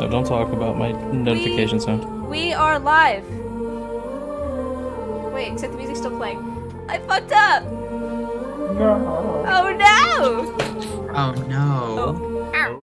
don't talk about my notification sound. We are live. Wait, except the music's still playing. I fucked up. No. Oh no. Oh no. Oh. Ow.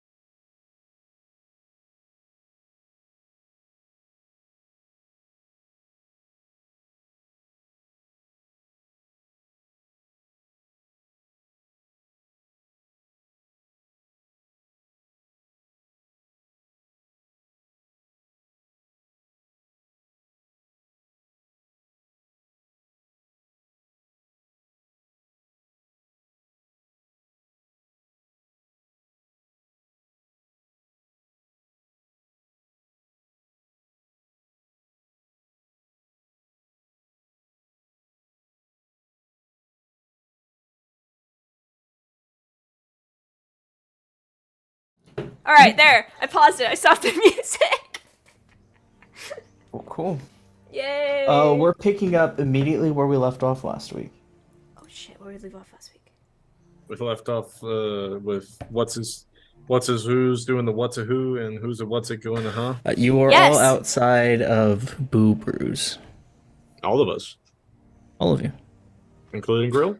All right, there. I paused it. I stopped the music. Well, cool. Yay. We're picking up immediately where we left off last week. Oh shit! Where did we leave off last week? We left off with what's his who's doing the what's a who and who's a what's it going to huh? You were Yes. all outside of Boo Brews. All of us, All of you. including Grill.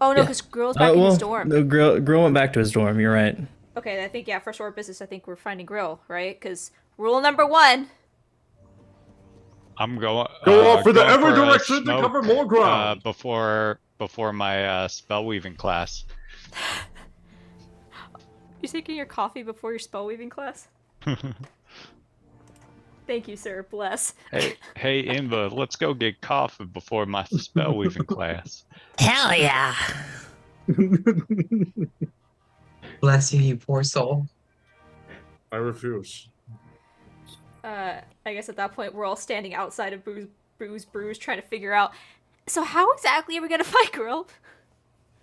Oh no, Yeah. because Grill's back in his dorm. No, Grill went back to his dorm. You're right. Okay, I think first order of business. I think we're finding Grill, right? Because rule number 1. I'm going. Go off for the going ever for a direction to smoke, cover more ground. before my spell weaving class. You taking your coffee before your spell weaving class? Thank you, sir. Bless. Hey, Inva, let's go get coffee before my spell weaving class. Hell yeah. Bless you, you poor soul. I refuse. I guess at that point we're all standing outside of Boo's Brews trying to figure out. So how exactly are we gonna fight Grill?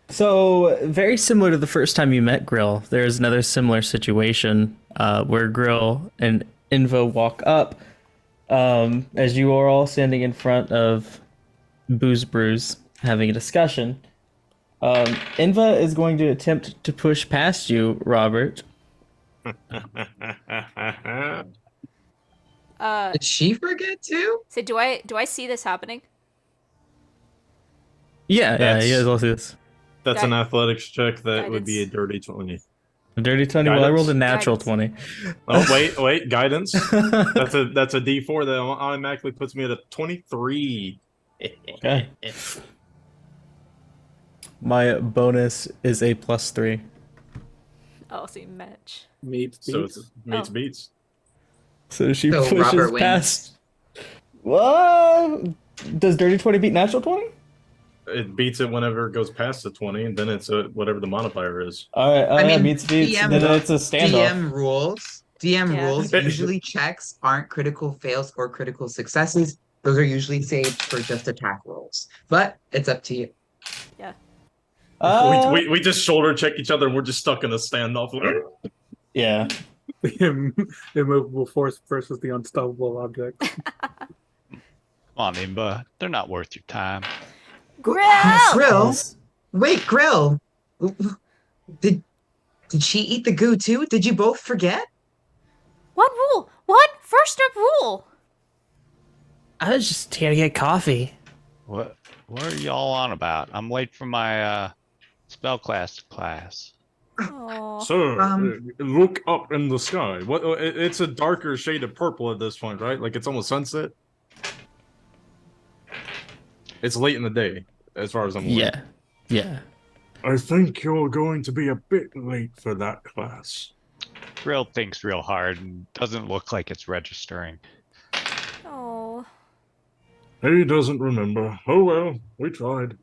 So, very similar to the first time you met Grill, there's another similar situation where Grill and Invo walk up as you are all standing in front of Boo's Brews having a discussion. Inva is going to attempt to push past you, Robert. Did she forget too? So do I see this happening? Yeah, you guys all see this. That's an athletics check. That would be a Guidance. dirty 20. A dirty 20. Well, I rolled a natural Guidance. 20. Oh wait, guidance. That's a D4 that automatically puts me at a 23. Okay. My bonus is a +3. Oh, so you match. So it's meets Oh. beats. So she So pushes Robert wins. past. What? Does dirty 20 beat natural 20? It beats it whenever it goes past the 20, and then it's whatever the modifier is. All right. I mean, beats. DM Then it's a standoff. DM Yeah. rules, usually checks aren't critical fails or critical successes. Those are usually saved for just attack rolls. But it's up to you. We just shoulder check each other, and we're just stuck in a standoff. Yeah. The immovable force versus the unstoppable object. Come on, Inva, they're not worth your time. Grill! Grill? Wait, Grill. Did she eat the goo too? Did you both forget? What rule? What? First up rule. I was just here to get coffee. What are y'all on about? I'm late for my spell class. Oh. Sir, look up in the sky. What? It's a darker shade of purple at this point, right? Like it's almost sunset. It's late in the day, as far as I'm aware. Yeah. I think you're going to be a bit late for that class. Grill thinks real hard and doesn't look like it's registering. Oh. He doesn't remember. Oh well, we tried.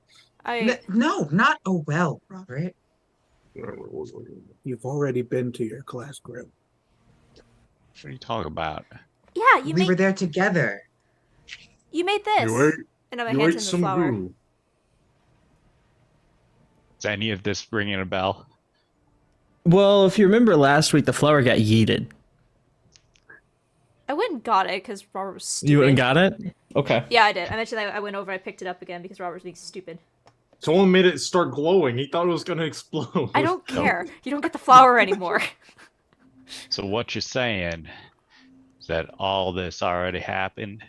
No, not oh well, Robert. You've already been to your class, Grill. What are you talking about? Yeah, We were there together. You made this. And my You hands ate in the some flour. goo. Is any of this ringing a bell? Well, if you remember last week, the flower got yeeted. I went and got it because Robert was stupid. You went and got it? Okay. Yeah, I did. I mentioned I went over and I picked it up again because Robert was being stupid. Someone made it start glowing. He thought it was going to explode. I don't care. You don't get the flower anymore. So what you're saying is that all this already happened?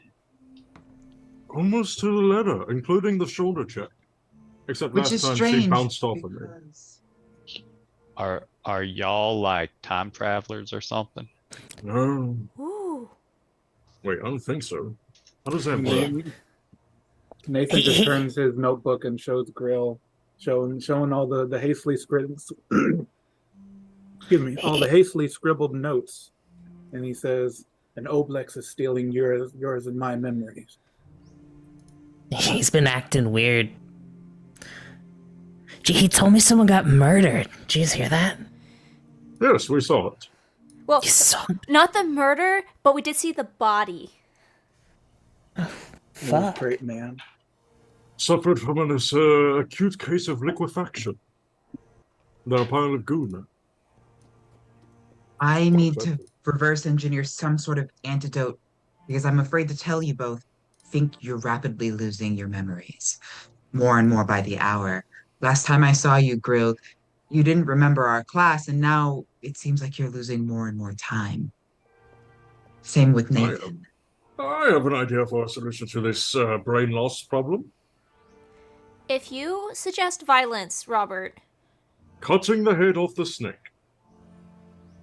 Almost to the letter, including the shoulder check. Except Which last is time she strange. bounced off of me. because- Are y'all like time travelers or something? No. Ooh. Wait, I don't think so. How does that work? Nathan just turns his notebook and shows Grill, showing all the hastily scribbled, excuse me, all the hastily scribbled notes, and he says, "An Oblex is stealing yours and my memories." He's been acting weird. Gee, he told me someone got murdered. Did you guys hear that? Yes, we saw it. Well, You saw not the murder, but we did see the body. Oh, fuck. great man. Suffered from an acute case of liquefaction. They're a pile of goo now. I need to reverse engineer some sort of antidote because I'm afraid to tell you both. Think you're rapidly losing your memories, more and more by the hour. Last time I saw you, Grilled, you didn't remember our class, and now it seems like you're losing more and more time. Same with Nathan. I have an idea for a solution to this brain loss problem. If you suggest violence, Robert, Cutting the head off the snake.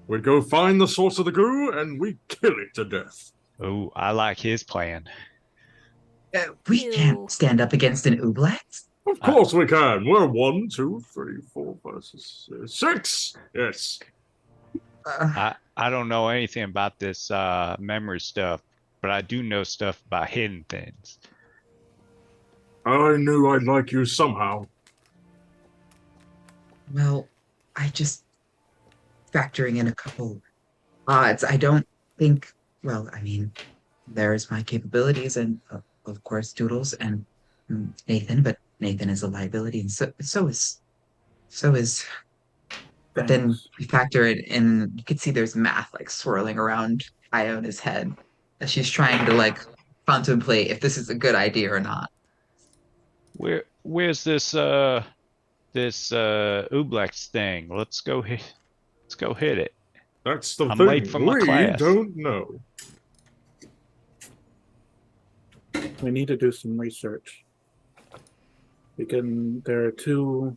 We go find the source of the goo and we kill it to death. Oh, I like his plan. We Ew. can't stand up against an Ooblek. Of course we can. We're 1, 2, 3, 4, 5, 6. Yes. I don't know anything about this memory stuff, but I do know stuff about hidden things. I knew I'd like you somehow. Well, I just factoring in a couple odds. I don't think, well, I mean, there's my capabilities and of course Doodles and Nathan, but Nathan is a liability and so is but then Thanks. you factor it in, you could see there's math like swirling around Iona's head as she's trying to like contemplate if this is a good idea or not. Where's this Ooblex thing? Let's go hit it. That's the I'm thing. late for my We class. don't know. We need to do some research. There are two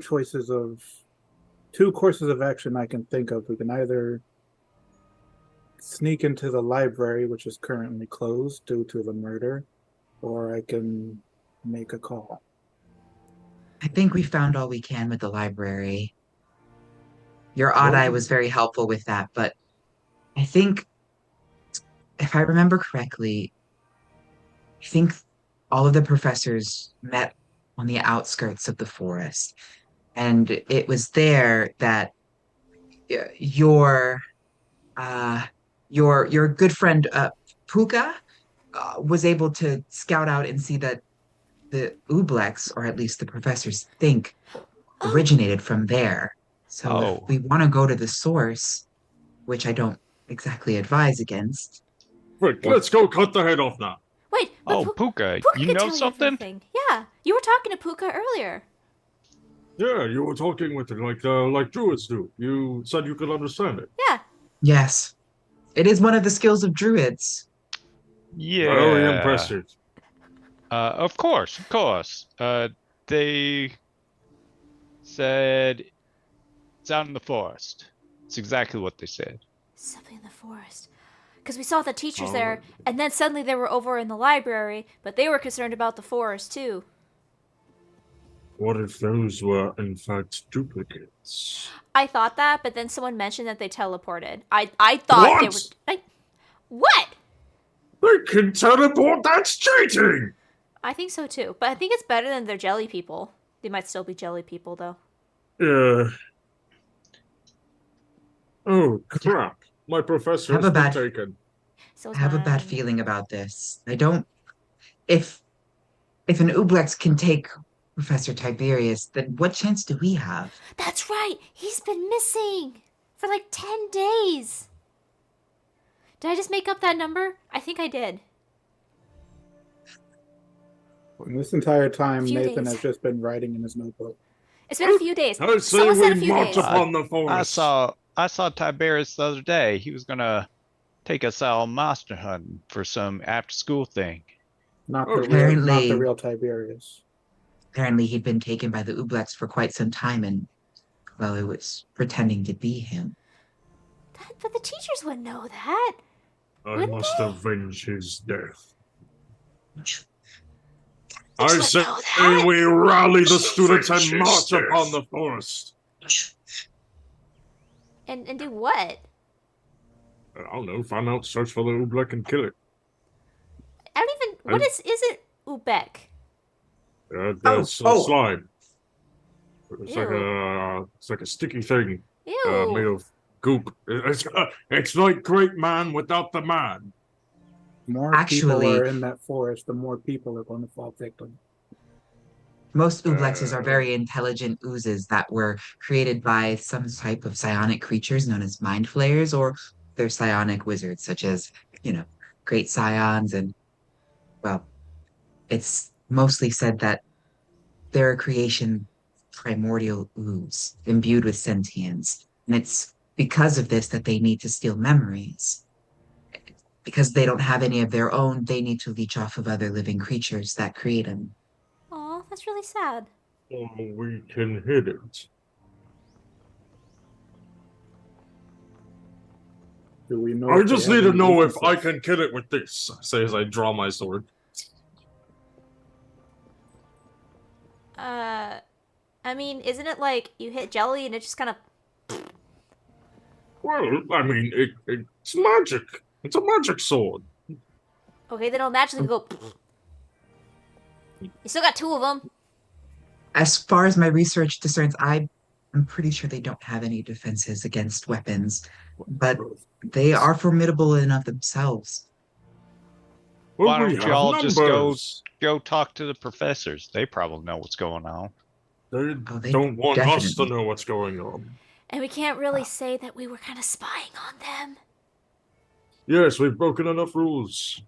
courses of action I can think of. We can either sneak into the library, which is currently closed due to the murder, or I can make a call. I think we found all we can with the library. Your odd eye was very helpful with that, but I think if I remember correctly, I think all of the professors met on the outskirts of the forest. And it was there that your your good friend Puka was able to scout out and see that the Oobleks, or at least the professors think, originated from there. So if Oh. we want to go to the source, which I don't exactly advise against. Quick, let's go cut the head off now. wait. But Oh, Puka, Puka you can know tell something? everything. Yeah, you were talking to Puka earlier. Yeah, you were talking with it like druids do. You said you could understand it. Yeah. Yes, it is one of the skills of druids. Yeah. Very impressive. Of course, of course. They said it's out in the forest. It's exactly what they said. Something in the forest. Because we saw the teachers Oh. there, and then suddenly they were over in the library, but they were concerned about the forest too. What if those were, in fact, duplicates? I thought that, but then someone mentioned that they teleported. I thought they What? were. What? They can teleport, that's cheating! I think so too, but I think it's better than their jelly people. They might still be jelly people though. Yeah. Oh, crap. My professor Have has a been bad- taken. So I have a bad feeling about this. I don't. If an Ublex can take Professor Tiberius, then what chance do we have? That's right. He's been missing for like 10 days. Did I just make up that number? I think I did. And this entire time, Few Nathan days. has just been writing in his notebook. It's been a few days. I say Someone said a we few march days. upon the forest. I saw Tiberius the other day. He was gonna take us out monster hunting for some after school thing. Not Oh, the Apparently- real Tiberius. Apparently, he'd been taken by the Oobleks for quite some time, and well, it was pretending to be him. But the teachers wouldn't know that. I Wouldn't must they? avenge his death. They I wouldn't say know that. we rally the students and march upon the forest. And do what? I don't know, find out, search for the Ooblek and kill it. I don't even. What is it? Ooblek. That's oh. a slide. It's Ew. like a sticky thing Ew. made of goop. It's like Great Man without the man. More Actually- people are in that forest, the more people are going to fall victim. Most Ooblexes are very intelligent oozes that were created by some type of psionic creatures known as mind flayers, or they're psionic wizards, such as, great scions. And, well, it's mostly said that they're a creation primordial ooze, imbued with sentience. And it's because of this that they need to steal memories. Because they don't have any of their own, they need to leech off of other living creatures that create them. Aw, that's really sad. Oh, we can hit it. Do we know? I if they just have need to any know if I weaknesses? can kill it with this. Say as I draw my sword. I mean, isn't it like you hit jelly and it just kind of? Well, I mean, it's magic. It's a magic sword. Okay, then it'll magically go. You still got two of them. As far as my research discerns, I'm pretty sure they don't have any defenses against weapons, but they are formidable in of themselves. Well, Why we don't have y'all just numbers. go talk to the professors? They probably know what's going on. They They don't want us to definitely- know what's going on. And we can't really say that we were kind of spying on them. Yes, we've broken enough rules.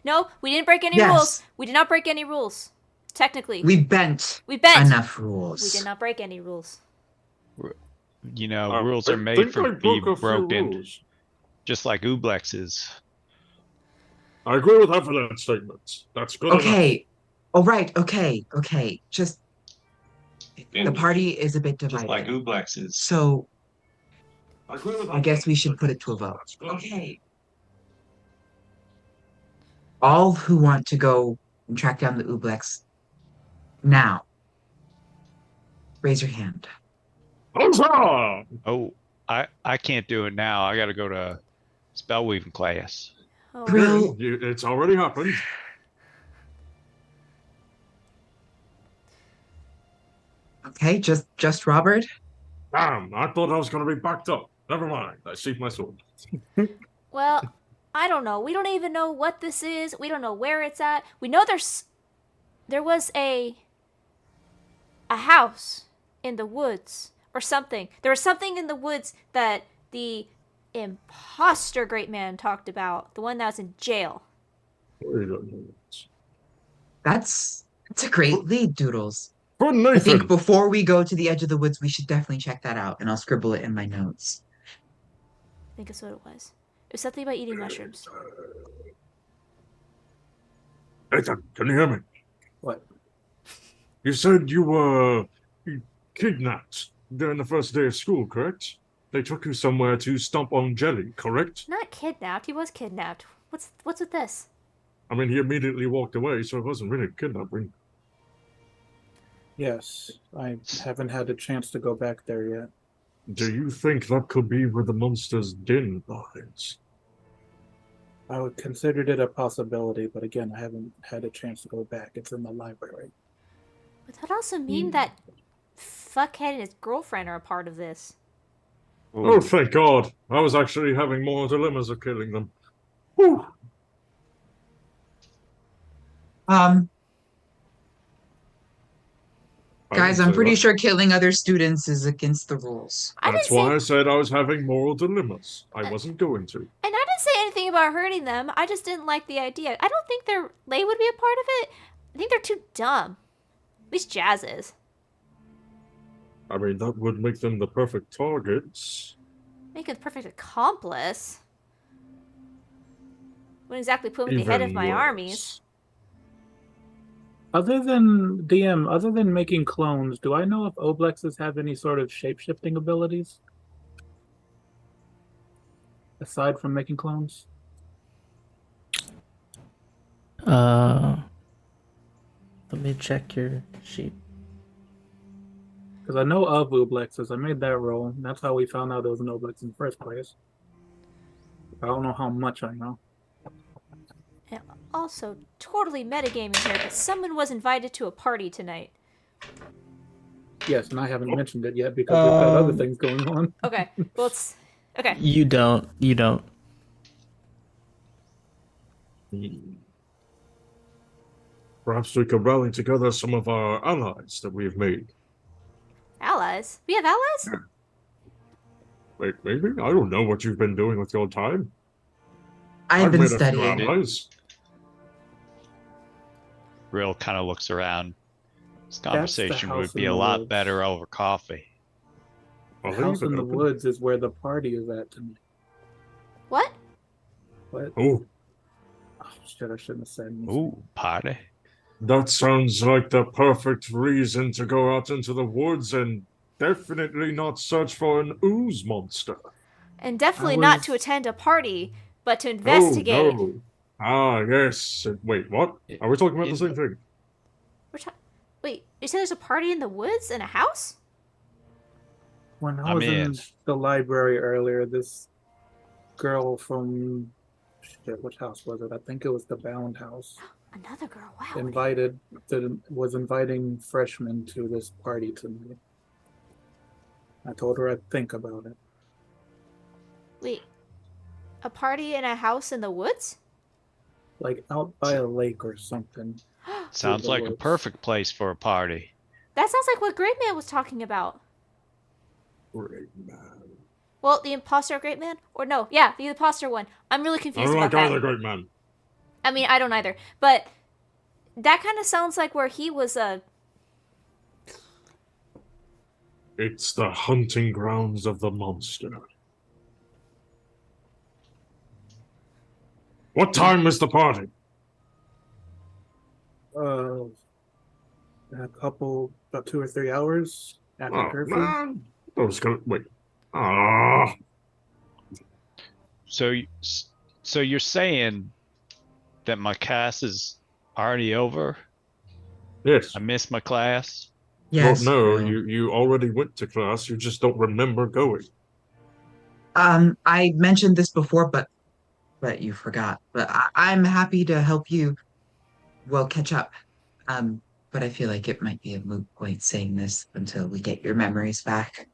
No, we didn't break any Yes. rules. We did not break any rules. Technically. We bent We bent. enough rules. We did not break any rules. You know, rules I are made think for I to be broke a few broken, rules. just like Ooblex's. I agree with half of that statement. That's good enough. Okay. All right. Okay. Just the party is a bit divided. Ooblex's. So I I guess we should put it to a vote. Okay. All who want to go and track down the Oobleks now, raise your hand. Huzzah! Oh, I can't do it now. I got to go to spellweaving class. Oh. Grill. It's already happened. Okay, just Robert. Damn, I thought I was going to be backed up. Never mind. I sheathed my sword. Well, I don't know. We don't even know what this is. We don't know where it's at. We know there was a house in the woods or something. There was something in the woods that the imposter great man talked about. The one that was in jail. Wait a minute. That's a great lead, Doodles. For I Nathan. think before we go to the edge of the woods, we should definitely check that out, and I'll scribble it in my notes. I think that's what it was. It was something about eating mushrooms. Nathan, can you hear me? What? You said you were kidnapped during the first day of school, correct? They took you somewhere to stomp on jelly, correct? Not kidnapped. He was kidnapped. What's with this? I mean, he immediately walked away, so it wasn't really kidnapping. Yes, I haven't had a chance to go back there yet. Do you think that could be where the monster's den lies? I would considered it a possibility, but again, I haven't had a chance to go back. It's in the library. Would that also mean that Fuckhead and his girlfriend are a part of this? Oh, thank God. I was actually having more dilemmas of killing them. Whew. Guys, I'm pretty sure killing other students is against the rules. That's why I said I was having moral dilemmas. I wasn't going to. And I didn't say anything about hurting them. I just didn't like the idea. I don't think they would be a part of it. I think they're too dumb. At least Jazz is. I mean, that would make them the perfect targets. Make a perfect accomplice. Wouldn't exactly put me at the head of Even my armies. worse. Other than DM, other than making clones, do I know if Oblexes have any sort of shape-shifting abilities? Aside from making clones? Uh, Let me check your sheet. Because I know of Ooblexes. I made that roll. That's how we found out it was an Oblex in the first place. I don't know how much I know. And also, totally metagaming here, but someone was invited to a party tonight. Yes, and I haven't mentioned it yet because we've got other things going on. Okay, well, it's... Okay. You don't. You don't. Perhaps we could rally together some of our allies that we've made. Allies? We have allies? Wait, maybe? I don't know what you've been doing with your time. I've been made a few studying. allies. Grill kind of looks around. This the conversation would house be in a the lot woods. better over coffee. The I'll house leave in it the open. woods is where the party is at tonight. What? What? Oh, Oh, shit, I shouldn't have said anything. Ooh, party. that sounds like the perfect reason to go out into the woods and definitely not search for an ooze monster. And definitely not to attend a party, but to Oh, investigate. no. Ah, yes. Wait, what? Are we talking about the In- same thing? Wait, you said there's a party in the woods in a house? When I I'm was in in. the library earlier, this girl from shit, which house was it? I think it was the Bound House. Another girl. Wow. Was inviting freshmen to this party tonight. I told her I'd think about it. Wait, a party in a house in the woods? Like out by a lake or something. Sounds like a woods. perfect place for a party. That sounds like what Great Man was talking about. Great man. Well, the imposter Great Man? Or no, yeah, the imposter one. I'm really I confused don't about like that. either, great man. I mean, I don't either. But that kind of sounds like where he was It's the hunting grounds of the monster. What time is the party? About 2 or 3 hours after Oh, curfew. man. I was gonna wait. Ah, So, so you're saying that my class is already over? yes. I missed my class? Yes. Well, no, Grill. you already went to class. You just don't remember going. I mentioned this before, but you forgot. But I'm happy to help you, well, catch up. But I feel like it might be a moot point saying this until we get your memories back.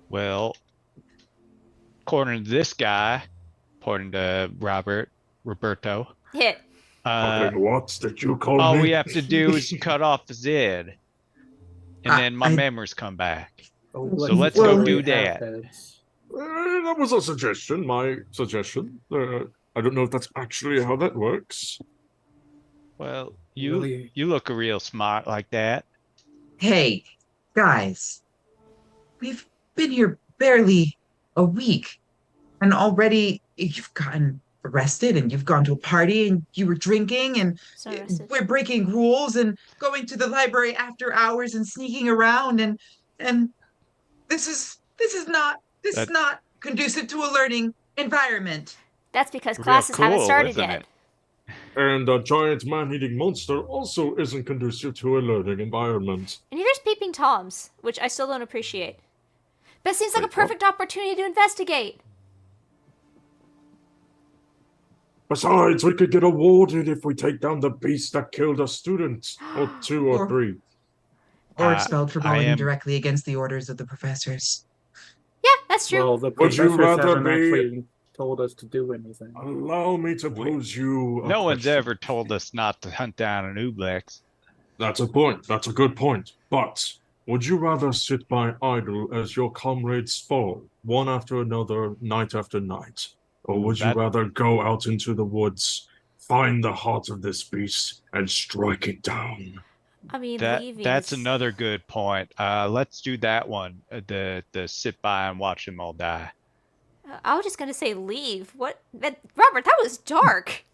Well, according to this guy, according to Roberto, hit. Fucking what did you call all me? we have to do is cut off his head, and then my I memories come back. Oblexes let's go literally do have that. heads. That was a suggestion, my suggestion. I don't know if that's actually how that works. Well, Really? you look real smart like that. Hey, guys, we've been here barely a week, and already you've gotten arrested and you've gone to a party and you were drinking and So arrested. we're breaking rules and going to the library after hours and sneaking around and this is That not conducive to a learning environment. That's because real classes haven't cool, started isn't yet. it? And a giant man-eating monster also isn't conducive to a learning environment. And neither's peeping toms, which I still don't appreciate. But it seems like a Wait, what? perfect opportunity to investigate. Besides, we could get awarded if we take down the beast that killed a student, or two or Or- three. Or expelled for I going am directly against the orders of the professors. Yeah, that's true. Well, the Would you professors rather haven't be- actually told us to do anything. Allow me to Wait. pose you a no one's question. ever told us not to hunt down an Ooblek. That's a point. That's a good point. But would you rather sit by idle as your comrades fall, one after another, night after night? Or would you That- rather go out into the woods, find the heart of this beast, and strike it down? I mean, leaving That's is... another good point. Let's do that one. The sit by and watch them all die. I was just gonna say leave. What? Robert, that was dark.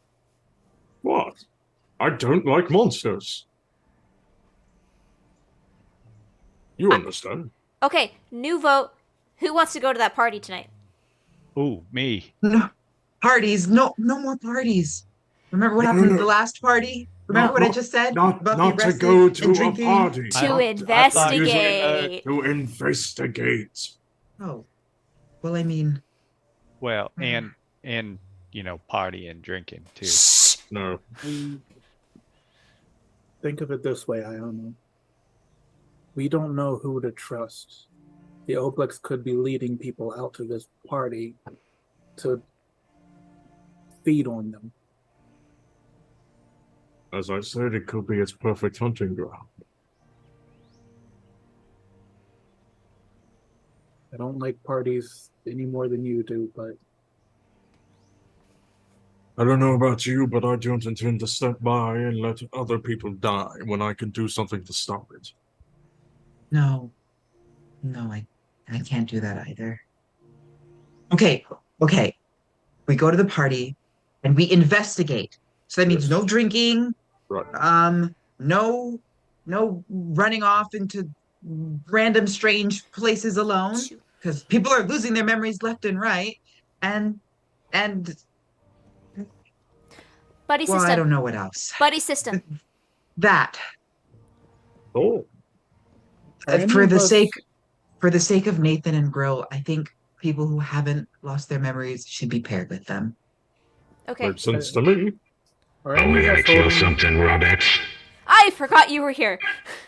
What? I don't like monsters. You understand? Okay, new vote. Who wants to go to that party tonight? Ooh, me. No parties. No, no more parties. Remember what No, no, happened at the no. last party? Remember what I just said about the Not to arrested go and to a drinking? party. To I thought you were investigate. To investigate. Oh, well, I mean, well, and party and drinking too. Shh. No. Think of it this way, Iona. We don't know who to trust. The Oobleks could be leading people out to this party to feed on them. As I said, it could be its perfect hunting ground. I don't like parties any more than you do, but I don't know about you, but I don't intend to step by and let other people die when I can do something to stop it. no, no, I can't do that either. Okay, okay. We go to the party and we investigate. So that means Yes. no drinking, Right. no, no running off into random strange places alone, because people are losing their memories left and right. And Buddy well, I system. don't know what else. Buddy system. That Oh, are any for of the us- sake of Nathan and Grill, I think people who haven't lost their memories should be paired with them. Okay. makes sense to me. are Are any we of gonna us kill holding- something, Robert? I forgot you were here.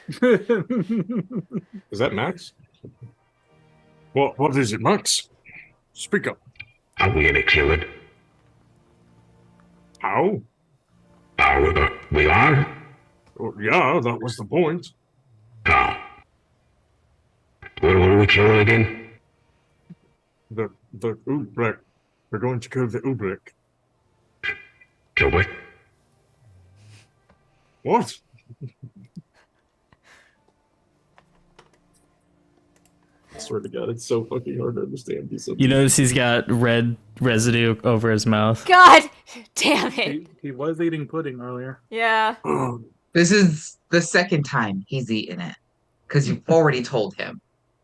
Is that Max? What is it, Max? Speak up. Are we gonna kill it? How? We are? Oh, yeah, that was the point. How? What are we killing again? The Ooblek. We're going to kill the Ooblek. Kill what? What? I swear to God, it's so fucking hard to understand these. You notice he's got red residue over his mouth. God damn it. he was eating pudding earlier. Yeah. Oh, This is the second time he's eaten it because you've already told him,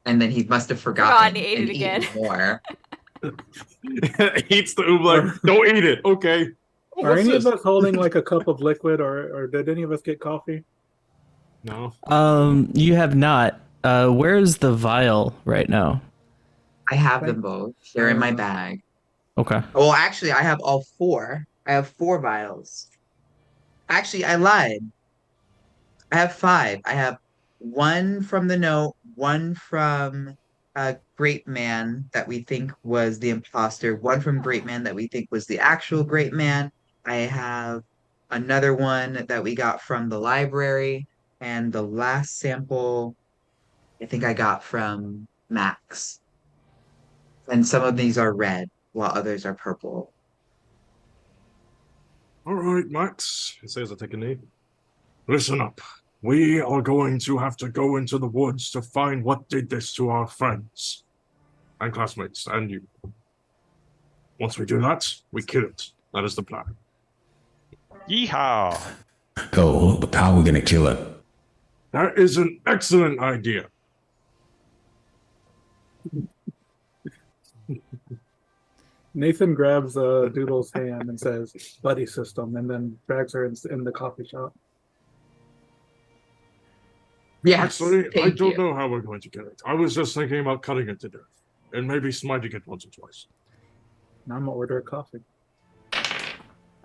and then he must have forgotten Forgotten, ate and it again. eaten more. eats the Ooblek. Don't eat it. Okay. Oh, Are what's any this? of us holding like a cup of liquid, or did any of us get coffee? No. You have not. Where's the vial right now? I have them both. They're in my bag. Okay. Well, actually, I have all four. I have 4 vials. Actually, I lied. I have 5. I have one from the note, one from Great Man that we think was the imposter, one from Great Man that we think was the actual Great Man. I have another one that we got from the library, and the last sample I think I got from Max. And some of these are red, while others are purple. All right, Max. He says I take a knee. Listen up. We are going to have to go into the woods to find what did this to our friends and classmates and you. Once we do that, we kill it. That is the plan. Yeehaw! Oh, but how are we gonna kill it? That is an excellent idea. Nathan grabs Doodle's hand and says, "Buddy system," and then drags her in the coffee shop. Yes, Actually, I thank don't you. know how we're going to kill it. I was just thinking about cutting it to death and maybe smiting it once or twice. Now I'm gonna order a coffee.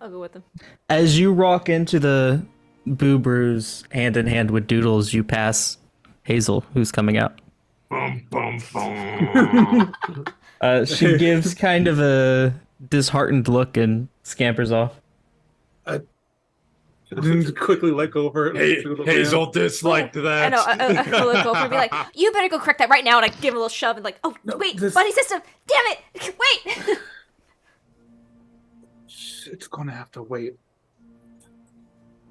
I'll go with them. As you walk into the Boo Brews hand in hand with Doodles, you pass Hazel, who's coming out. Bum, bum, bum. She gives kind of a disheartened look and scampers off. Quickly let go over Doodle's hand. disliked that. I know. I look over and be like, "You better go correct that right now." And I give him a little shove and like, "Oh No, wait, this- buddy system, damn it, wait." It's gonna have to wait.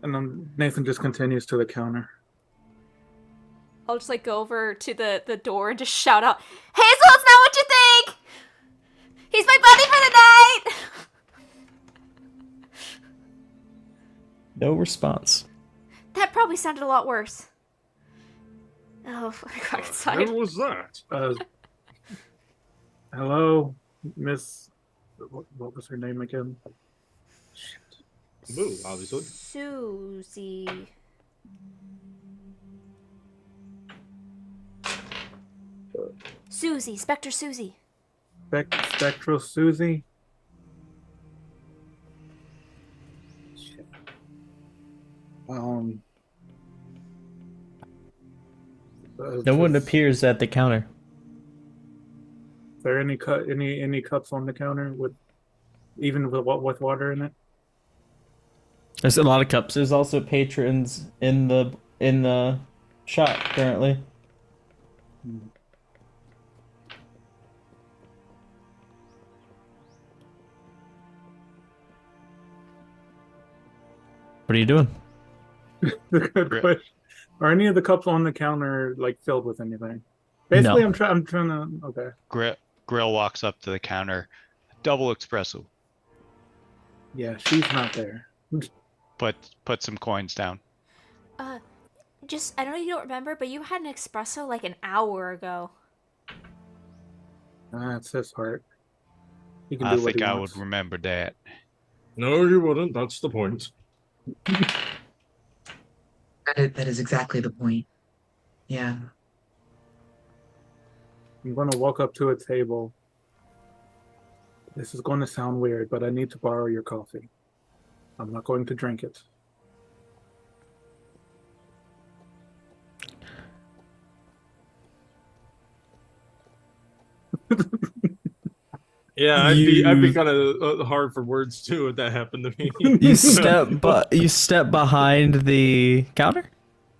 And then Nathan just continues to the counter. I'll just like go over to the door and just shout out, Hazel, it's not what you think! He's my buddy for the night! No response. That probably sounded a lot worse. Oh, I got What excited. was that? Hello, Miss. What was her name again? Boo, obviously. Susie. Susie, Spectre Susie. Spectral Susie. Shit. No one Is appears at the counter. there any cups on the counter with with water in it? There's a lot of cups. There's also patrons in the shop currently. What are you doing? Good question. Are any of the cups on the counter like filled with anything? Basically, No. I'm trying to. Okay. Grill walks up to the counter. Double espresso. Yeah, she's not there. Put some coins down. I know you don't remember, but you had an espresso like an hour ago. It's his heart. He can I do what think he I wants. would remember that. No, you wouldn't. That's the point. That is exactly the point. Yeah. I'm gonna walk up to a table. This is going to sound weird, but I need to borrow your coffee. I'm not going to drink it. Yeah, I'd be kind of hard for words too if that happened to me. You step behind the counter?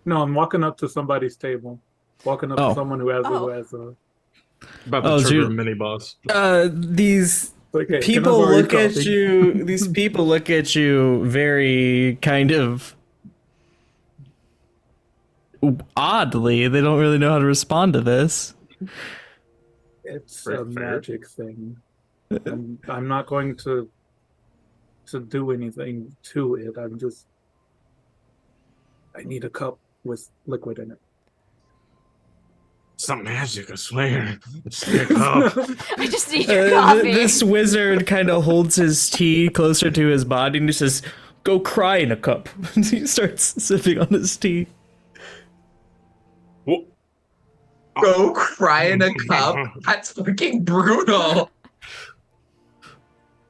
No, I'm walking up to somebody's table. Walking up Oh. to someone who has Oh. a. About the Oh, trigger dude. mini boss. These Like, hey, can I people borrow your look at coffee? you. These people look at you very kind of oddly. They don't really know how to respond to this. It's Very a fair. magic thing. I'm not going to do anything to it. I need a cup with liquid in it. It's not magic, I swear. It's a cup. I just need your coffee. This wizard kind of holds his tea closer to his body and he says, "Go cry in a cup." He starts sipping on his tea. Wha- Go cry in a cup? That's fucking brutal.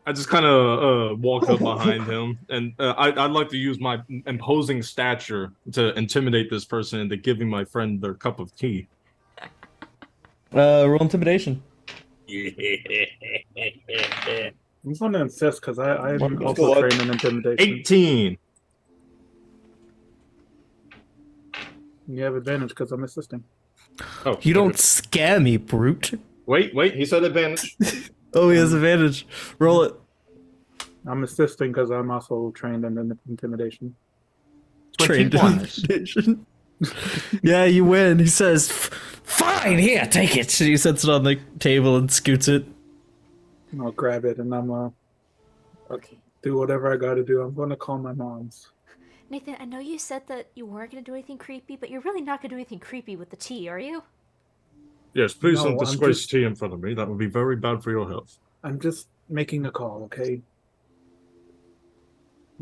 I just kind of walk up behind him, and I'd like to use my imposing stature to intimidate this person into giving my friend their cup of tea. Roll intimidation. I'm going to insist because I'm Wonderful. also trained in intimidation. 18. You have advantage because I'm assisting. Oh, You don't okay. scare me, brute. Wait, he said advantage. Oh, he has advantage. Roll it. I'm assisting because I'm also trained in intimidation. Trained in 21. intimidation. Yeah, you win. He says, "Fine, here, take it." He sets it on the table and scoots it. And I'll grab it and I'm Okay. do whatever I got to do. I'm going to call my mom's. Nathan, I know you said that you weren't going to do anything creepy, but you're really not going to do anything creepy with the tea, are you? Yes, please No, don't I'm disgrace just- tea in front of me. That would be very bad for your health. I'm just making a call, okay?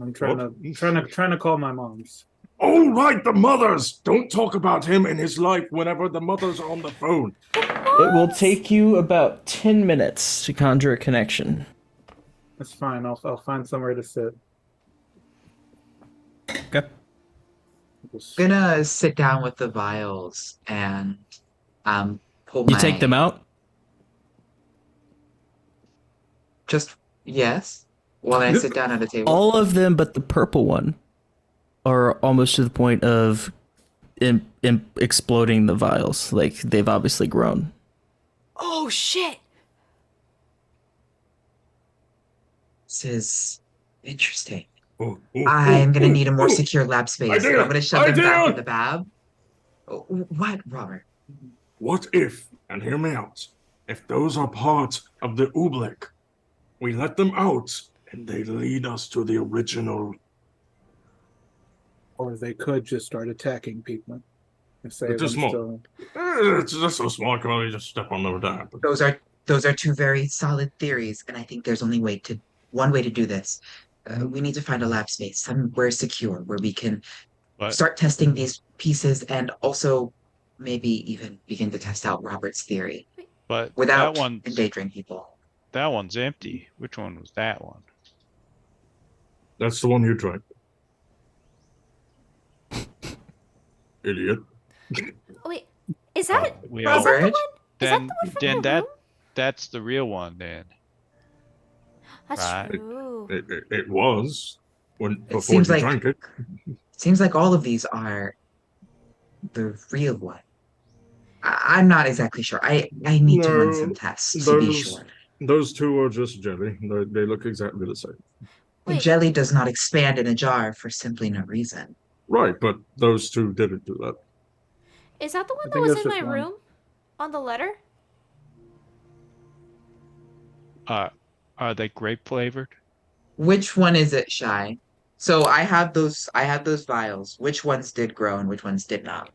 I'm trying What? to call my mom's. Oh, right, the mothers! Don't talk about him and his life whenever the mothers are on the phone. It will take you about 10 minutes to conjure a connection. That's fine. I'll find somewhere to sit. Okay. I'm gonna sit down with the vials and pull You my. take them out? Just yes. While I sit down at a table. All of them but the purple one are almost to the point of exploding the vials. Like, they've obviously grown. Oh, shit! This is interesting. Ooh, ooh, I'm ooh, gonna need a more ooh. secure lab space. So Idea! I'm gonna shove them back Idea! in the bab. What, Robert? What if, and hear me out, if those are part of the Ooblek, we let them out and they lead us to the original. Or they could just start attacking people and say They're too them small. still. It's just so small, I can only just step on them down. Those are two very solid theories, and I think there's only one way to do this. We need to find a lab space somewhere secure where we can But start testing these pieces and also maybe even begin to test out Robert's theory but without endangering people. that one's empty. Which one was that one? That's the one you drank. Idiot. Wait, is that We is that the Robert? one? Is that then the one from then your that room? that's the real one then. That's Right. true. It was before seems you like- drank it. Seems like all of these are the real one. I'm not exactly sure. I need to run No, some tests to be sure. Those two are just jelly. They look exactly the same. The Wait. jelly does not expand in a jar for simply no reason. Right, but those two didn't do that. Is that the one I that think was that's in just my one. room? On the letter? Are they grape flavored? Which one is it, Shy? So I have those vials. Which ones did grow and which ones did not?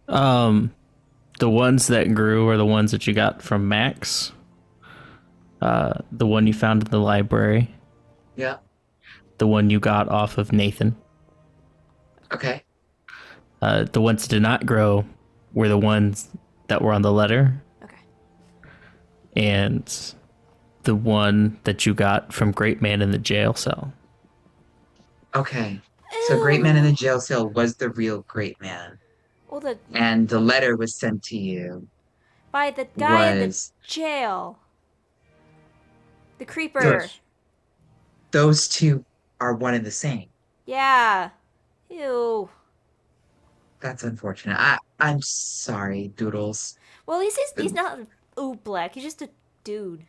The ones that grew are the ones that you got from Max. The one you found in the library. Yeah. The one you got off of Nathan. Okay. The ones that did not grow were the ones that were on the letter. Okay. And the one that you got from Great Man in the jail cell. Okay. So Great Man in the jail cell was the real Great Man. Well, And the letter was sent to you. by the guy in the Was jail. The creeper. Yes. those two are one and the same. Yeah. Ew. That's unfortunate. I'm sorry, Doodles. Well, he's not Ooblek. He's just a dude.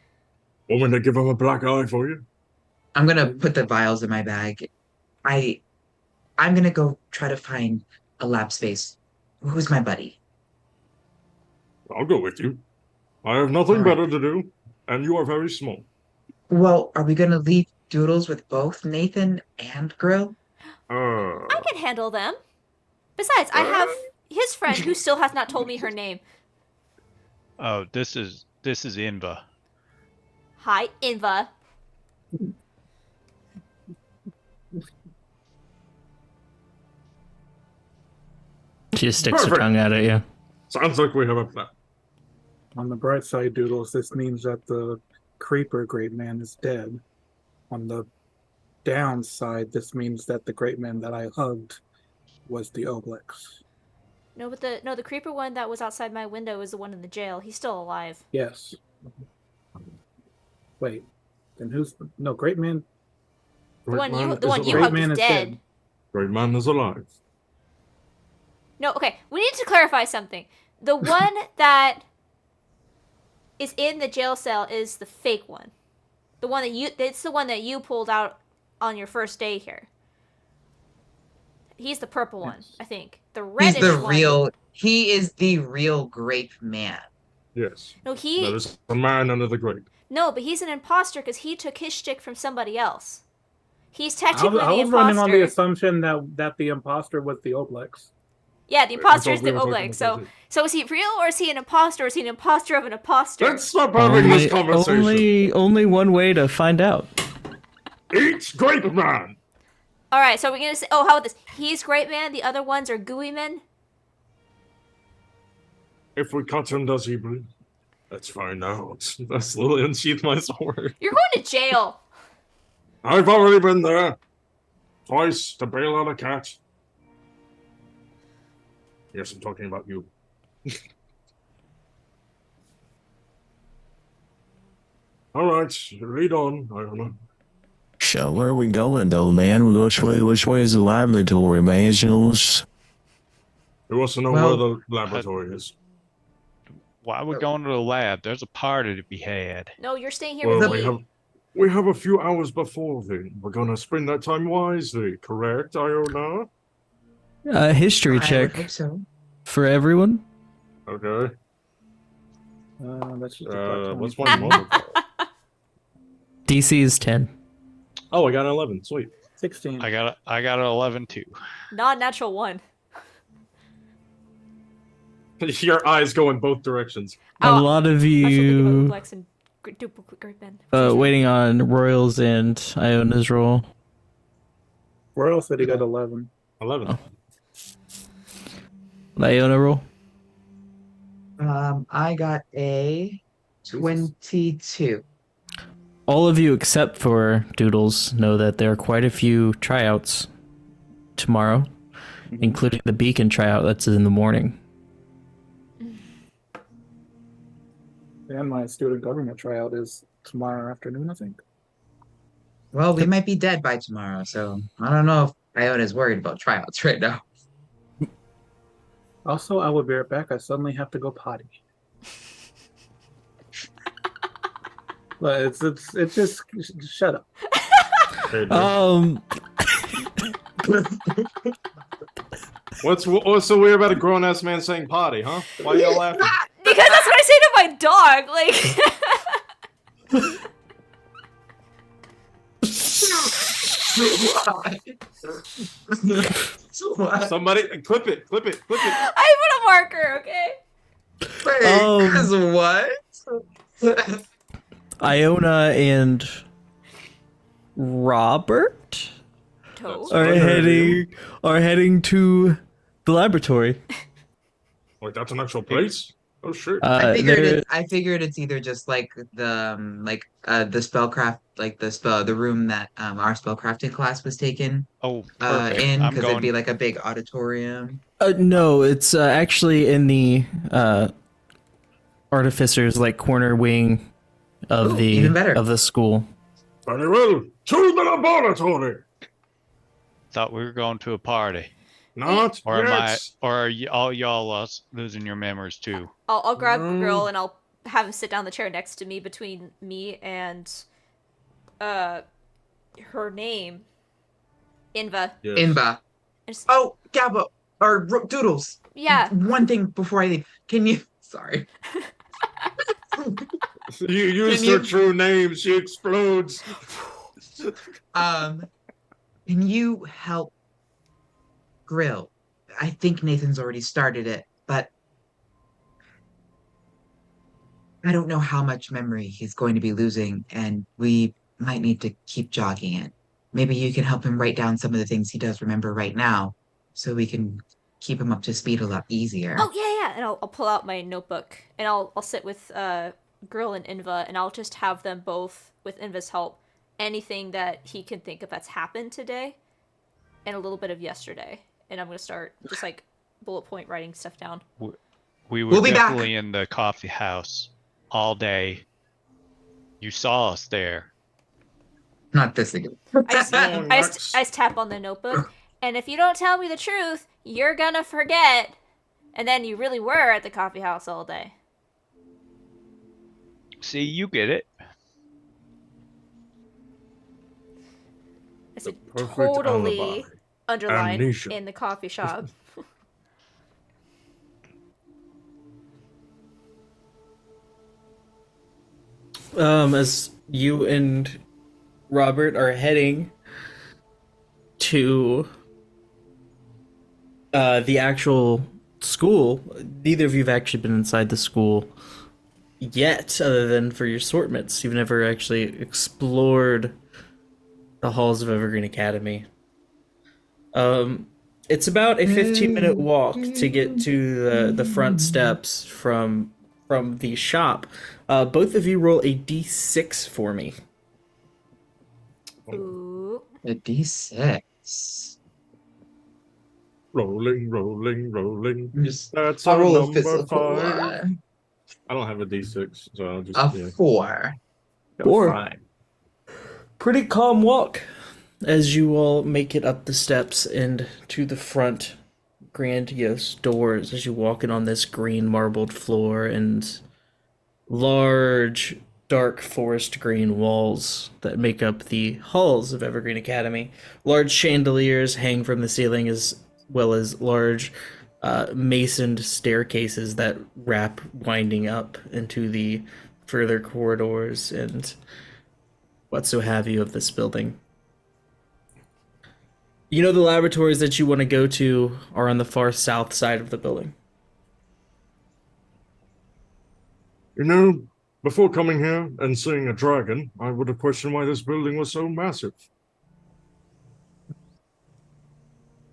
Want me to give him a black eye for you? I'm gonna put the vials in my bag. I'm gonna go try to find a lab space. Who's my buddy? I'll go with you. I have nothing All right. better to do, and you are very small. Well, are we gonna leave Doodles with both Nathan and Grill? I can handle them. Besides, I have his friend who still has not told me her name. Oh, this is Inva. Hi, Inva. She just sticks her Perfect. tongue out at you. Sounds like we have a plan. On the bright side, Doodles, this means that the creeper Great Man is dead. On the downside, this means that the Great Man that I hugged was the Oobleks. No, but the creeper one that was outside my window is the one in the jail. He's still alive. Yes. Wait. Then who's no Great Man? The one you is alive. Great hugged Man is is dead. dead. Great Man is alive. No, okay. We need to clarify something. The one that is in the jail cell is the fake one. The one it's the one that you pulled out on your first day here. He's the purple one, Yes. I think. The He's reddish the one. real. He is the real Grape Man. Yes. No, That is a man under the grape. No, but he's an imposter because he took his shtick from somebody else. He's I technically was the running on imposter. the assumption that the imposter was the Oobleks. Yeah, the I imposter thought is we the were talking Ooblek. about So, it. so is he real or is he an imposter? Or is he an imposter of an imposter? Let's stop having this conversation. Only one way to find out. Eat Grape Man! All right, so we're gonna say, oh, how about this? He's Great Man. The other ones are Gooey Men. If we cut him, does he bleed? Let's find out. I slowly unsheath my sword. You're going to jail. I've already been there. Twice to bail out a cat. Yes, I'm talking about you. All right, lead on, Iona. So where are we going though, man? Which way is the laboratory, man? Who wants to know Well- where the laboratory is? Why are we going to the lab? There's a party to be had. No, you're staying here Well, with we me. have a few hours before then. We're gonna spend that time wisely, correct, Iona? History I would check. hope so. for everyone. Okay. That's just a flat 20. What's my normal? DC is 10. Oh, I got an 11. Sweet. 16. I got an 11 too. Non-natural 1. Your eyes go in both directions. A lot of I should think about you Oobleks and duplicate Great Ben. waiting on Royals and Iona's roll. Royal said he got 11. 11. Oh. Iona roll. I got a 22. All of you except for Doodles know that there are quite a few tryouts tomorrow, including the Beacon tryout that's in the morning. And my student government tryout is tomorrow afternoon, I think. Well, we might be dead by tomorrow, so I don't know if Iona's worried about tryouts right now. Also, I will be right back. I suddenly have to go potty. But it's just shut up. What's so weird about a grown ass man saying potty, huh? Why are y'all laughing? Because that's what I say to my dog. Like, Somebody clip it. I put a marker, okay? Wait, 'cause what? Iona and Robert Toe. are heading to the laboratory. Wait, that's an actual place? Oh shit. I figured it's either just like the spellcraft, like the room that our spellcrafting class was taken Oh, perfect. in, I'm because it'd be going. like a big auditorium. No, it's actually in the artificers like corner wing of Ooh, even better. of the school. Very well. To the laboratory. Thought we were going to a party. Not Or am I? yet. Or are all y'all losing your memories too? I'll grab Grill and I'll have him sit down in the chair next to me between me and her name. Inva. Yes. Inba. Oh, Gabbo or Doodles. Yeah. One thing before I leave, can you? Sorry. You use her true name. She explodes. Can you help Grill? I think Nathan's already started it, but I don't know how much memory he's going to be losing, and we might need to keep jogging it. Maybe you can help him write down some of the things he does remember right now, so we can keep him up to speed a lot easier. Oh yeah. And I'll pull out my notebook and I'll sit with Grill and Inva and I'll just have them both, with Inva's help, anything that he can think of that's happened today, and a little bit of yesterday. And I'm gonna start just like bullet point writing stuff down. We were We'll be definitely back. in the coffee house all day. You saw us there. Not this again. I just tap on the notebook, and if you don't tell me the truth, you're gonna forget. And then you really were at the coffee house all day. See, you get it. I said perfect totally alibi. underlined Amnesia. in the coffee shop. As you and Robert are heading to the actual school, neither of you have actually been inside the school yet, other than for your assortments. You've never actually explored the halls of Evergreen Academy. It's about a 15-minute walk to get to the front steps from the shop. Both of you roll a d6 for me. Ooh. A D6. Rolling. That's I'll our roll a number physical 5. one. I don't have a D6, so I'll just A 4. Four. 5. Pretty calm walk as you all make it up the steps and to the front grandiose doors as you walk in on this green marbled floor and large dark forest green walls that make up the halls of Evergreen Academy. Large chandeliers hang from the ceiling as well as large masoned staircases that wrap winding up into the further corridors and what so have you of this building. You know, the laboratories that you want to go to are on the far south side of the building. You know, before coming here and seeing a dragon, I would have questioned why this building was so massive.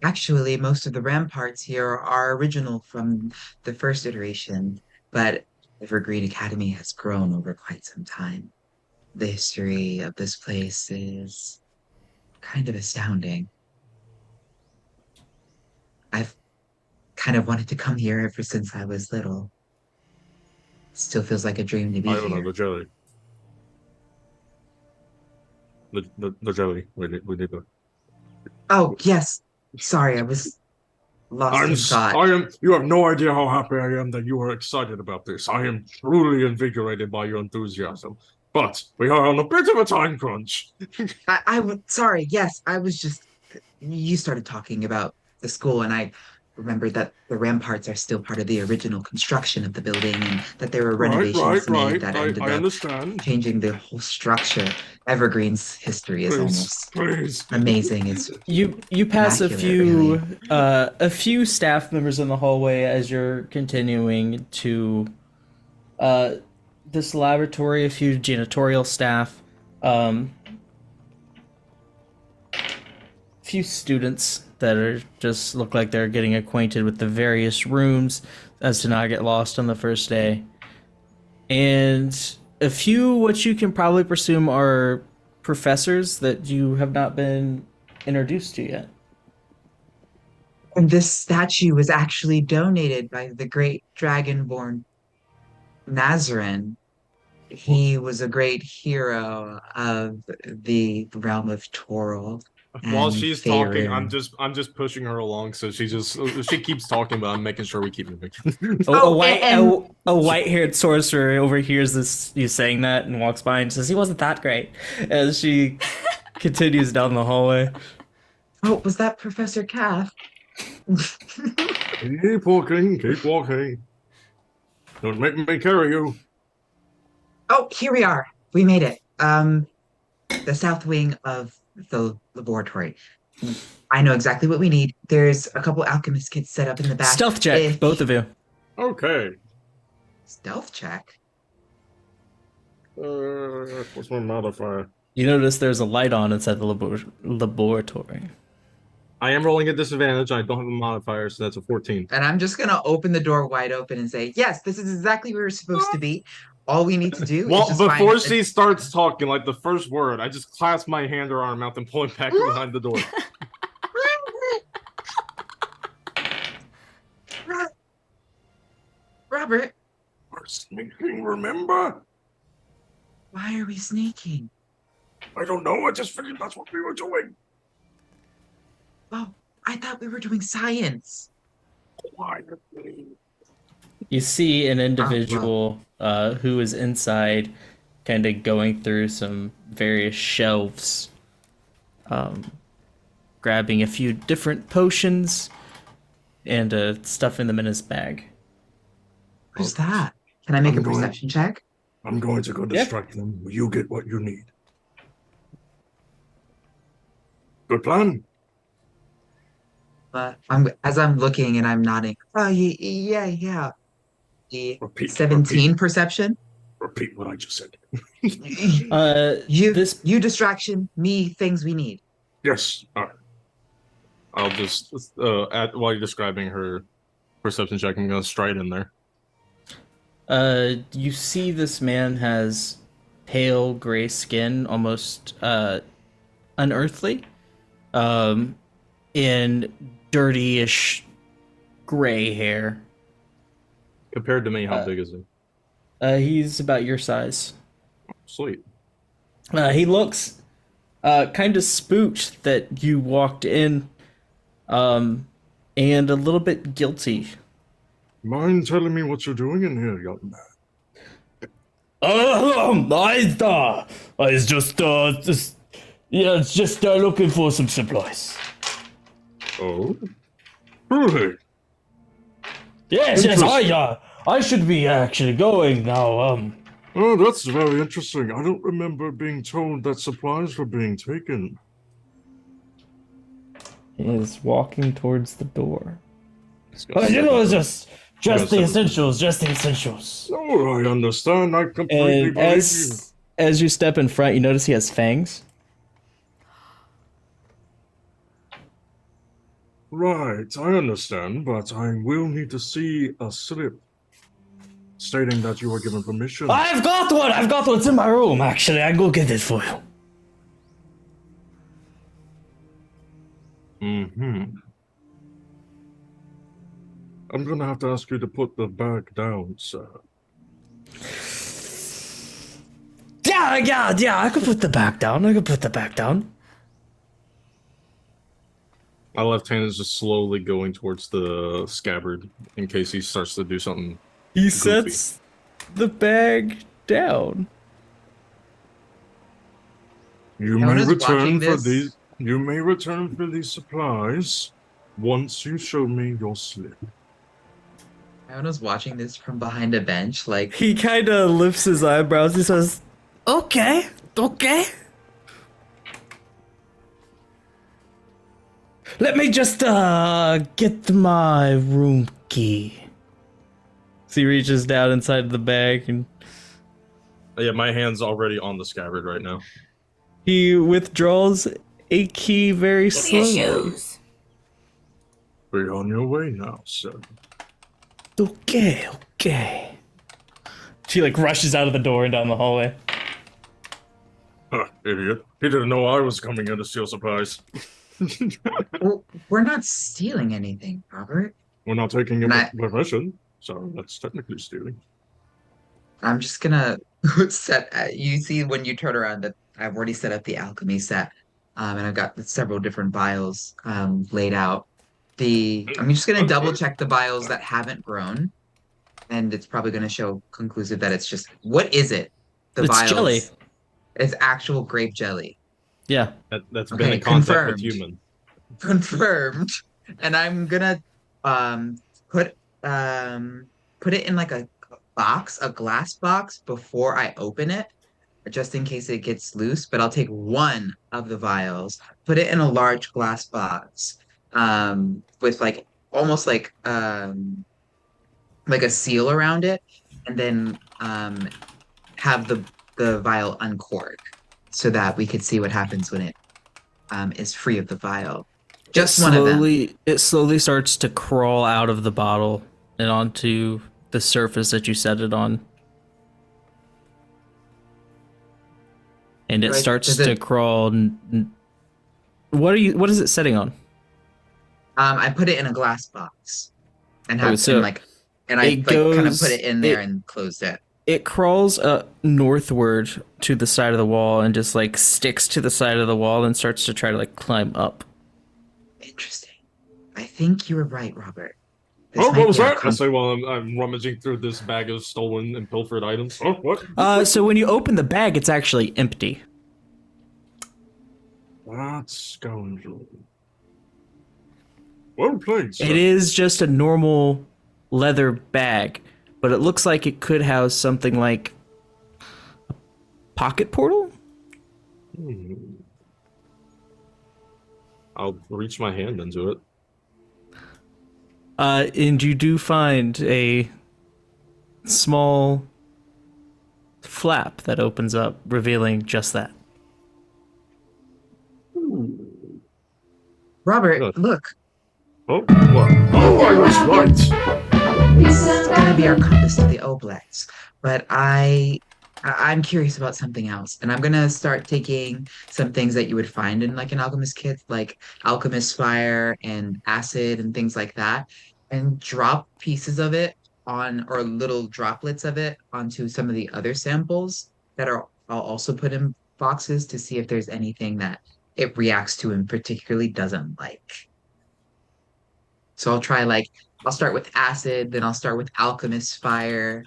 Actually, most of the ramparts here are original from the first iteration, but Evergreen Academy has grown over quite some time. The history of this place is kind of astounding. I've kind of wanted to come here ever since I was little. Still feels like a dream to be I don't know, here. the jelly. The jelly. We need the. Oh, yes. Sorry, I was lost in thought. You have no idea how happy I am that you are excited about this. I am truly invigorated by your enthusiasm. But we are on a bit of a time crunch. Sorry, yes, I was just, you started talking about the school, and I remembered that the ramparts are still part of the original construction of the building, and that there were renovations made that ended I up understand. changing the whole structure. Evergreen's history is almost Please. amazing. It's You pass immaculate, really. a few staff members in the hallway as you're continuing to this laboratory, a few janitorial staff, few students that are just look like they're getting acquainted with the various rooms as to not get lost on the first day. And a few what you can probably presume are professors that you have not been introduced to yet. And this statue was actually donated by the great dragonborn Nazarin. He was a great hero of the realm of Toril While and she's talking, Faerun. I'm just pushing her along, so she keeps talking, but I'm making sure we keep moving. A white-haired sorcerer overhears this you saying that and walks by and says he wasn't that great as she continues down the hallway. Oh, was that Professor Cath? Keep walking, keep walking. Don't make me carry you. Oh, here we are. We made it. The south wing of the laboratory. I know exactly what we need. There's a couple alchemist kits set up in the back. Stealth check, both of you. Okay. Stealth check? What's my modifier? You notice there's a light on inside the laboratory. I am rolling at disadvantage. I don't have a modifier, so that's a 14. And I'm just gonna open the door wide open and say, yes, this is exactly where we're supposed to be. All we need to do is just before find she starts talking, like the first word, I just clasp my hand around her mouth and pull it back behind the door. Robert, We're sneaking, remember? why are we sneaking? I don't know, I just figured that's what we were doing. Oh, I thought we were doing science. Quietly. You see an individual who is inside, kind of going through some various shelves, grabbing a few different potions and stuffing them in his bag. Who's that? Can I make I'm a going- perception check? I'm going to go distract them. You get what you need. Good plan? As I'm looking and I'm nodding. Oh, yeah. The Repeat, 17 perception. Repeat what I just said. You distraction, me things we need. Yes. All right. I'll just, while you're describing her perception check, I'm going to stride in there. You see this man has pale gray skin, almost unearthly, and dirty-ish gray hair. Compared to me, how big is he? He's about your size. Sweet. He looks kind of spooked that you walked in, and a little bit guilty. Mind telling me what you're doing in here, young man? I was just looking for some supplies. Oh? Truly? Yes, I should be actually going now. Oh, that's very interesting. I don't remember being told that supplies were being taken. He is walking towards the door. He's gonna step It's into- just the step into- essentials, just the essentials. Oh, I understand. I completely And believe you. as you step in front, you notice he has fangs. Right, I understand, but I will need to see a slip stating that you were given permission. I've got one. I've got one. It's in my room. Actually, I go get it for you. Mm-hmm. I'm gonna have to ask you to put the bag down, sir. Yeah. I could put the back down. My left hand is just slowly going towards the scabbard in case he starts to do something. He Goofy. sets the bag down. You Now, may who's watching return for this? these. You may return for these supplies once you show me your slip. I was watching this from behind a bench, like, He kind of lifts his eyebrows. He says, "Okay. Let me just get my room key." So he reaches down inside the bag and Yeah, my hand's already on the scabbard right now. he withdraws a key very Give me your slowly. shoes. Be on your way now, sir. Okay. She like rushes out of the door and down the hallway. Huh, idiot. He didn't know I was coming in to steal supplies. well, we're not stealing anything, Robert. We're not taking your And permission, so that's technically stealing. I'm just gonna you see when you turn around that I've already set up the alchemy set, and I've got several different vials laid out. I'm just gonna double check the vials that haven't grown, and it's probably gonna show conclusive that it's just what is it? The It's vials. jelly. It's actual grape jelly. Yeah. That's been Okay, in contact confirmed. with human. Confirmed. And I'm gonna um put put it in like a box, a glass box before I open it, just in case it gets loose. But I'll take one of the vials, put it in a large glass box, with like almost like a seal around it, and then have the vial uncork so that we could see what happens when it is free of the vial. Just one of them. It slowly starts to crawl out of the bottle and onto the surface that you set it on. And it Like, starts does to it- crawl. What is it setting on? I put it in a glass box and have so and like and I it like kind of goes- put it in there it- and closed it. It crawls northward to the side of the wall and just like sticks to the side of the wall and starts to try to like climb up. Interesting. I think you were right, Robert. This Oh, might what was be our that? I I say while I'm rummaging through this bag of stolen and pilfered items. Oh, what? So when you open the bag, it's actually empty. That scoundrel. Well played, sir. It is just a normal leather bag, but it looks like it could house something like a pocket portal? Hmm. I'll reach my hand into it. And you do find a small flap that opens up, revealing just that. Robert, Good. look. Oh, what? Oh, I was right. This is gonna be our compass to the Obleks. But I'm curious about something else. And I'm gonna start taking some things that you would find in like an alchemist kit, like alchemist fire and acid and things like that, and drop pieces of it on or little droplets of it onto some of the other samples that I'll also put in boxes to see if there's anything that it reacts to and particularly doesn't like. So I'll start with acid, then I'll start with alchemist fire,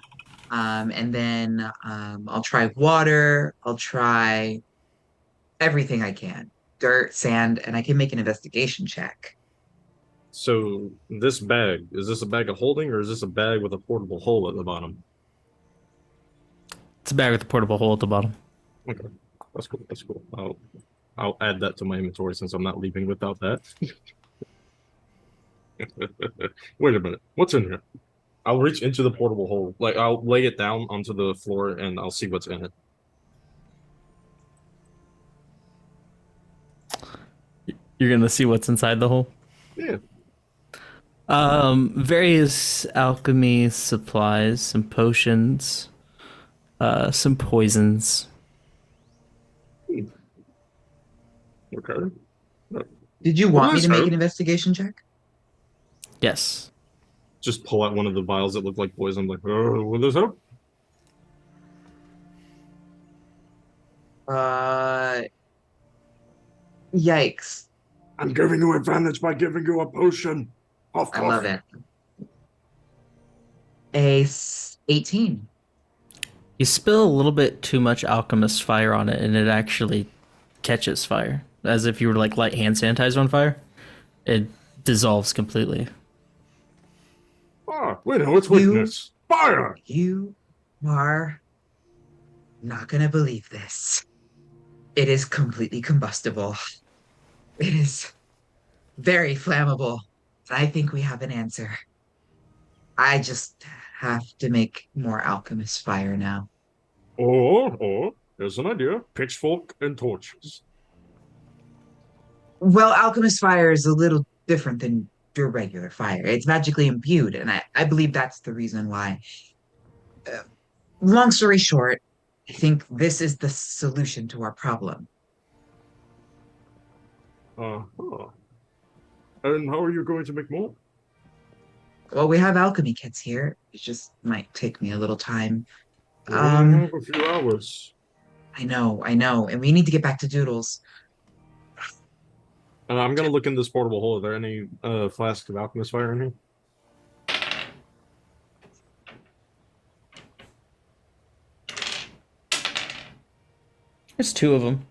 and then I'll try water, I'll try everything I can. Dirt, sand, and I can make an investigation check. So this bag, is this a bag of holding or is this a bag with a portable hole at the bottom? It's a bag with a portable hole at the bottom. Okay. That's cool. That's cool. I'll add that to my inventory since I'm not leaving without that. Wait a minute. What's in here? I'll reach into the portable hole. Like I'll lay it down onto the floor and I'll see what's in it. You're gonna see what's inside the hole. Yeah. Various alchemy supplies, some potions, some poisons. Okay. Did you What want me is to make herb? an investigation check? Yes. Just pull out one of the vials that look like poison. I'm like, will this help? Yikes. I'm giving you advantage by giving you a potion. Cough, I cough. love it. 18. You spill a little bit too much alchemist fire on it, and it actually catches fire, as if you were like light hand sanitizer on fire. It dissolves completely. Ah, we know it's weakness. Fire! You are not gonna believe this. It is completely combustible. It is very flammable. I think we have an answer. I just have to make more alchemist fire now. Or, here's an idea. Pitchfork and torches. Well, alchemist fire is a little different than your regular fire. It's magically imbued, and I believe that's the reason why. Uh, Long story short, I think this is the solution to our problem. Uh-huh. And how are you going to make more? Well, we have alchemy kits here. It just might take me a little time. We only Um, have a few hours. I know, and we need to get back to Doodles. I'm gonna look in this portable hole. Are there any flasks of alchemist fire in here? There's two of them.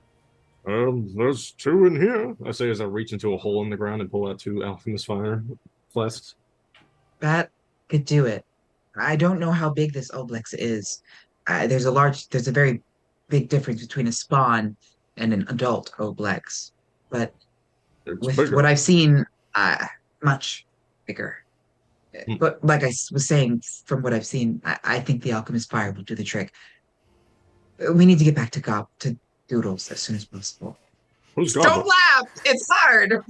There's two in here. I say as I reach into a hole in the ground and pull out two alchemist fire flasks. That could do it. I don't know how big this Oblex is. There's a very big difference between a spawn and an adult Oblex. But It's with bigger. what I've seen, much bigger. Hmm. But like I was saying, from what I've seen, I think the alchemist fire will do the trick. We need to get back to Doodles as soon as possible. Who's Don't Goblin? laugh! It's hard!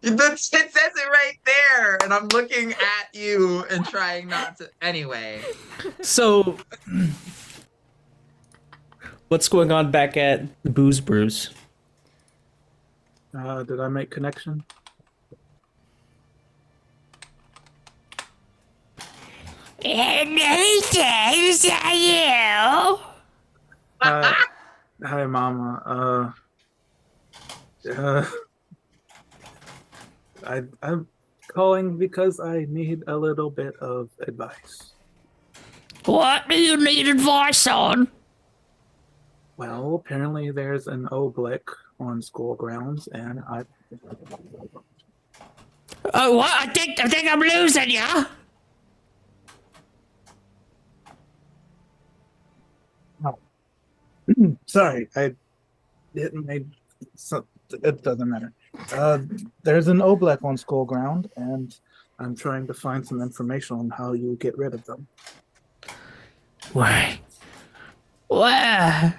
It says it right there, and I'm looking at you and trying not to. Anyway, So, what's going on back at the Booze Brews? Did I make connection? Is that Hi, Mama. I'm calling because I need a little bit of advice. you? What do you need advice on? Well, apparently there's an Ooblek on school grounds, and I. Oh, what? I think I'm losing you. Sorry, I didn't make. So, it doesn't matter. There's an Ooblek on school ground, and I'm trying to find some information on how you get rid of them. Why? Why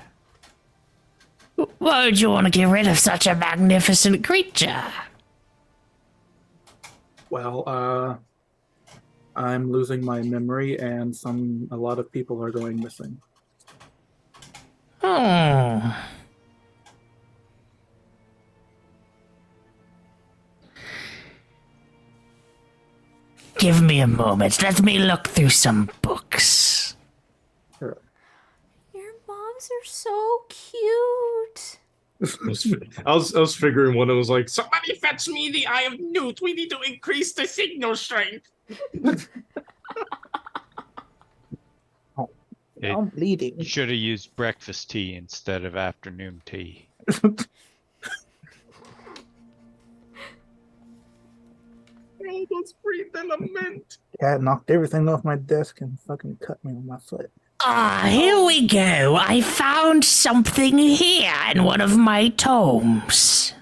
would you want to get rid of such a magnificent creature? Well, I'm losing my memory, and a lot of people are going missing. Oh. Give me a moment. Let me look through some books. Your moms are so cute. I was figuring when it was like, somebody fetch me the Eye of Newt. We need to increase the signal strength. I'm bleeding. Should have used breakfast tea instead of afternoon tea. Let's breathe element. Cat knocked everything off my desk and fucking cut me on my foot. Ah, here we go. I found something here in one of my tomes.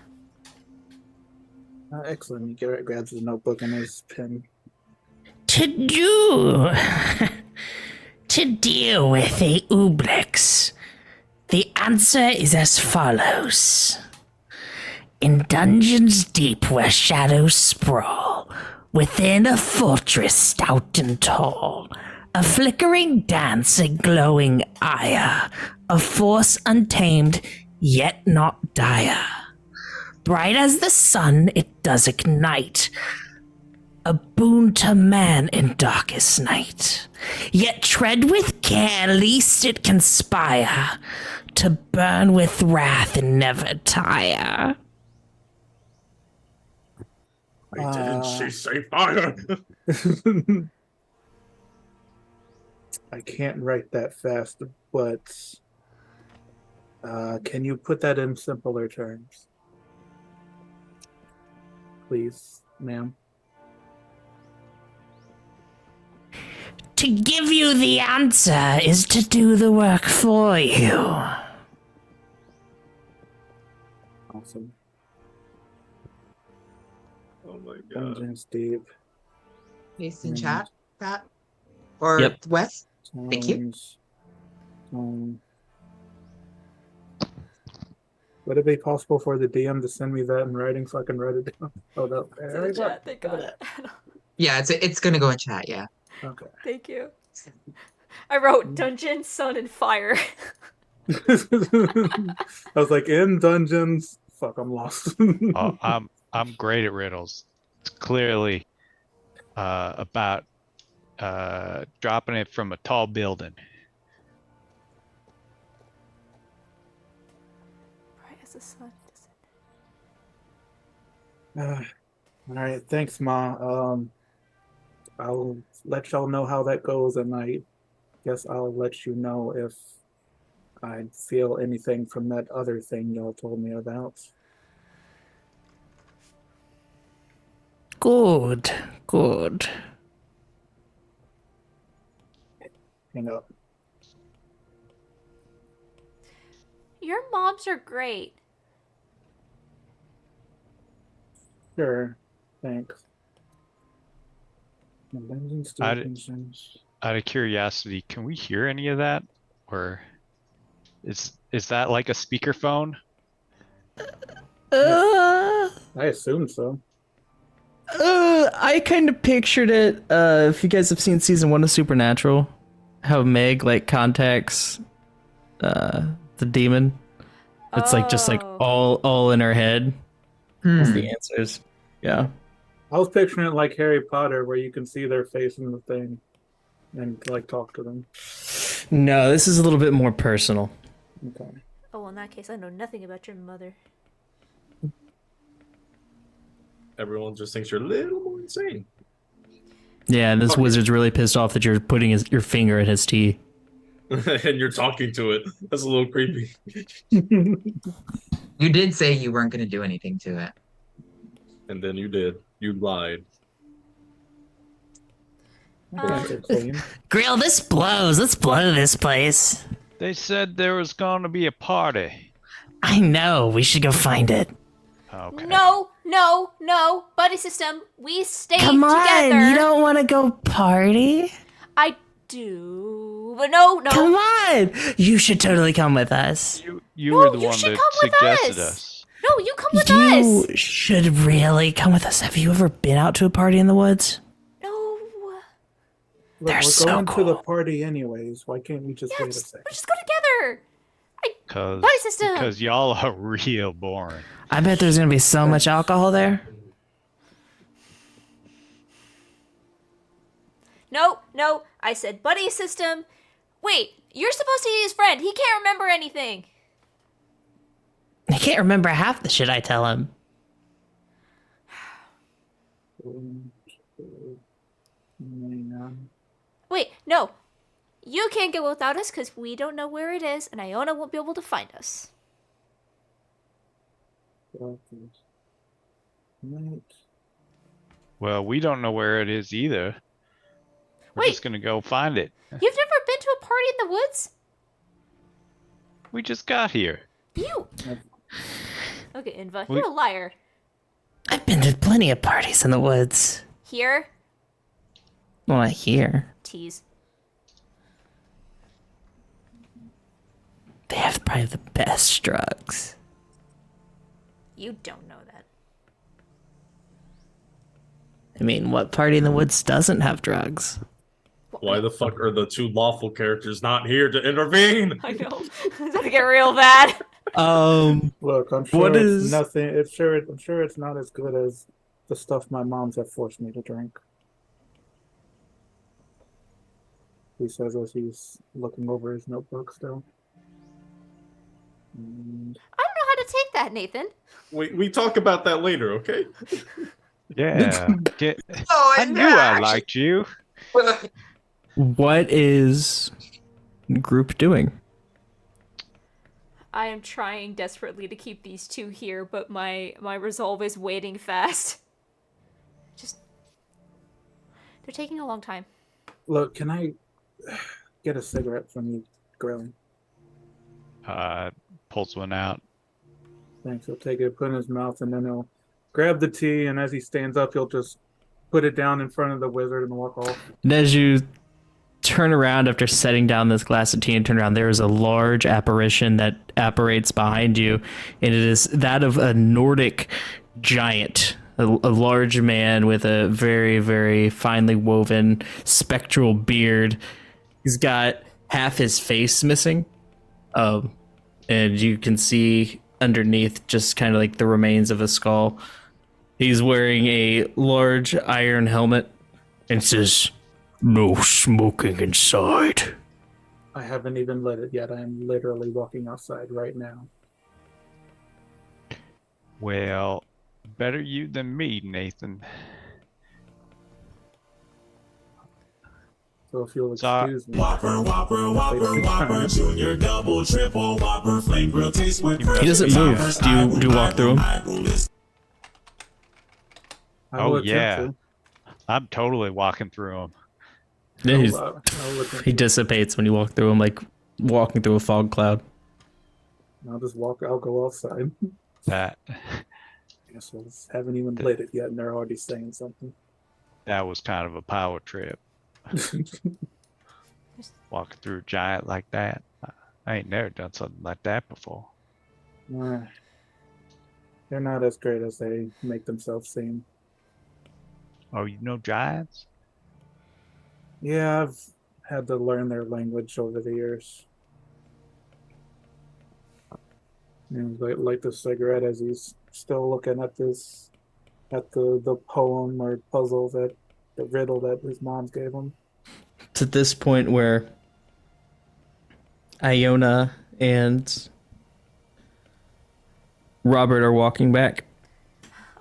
Excellent. He grabs his notebook and his pen. To deal with the Oobleks, the answer is as follows. In dungeons deep where shadows sprawl, within a fortress stout and tall, a flickering dance, a glowing ire, a force untamed, yet not dire. Bright as the sun, it does ignite, a boon to man in darkest night. Yet tread with care, lest it conspire to burn with wrath and never tire. Why didn't she say fire? I can't write that fast, but can you put that in simpler terms? Please, ma'am. To give you the answer is to do the work for you. Awesome. Oh my god. Dungeons deep. Paste in chat, Pat? Or Yep. Wes? Thank you. Tomes. Would it be possible for the DM to send me that in writing so I can write it down? Oh, no. There we go. They got it. Yeah, it's gonna go in chat, yeah. Okay. Thank you. I wrote dungeon, sun, and fire. I was like, in dungeons. Fuck, I'm lost. Oh, I'm great at riddles. It's clearly about dropping it from a tall building. Bright as the sun. All right, thanks, Ma. I'll let y'all know how that goes, and I guess I'll let you know if I feel anything from that other thing y'all told me about. Good, good. Hang up. Your moms are great. Sure, thanks. Dungeons, I- dungeons. Out of curiosity, can we hear any of that, or is that like a speakerphone? I assume so. I kind of pictured it. If you guys have seen season 1 of Supernatural, how Meg like contacts the demon. It's like just like Oh. all in her head. Is Hmm. the answers. Yeah. I was picturing it like Harry Potter, where you can see their face in the thing and like talk to them. No, this is a little bit more personal. Okay. Oh, well, in that case, I know nothing about your mother. Everyone just thinks you're a little more insane. Yeah, this Okay. wizard's really pissed off that you're putting your finger in his tea. And you're talking to it. That's a little creepy. You did say you weren't gonna do anything to it. And then you did. You lied. Things are clean. Grill, this blows. Let's blow this place. They said there was going to be a party. I know. We should go find it. Okay. No, buddy system. We stay Come on. together. You don't want to go party? I do, but no. Come on. You should totally come with us. You No, were the you one should that come with suggested us. us. No, you come with You us. should really come with us. Have you ever been out to a party in the woods? No. Look, They're we're so going to the cool. party anyways. Why can't we just Yeah, wait a just, second? let's just go together. Cause, Buddy system. because y'all are real boring. I bet there's going to be so much alcohol there. No. I said buddy system. Wait, you're supposed to be his friend. He can't remember anything. I can't remember half the shit I tell him. Wait, no. You can't go without us because we don't know where it is, and Iona won't be able to find us. Well, we don't know where it is either. We're Wait. just gonna go find it. You've never been to a party in the woods? We just got here. You. Okay, Inva, We- you're a liar. I've been to plenty of parties in the woods. Here, Well, not here. tease. They have probably the best drugs. You don't know that. I mean, what party in the woods doesn't have drugs? Why the fuck are the two lawful characters not here to intervene? I know. It's gonna get real bad. Look, I'm sure What it's is- nothing. I'm sure it's not as good as the stuff my moms have forced me to drink. He says as he's looking over his notebook still. Mm, I don't know how to take that, Nathan. We talk about that later, okay? Yeah. Oh, I knew I liked you. What is group doing? I am trying desperately to keep these two here, but my resolve is waiting fast. Just they're taking a long time. Look, can I get a cigarette from you, Grilling? Pulls one out. Thanks. He'll take it, put it in his mouth, and then he'll grab the tea, and as he stands up, he'll just put it down in front of the wizard and walk off. And as you turn around after setting down this glass of tea and turn around, there is a large apparition that apparates behind you, and it is that of a Nordic giant, a large man with a very, very finely woven spectral beard. He's got half his face missing, and you can see underneath just kind of like the remains of a skull. He's wearing a large iron helmet and says, "No smoking inside." I haven't even lit it yet. I am literally walking outside right now. Well, better you than me, Nathan. So if you'll Sorry. excuse me. Junior, double, triple, Whopper, flame grill, taste with He doesn't move. Do you walk through him? I Oh, will attempt yeah. to. I'm totally walking through them. Yeah, he's- I'll attempt he to. dissipates when you walk through him, like walking through a fog cloud. I'll just walk. I'll go outside. That Assholes haven't even lit it yet, and they're already saying something. that was kind of a power trip. Walking through a giant like that. I ain't never done something like that before. They're not as great as they make themselves seem. Oh, you know giants? Yeah, I've had to learn their language over the years. And light the cigarette as he's still looking at this, at the poem or puzzle that the riddle that his mom's gave him. It's at this point where Iona and Robert are walking back.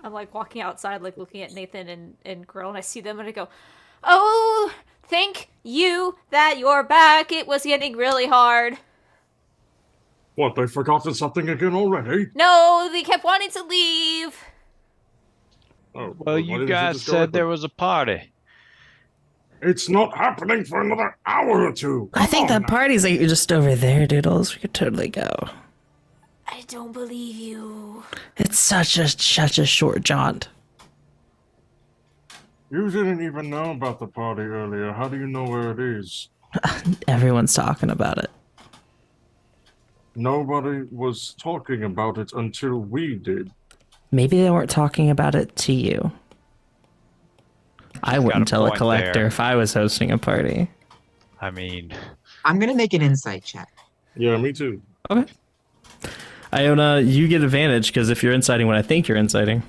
I'm like walking outside, like looking at Nathan and Grill, and I see them and I go, "Oh, thank you that you're back. It was getting really hard." What, they've forgotten something again already? No, they kept wanting to leave. Oh, Well, why you didn't guys just go said with there them? was a party. It's not happening for another hour or two. I think Come the on party's like just over there, Doodles. We could totally go. I don't believe you. It's such a short jaunt. now. You didn't even know about the party earlier. How do you know where it is? Everyone's talking about it. Nobody was talking about it until we did. Maybe they weren't talking about it to you. I wouldn't tell a point collector there. if I was hosting a party. I mean, I'm gonna make an insight check. Yeah, me too. Okay. Iona, you get advantage because if you're inciting what I think you're inciting.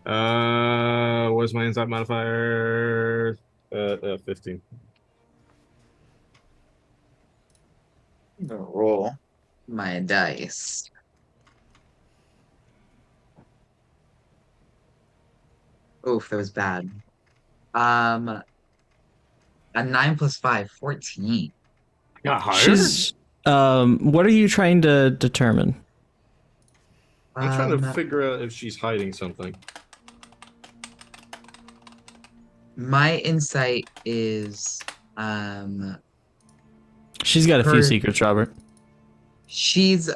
What's my insight modifier? 15. Roll my dice. Oof, that was bad. A 9 plus 5, 14. Got higher? She's. What are you trying to determine? I'm trying to Um, figure out if she's hiding something. My insight is She's got a few her secrets, Robert. she's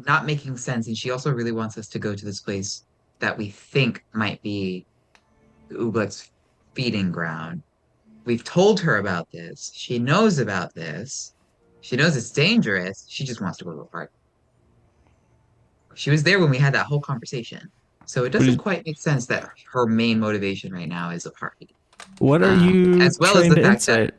not making sense, and she also really wants us to go to this place that we think might be Ooblek's feeding ground. We've told her about this. She knows about this. She knows it's dangerous. She just wants to go to a party. She was there when we had that whole conversation. So it What doesn't is- quite make sense that her main motivation right now is a party. What are you As well as trying the to fact that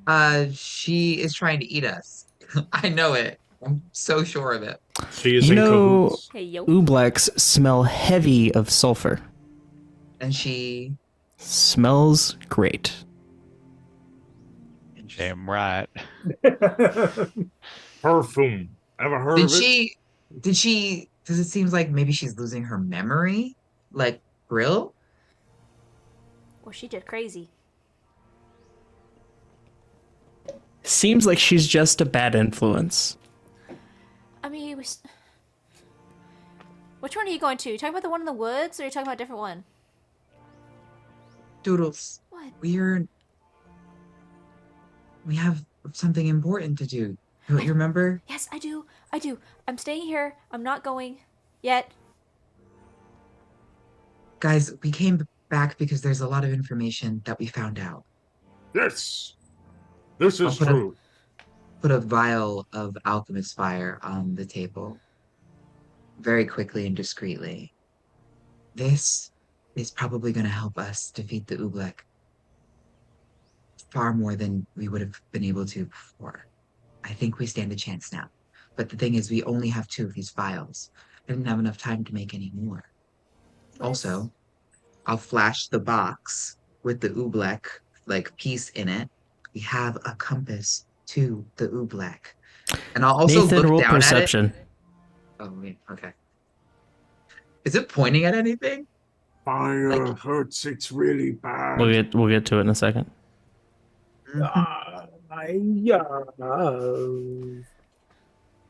insight? she is trying to eat us. I know it. I'm so sure of it. She is You in know, cahoots. Hey yo. Oobleks smell heavy of sulfur. And she Smells great. Damn right. Perfume. Ever heard of it? does it seem like maybe she's losing her memory? Like Grill? Well, she did crazy. Seems like she's just a bad influence. I mean, which one are you going to? You talking about the one in the woods, or are you talking about a different one? Doodles. What? We have something important to do. Don't you remember? Yes, I do. I do. I'm staying here. I'm not going yet. Guys, we came back because there's a lot of information that we found out. Yes. This I'll is true. put a vial of alchemist fire on the table very quickly and discreetly. This is probably going to help us defeat the Ooblek far more than we would have been able to before. I think we stand a chance now. But the thing is, we only have 2 of these vials. I didn't have enough time to make any more. Also, I'll flash the box with the Ooblek piece in it. We have a compass to the Ooblek. And I'll also Nathan, look roll down perception. at it. Oh, wait, okay. Is it pointing at anything? Fire hurts. It's really bad. We'll get to it in a second. Yeah.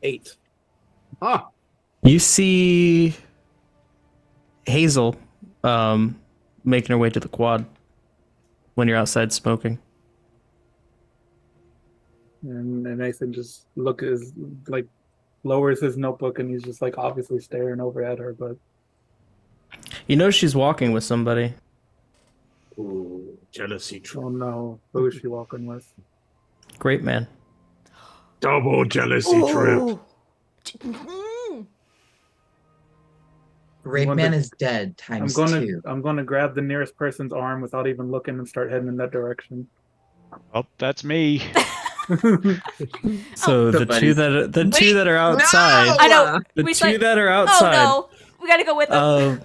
8. Ah, You see Hazel making her way to the quad when you're outside smoking. And Nathan just lowers his notebook, and he's just obviously staring over at her. But You know she's walking with somebody. ooh, jealousy trip. oh no, who is she walking with? Great man. Double jealousy trip. Rape I'm Man gonna- is dead times 2. I'm gonna grab the nearest person's arm without even looking and start heading in that direction. Oh, that's me. So the two that are outside. I know. The We two like, that are oh outside. no, we gotta go with them.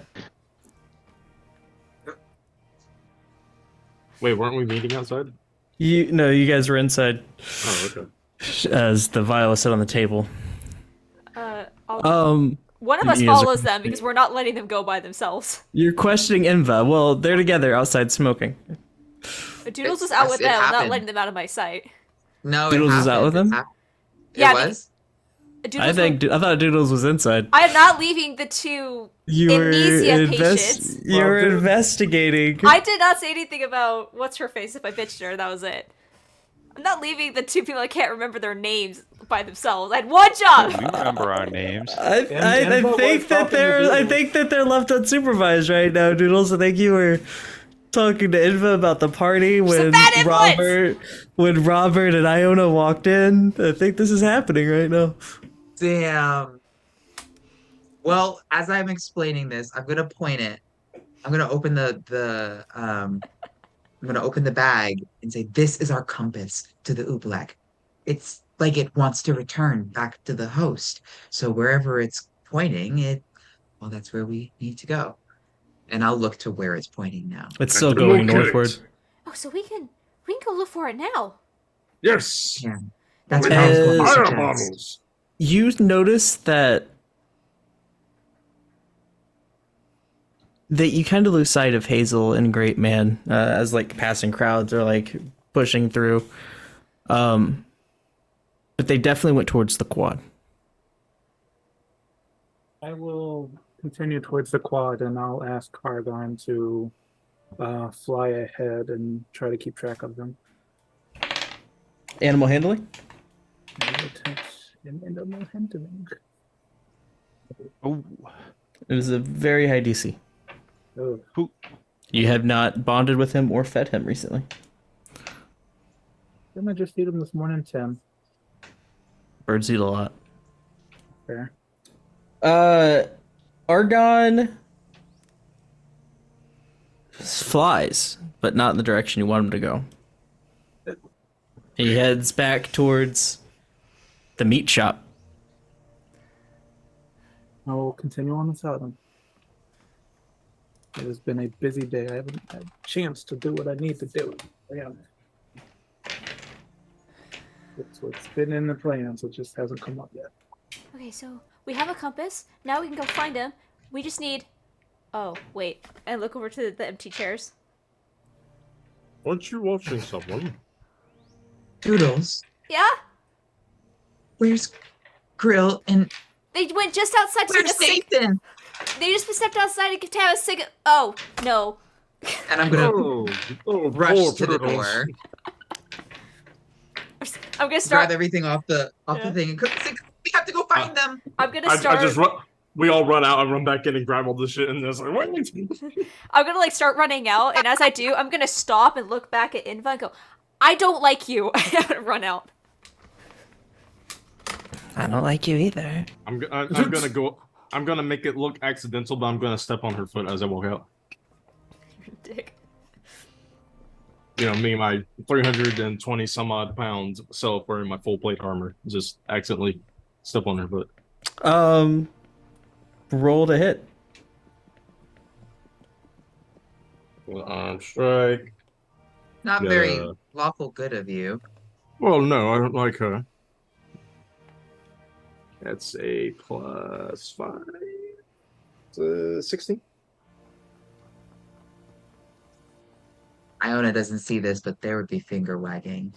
Wait, weren't we meeting outside? You guys were inside Oh, okay. as the vial is set on the table. One of us you guys are- follows them because we're not letting them go by themselves. You're questioning Inva. Well, they're together outside smoking. Doodles was out with It them, not happened. letting them out of my sight. No, Doodles is out with him? It Yeah, was? Doodles I thought Doodles was inside. I am not leaving the 2 amnesia patients. You were Well, investigating. I did not say anything about what's her face if I bitched her. That was it. I'm not leaving the 2 people I can't remember their names by themselves. I had one We job. remember our names. I Inva think was that talking to they're left unsupervised right now, Doodles. I think you were talking to Inva about the party when bad influence! Robert and Iona walked in. I think this is happening right now. Damn. Well, as I'm explaining this, I'm gonna point it. I'm gonna open I'm gonna open the bag and say, "This is our compass to the Ooblek." It's like it wants to return back to the host. So wherever it's pointing, that's where we need to go. And I'll look to where it's pointing now. It's still And going locate northward. it. Oh, so we can go look for it now. Yes. Yeah. That's We what I was have going to fire suggest. bottles. You notice that you kind of lose sight of Hazel and Great Man as passing crowds are pushing through. But they definitely went towards the quad. I will continue towards the quad, and I'll ask Cargon to fly ahead and try to keep track of them. Animal handling? Animal handling. Oh, It is a very high DC. Oh, who? You have not bonded with him or fed him recently. didn't I just feed him this morning? 10. Birds eat a lot. Fair. Argon flies, but not in the direction you want him to go. He heads back towards the meat shop. I will continue on without him. It has been a busy day. I haven't had a chance to do what I need to do. Yeah. It's what's been in the plans. It just hasn't come up yet. Okay, so we have a compass. Now we can go find him. We just need. Oh, wait. And look over to the empty chairs. Aren't you watching someone? Doodles, Yeah? where's Grill and They went just outside to take a where's cig. Nathan? They just stepped outside to have a cig. Oh, no. And I'm gonna Oh, rush poor to the turtles. door, I'm gonna grab start. everything off the thing, and we have to go find them. I'm gonna I start. just run. We all run out. I run back in and grab all this shit, and it's like, wait. I'm gonna like start running out, and as I do, I'm gonna stop and look back at Inva and go, "I don't like you." I'm gonna run out. I don't like you either. I'm gonna go. I'm gonna make it look accidental, but I'm gonna step on her foot as I walk out. Dick. You know, me and my 320 some odd pounds self wearing my full plate armor, just accidentally step on her foot. Roll to hit. Strike. Not Yeah. very lawful good of you. Well, no, I don't like her. That's a +5. 16. Iona doesn't see this, but there would be finger wagging.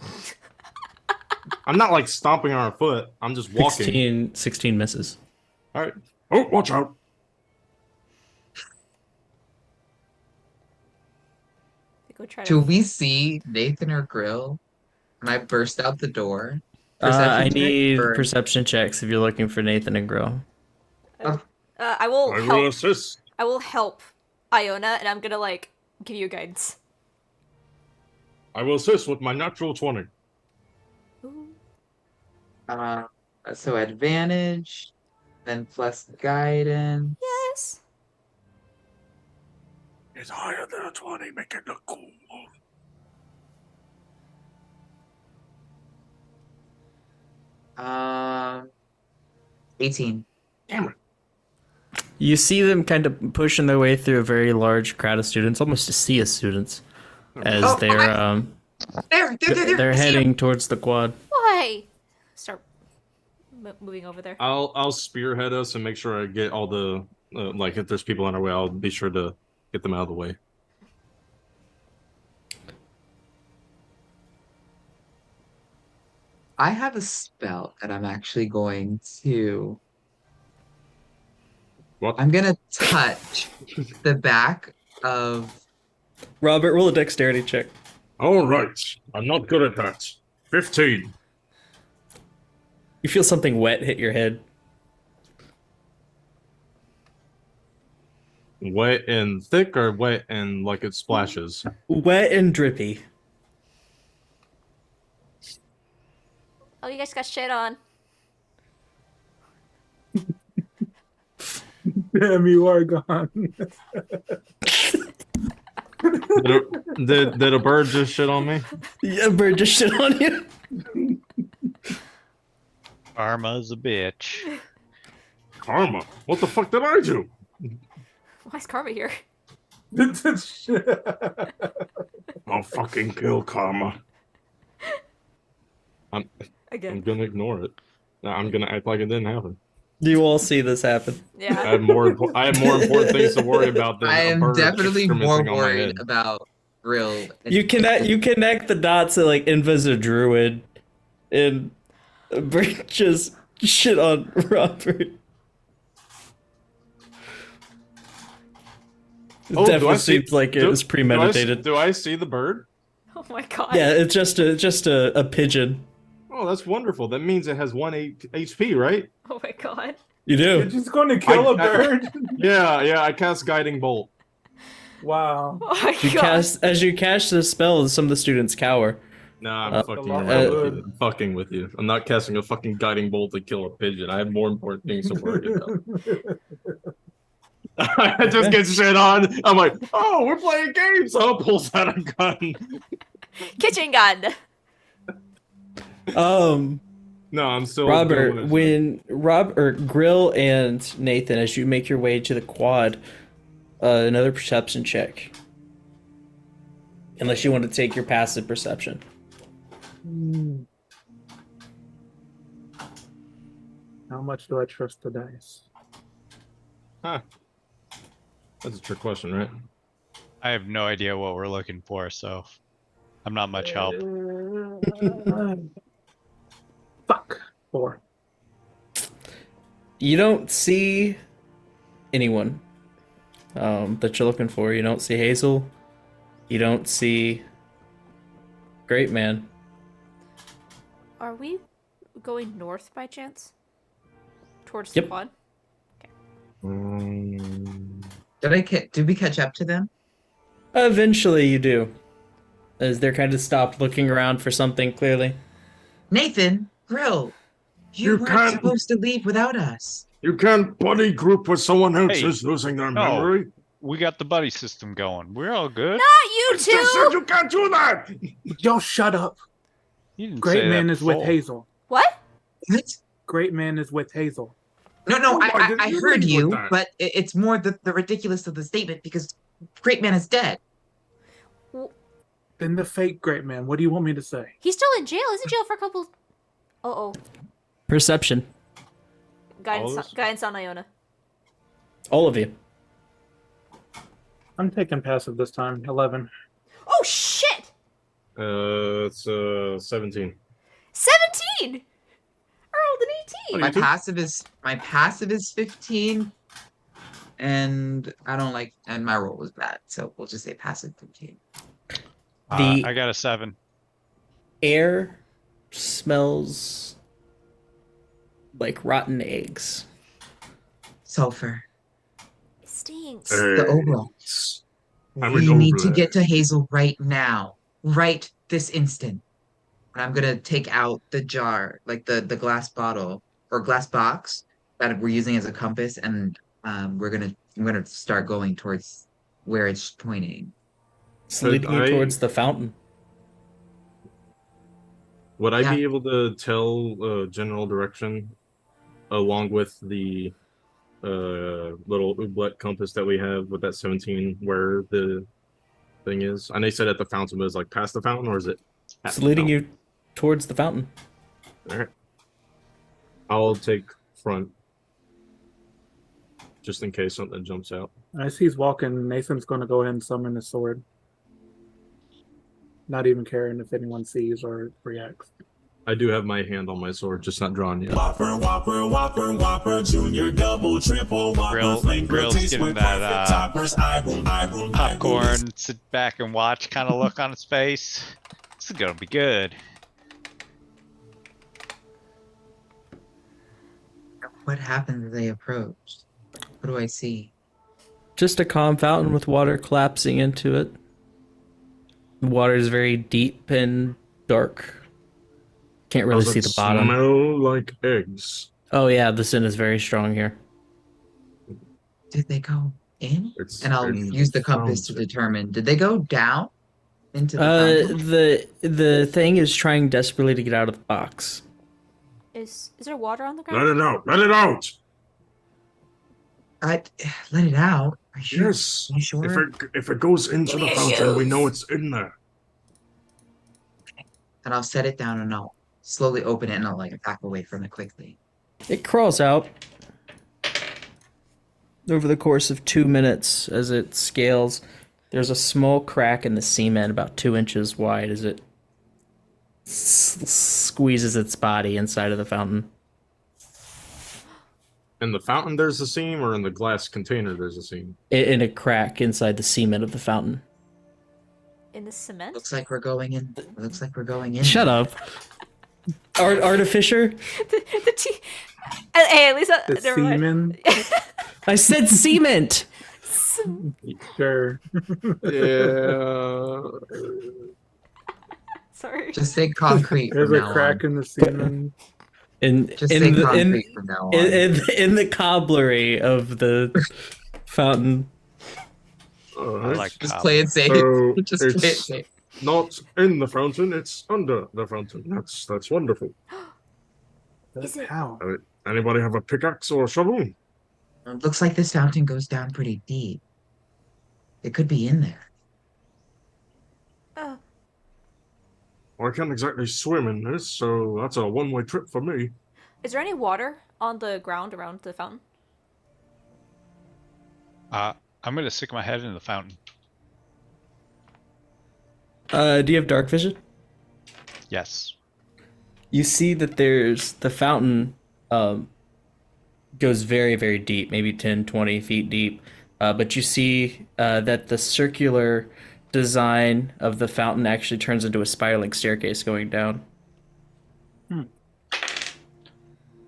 I'm not like stomping on her foot. I'm just walking. 16 misses. All right. Oh, watch out. Go try Do to. we see Nathan or Grill? And I burst out the door. I check, need or- perception checks if you're looking for Nathan and Grill. I will I will help. assist. I will help Iona, and I'm gonna like give you guidance. I will assist with my natural 20. Ooh. So advantage, then plus guidance. Yes. It's higher than a 20. Make it look cool. 18. Damn it. You see them kind of pushing their way through a very large crowd of students, almost a sea of students, as Oh, they're There. I see 'em. heading towards the quad. Why? Start moving over there. I'll spearhead us and make sure I get all the like if there's people on our way, I'll be sure to get them out of the way. I have a spell that I'm actually going to. What? I'm gonna touch the back of. Robert, roll a dexterity check. All right. I'm not good at that. 15. You feel something wet hit your head. Wet and thick or wet and like it splashes? Wet and drippy. Oh, you guys got shit on. Damn, you are gone. Did a bird just shit on me? Yeah, bird just shit on you. Karma's a bitch. Karma. What the fuck did I do? Why is Karma here? I'll fucking kill Karma. I'm Again. gonna ignore it. I'm gonna act like it didn't happen. You all see this happen. I Yeah. have more important things to worry about than I a am bird definitely more excrementing on my worried head. about Grill. and- You connect the dots that like Inva's a druid, and bird just shit on Robert. Oh, do I definitely see- seems like it do- was premeditated. Do I see the bird? Oh my god. Yeah, it's just a pigeon. Oh, that's wonderful. That means it has 1 HP, right? Oh my god. You You're do. just going to kill a I- bird? Yeah. I cast Guiding Bolt. Wow. Oh my You god. as you cast the spell, some of the students cower. Nah, I'm Uh, fucking uh, around with you. I'm fucking with you. I'm not casting a fucking Guiding Bolt to kill a pigeon. I have more important things to worry about. I just get shit on. I'm like, oh, we're playing games. So pulls out a gun. Kitchen gun. No, I'm still Robert, doing when Grill and Nathan, as you make your way to the quad, another perception check. Unless you want to take your passive perception. How much do I trust the dice? Huh. That's a trick question, right? I have no idea what we're looking for, so I'm not much help. Fuck. 4. You don't see anyone that you're looking for. You don't see Hazel. You don't see Great Man. Are we going north by chance? Towards Yep. the quad? Did we catch up to them? Eventually you do. As they're kind of stopped looking around for something, clearly. Nathan, Grill, you You weren't can't- supposed to leave without us. You can't buddy group with someone else Hey, who's losing their no. memory. We got the buddy system going. We're all good. Not you I just said two! you can't do that. Y'all shut up. You didn't Great say Man that is with before. Hazel. What? What? Great Man is with Hazel. No, Oh, why I didn't you heard lead with you, that? but it's more the ridiculous of the statement because Great Man is dead. Then the fake Great Man. What do you want me to say? He's still in jail. He's in jail for a couple... Uh-oh. Perception. Guidance, All of us? guidance on Iona. All of you. I'm taking passive this time. 11. Oh, shit! It's 17. 17! I rolled an 18! My passive is 15, and I don't like, and my roll was bad, so we'll just say passive 15. The I got a 7. air smells like rotten eggs. Sulfur. It stinks. The Ooblek. I'm We an need to Ooblek. get to Hazel right now, right this instant. And I'm gonna take out the jar, like the glass bottle or glass box that we're using as a compass, and I'm gonna start going towards where it's pointing. It's Could leading you I- towards the fountain. Would I Yeah. be able to tell general direction along with the little Ooblek compass that we have with that 17 where the thing is? I know you said at the fountain, but is like past the fountain or is it? at It's the leading fountain? you towards the fountain. All right. I'll take front just in case something jumps out. As he's walking, Nathan's going to go ahead and summon his sword. Not even caring if anyone sees or reacts. I do have my hand on my sword, just not drawn yet. Whopper, Whopper, Whopper, Whopper, Junior, Double, Triple, Whopper, Flame Grill, Grill's taste getting with that, perfect toppers. I will. Popcorn, sit back and watch kind of look on his face. This is gonna be good. What happened as they approached? What do I see? Just a calm fountain with water collapsing into it. The water is very deep and dark. Can't really Does see it the bottom. smell like eggs? Oh yeah, the sin is very strong here. Did they go in? It's And I'll in use the compass to fountain. determine. Did they go down into the fountain? The thing is trying desperately to get out of the box. Is there water on the Let ground? it out! Let it out! I let it out. Are you, Yes. are you sure? If it goes into Give me the a fountain, we shoes. know it's in there. And I'll set it down and I'll slowly open it and I'll like back away from it quickly. It crawls out over the course of 2 minutes as it scales. There's a small crack in the cement about 2 inches wide as it squeezes its body inside of the fountain. In the fountain, there's a seam, or in the glass container, there's a seam. In a crack inside the cement of the fountain. In the cement? Looks like we're going in. Looks like we're going in. Shut there. up. Artificer? the tea. Hey, at least The never mind. semen. I said cement! Sure. Yeah. Sorry. Just say concrete There's from a now crack on. in the semen. Just say concrete from now on. In the cobblery of the fountain. I like Just cobble. play it safe. So Just play it it's safe. not in the fountain; it's under the fountain. That's wonderful. Is it- How? Anybody have a pickaxe or a shovel? It looks like this fountain goes down pretty deep. It could be in there. Oh, I can't exactly swim in this, so that's a one-way trip for me. is there any water on the ground around the fountain? I'm gonna stick my head in the fountain. Do you have dark vision? Yes. You see that there's the fountain goes very, very deep, maybe 10, 20 feet deep. But you see that the circular design of the fountain actually turns into a spiraling staircase going down.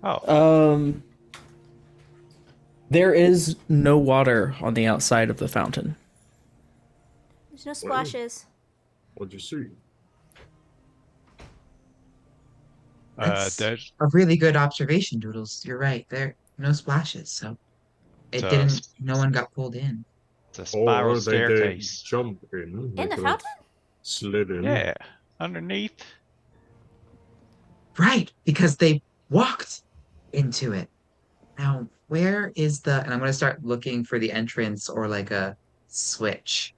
Oh, There is no water on the outside of the fountain. There's no splashes. What'd you see? That's there's a really good observation, Doodles. You're right. There no splashes, so it So- didn't. No one got pulled in. it's a spiral staircase. Jump in. They In the could've fountain? Slid in. Yeah, underneath. Right, because they walked into it. Now, where is the? And I'm gonna start looking for the entrance or like a switch.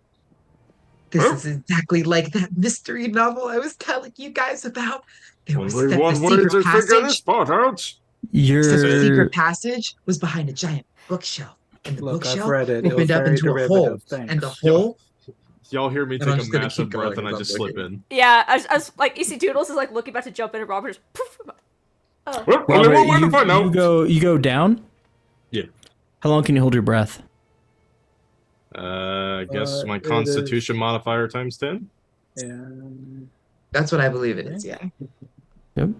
This Huh? is exactly like that mystery novel I was telling you guys about. There was Only the one way secret to figure this passage. part out. So the You're secret passage was behind a giant bookshelf, and the Look, I've bookshelf read it. It was opened up very into a derivative. hole, Thanks. and the hole. Y'all hear me And take I'm a just gonna massive keep breath going and I as I'm just slip looking. in. Yeah, as like you see Doodles is like looking about to jump in and Robert just poof. Oh. Well, only one way to find you out. you go down? Yeah. How long can you hold your breath? I guess my It Constitution modifier times 10. And That's what I believe it is. Yeah. Yep.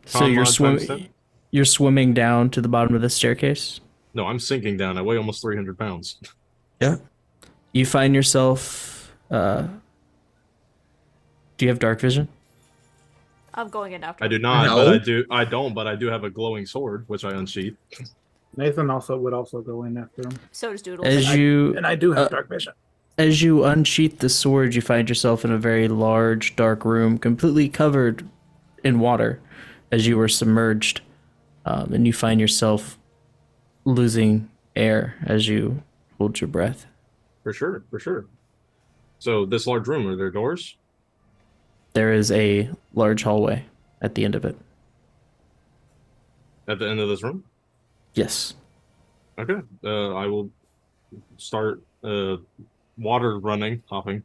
So Con you're mod times 10? swimming. You're swimming down to the bottom of the staircase. No, I'm sinking down. I weigh almost 300 pounds. Yeah. You find yourself. Do you have dark vision? I'm going in after. I do not, No. but I do. I don't, but I do have a glowing sword, which I unsheath. Nathan would also go in after him. So does Doodles. As you And I do have dark vision. as you unsheath the sword, you find yourself in a very large, dark room, completely covered in water, as you were submerged, and you find yourself losing air as you hold your breath. For sure, for sure. So this large room, are there doors? There is a large hallway at the end of it. At the end of this room? Yes. Okay. I will start water running, hopping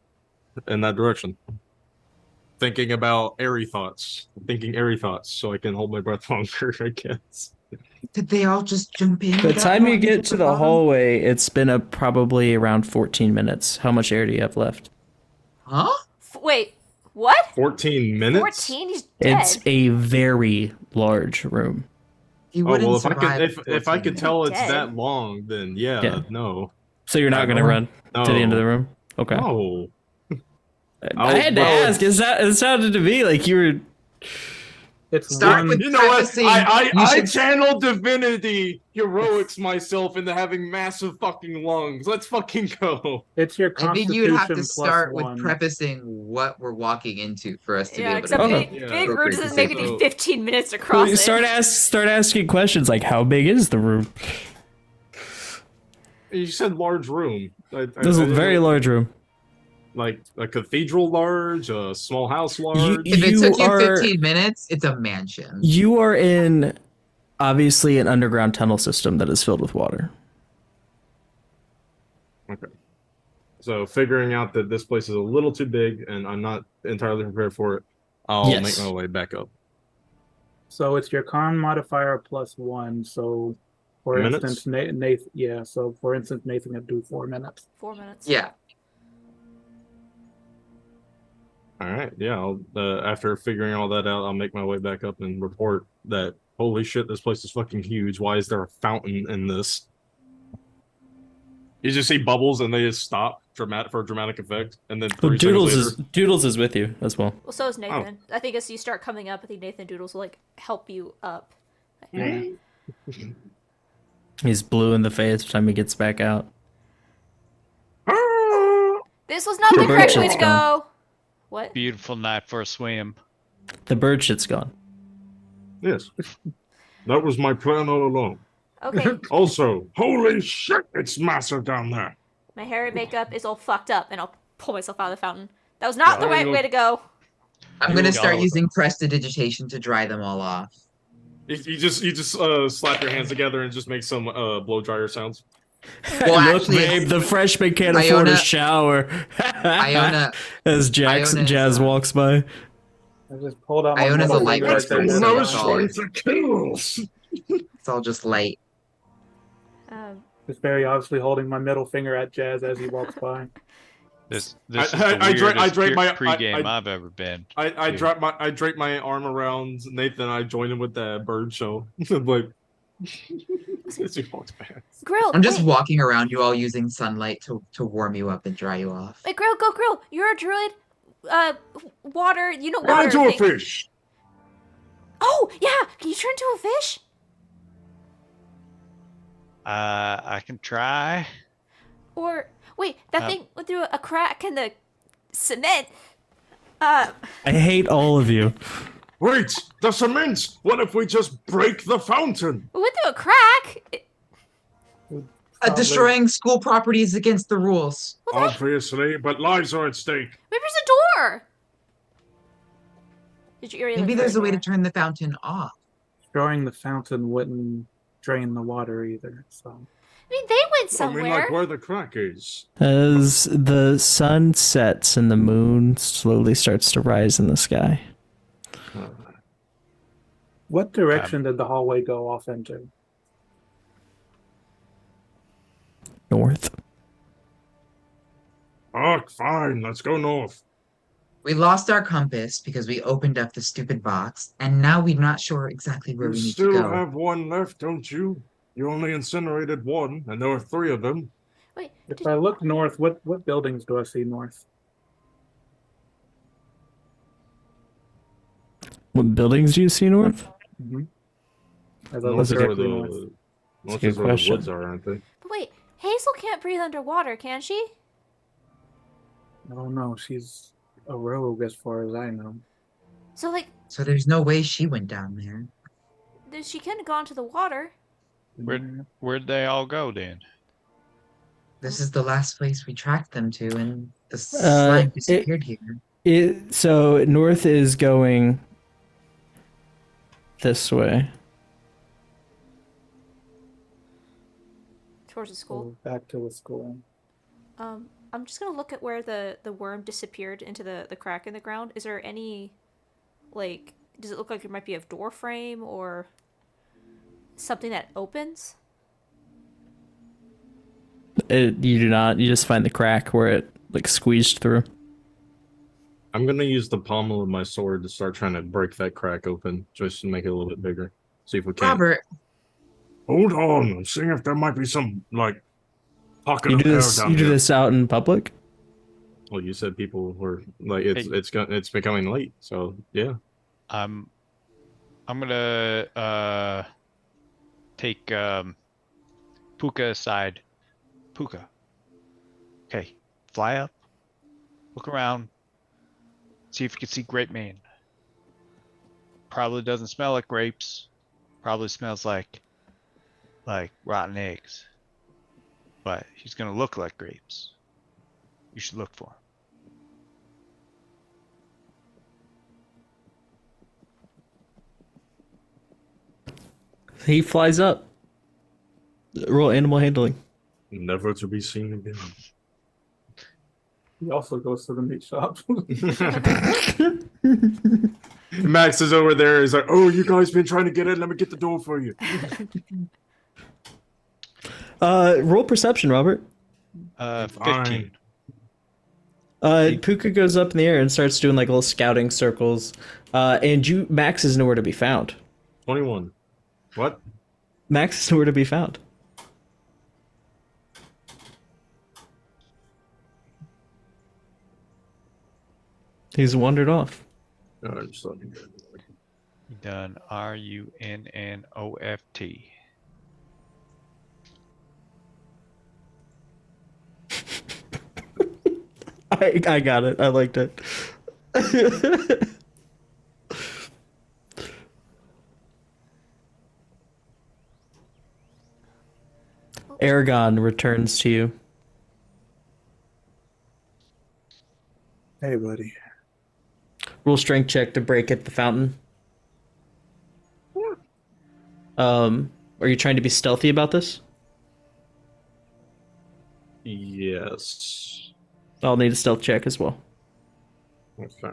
in that direction. Thinking about airy thoughts. Thinking airy thoughts so I can hold my breath longer, I guess. Did they all just jump in? By the without time you knowing get at to the bottom? hallway, it's been probably around 14 minutes. How much air do you have left? Huh? Wait, what? 14 minutes? 14? He's dead. It's a very large room. He Oh wouldn't well, if I survive could, if I 14 could tell it's Dead. that long, then yeah, Yeah. no, So you're not going to run no, to the end of the room? Okay. no. I had to Well, ask. It sounded to me like you were. It's Start one. with You know what? prefacing- I you should- channeled divinity heroics myself into having massive fucking lungs. Let's fucking go. It's your I think constitution you'd have to plus start with one. prefacing what we're walking into for us to Yeah, be able except to Okay. make Big, Yeah. Big Root appropriate doesn't make it decision. take 15 minutes to cross it. Start asking questions like, how big is the room? You said large room. This is a very large room. Like a cathedral large, a small house large. If it You took you are- 15 minutes, it's a mansion. You are in, obviously, an underground tunnel system that is filled with water. Okay. So figuring out that this place is a little too big and I'm not entirely prepared for it, I'll Yes. make my way back up. So it's your con modifier plus one. So For Minutes? instance, Nathan. Yeah. So for instance, Nathan could do 4 minutes. 4 minutes. Yeah. All right, yeah. I'll after figuring all that out, I'll make my way back up and report that holy shit, this place is fucking huge. Why is there a fountain in this? You just see bubbles and they just stop for dramatic effect, and then Well, 3 seconds Doodles is with you as well. Well, so is Nathan. I think as you start coming up, I think Nathan Doodles will like help you up. Yeah. He's blue in the face by the time he gets back out. This was not the The bird correct way shit's to go. What? Beautiful night for a swim. The bird shit's gone. Yes. That was my plan all along. Okay, Also, holy shit, it's massive down there. my hair and makeup is all fucked up, and I'll pull myself out of the fountain. That was not the Yeah, right you- way to go. I'm gonna you start go. using prestidigitation to dry them all off. You just slap your hands together and just make some blow dryer sounds. Well, Look, actually, babe, the freshman can't afford Iona- a shower. Iona, As Iona's, Jazz walks by. I just pulled out my Iona's middle a light finger. That's the person, one so I was it's all- trying to kill. it's all just light. Just very obviously holding my middle finger at Jazz as he walks by. This I- is the I dra- I weirdest drape my- pregame I- I've ever been. I to. drape my arm around Nathan. I join him with that bird show. I'm like, as he walks past. Grill. I'm just wait, walking around you all using sunlight to warm you up and dry you off. wait, Grill, go Grill. You're a druid. Water. You know Turn water. into a thing. fish. Oh yeah. Can you turn into a fish? I can try. Or wait, that Uh, thing went through a crack in the cement. I hate all of you. Wait, the cement. What if we just break the fountain? It went through a crack. Destroying school property is against the rules. Obviously, but lives are at stake. Maybe there's a door. Did you Maybe there's a way to turn the fountain off. Destroying the fountain wouldn't drain the water either. So I mean, they went somewhere. I mean, like where the crack is. As the sun sets and the moon slowly starts to rise in the sky. what direction did the hallway go off into? North. Oh, fine. Let's go north. We lost our compass because we opened up the stupid box, and now we're not sure exactly where You we need still to go. have one left, don't you? You only incinerated one, and there were 3 of them. Wait, If I look north, what buildings do I see north? What buildings do you see north? Mm-hmm. As I North look is where directly the north. north That's a is good where the question. woods are, aren't they? but wait, Hazel can't breathe underwater, can she? I don't know. She's a rogue as far as I know. So like, So there's no way she went down there. she couldn't have gone to the water. Where'd they all go then? This is the last place we tracked them to, and the slime disappeared here. So north is going this way. Towards the school. So back to the school. I'm just gonna look at where the worm disappeared into the crack in the ground. Is there any, like, does it look like there might be a door frame or something that opens? You do not. You just find the crack where it like squeezed through. I'm gonna use the pommel of my sword to start trying to break that crack open, just to make it a little bit bigger. See if we can. Robert, Hold on. I'm seeing if there might be some, like, pocket You of do air this. down You do here. this out in public. Well, you said people were like it's becoming late, so yeah. I'm gonna take Puka aside. Puka. Okay, fly up, look around, see if you can see grape mane. Probably doesn't smell like grapes. Probably smells like rotten eggs. But he's gonna look like grapes. You should look for him. He flies up. Roll animal handling. Never to be seen again. He also goes to the meat shop. Max is over there. He's like, "Oh, you guys been trying to get in? Let me get the door for you." Roll perception, Robert. 15. Puka goes up in the air and starts doing like little scouting circles. And Max is nowhere to be found. 21. What? Max is nowhere to be found. He's wandered off. Just let me go. Done. RUNNOFT. I got it. I liked it. Aragon returns to you. Hey, buddy. Roll strength check to break at the fountain. Are you trying to be stealthy about this? Yes. I'll need a stealth check as well. Okay.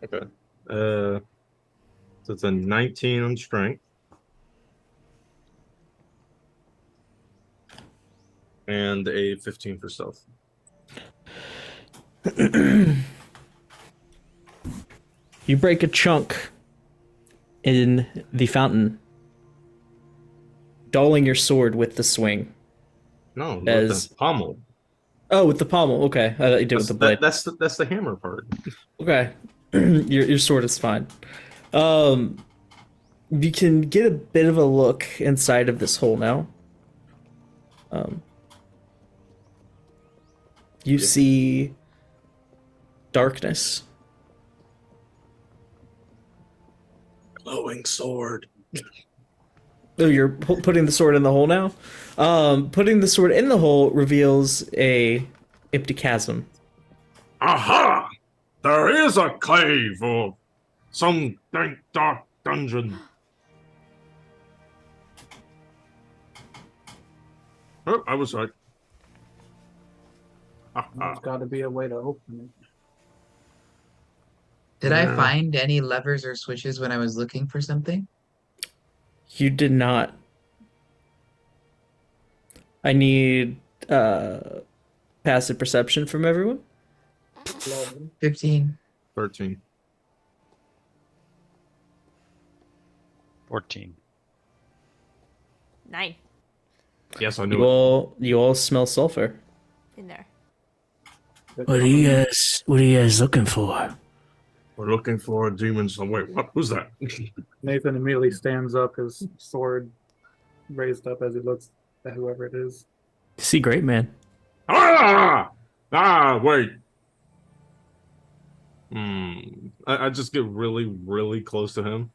Okay. So it's a 19 on strength. And a 15 for stealth. You break a chunk in the fountain, dulling your sword with the swing. No, with As- the pommel. Oh, with the pommel. Okay, I thought you did with the blade. That's the hammer part. Okay, your sword is fine. You can get a bit of a look inside of this hole now. You see darkness. Glowing sword. Oh, you're putting the sword in the hole now? Putting the sword in the hole reveals a empty chasm. Aha! There is a cave or some dank dark dungeon. Oh, I was right. There's got to be a way to open it. Did I Yeah. find any levers or switches when I was looking for something? You did not. I need passive perception from everyone. 15. 13. 14. 9 Yes, I knew You it. all smell sulfur. in there. What are you guys looking for? We're looking for demons. Oh, wait, what? Who's that? Nathan immediately stands up, his sword raised up as he looks at whoever it is. See, great man. Wait. I just get really, really close to him.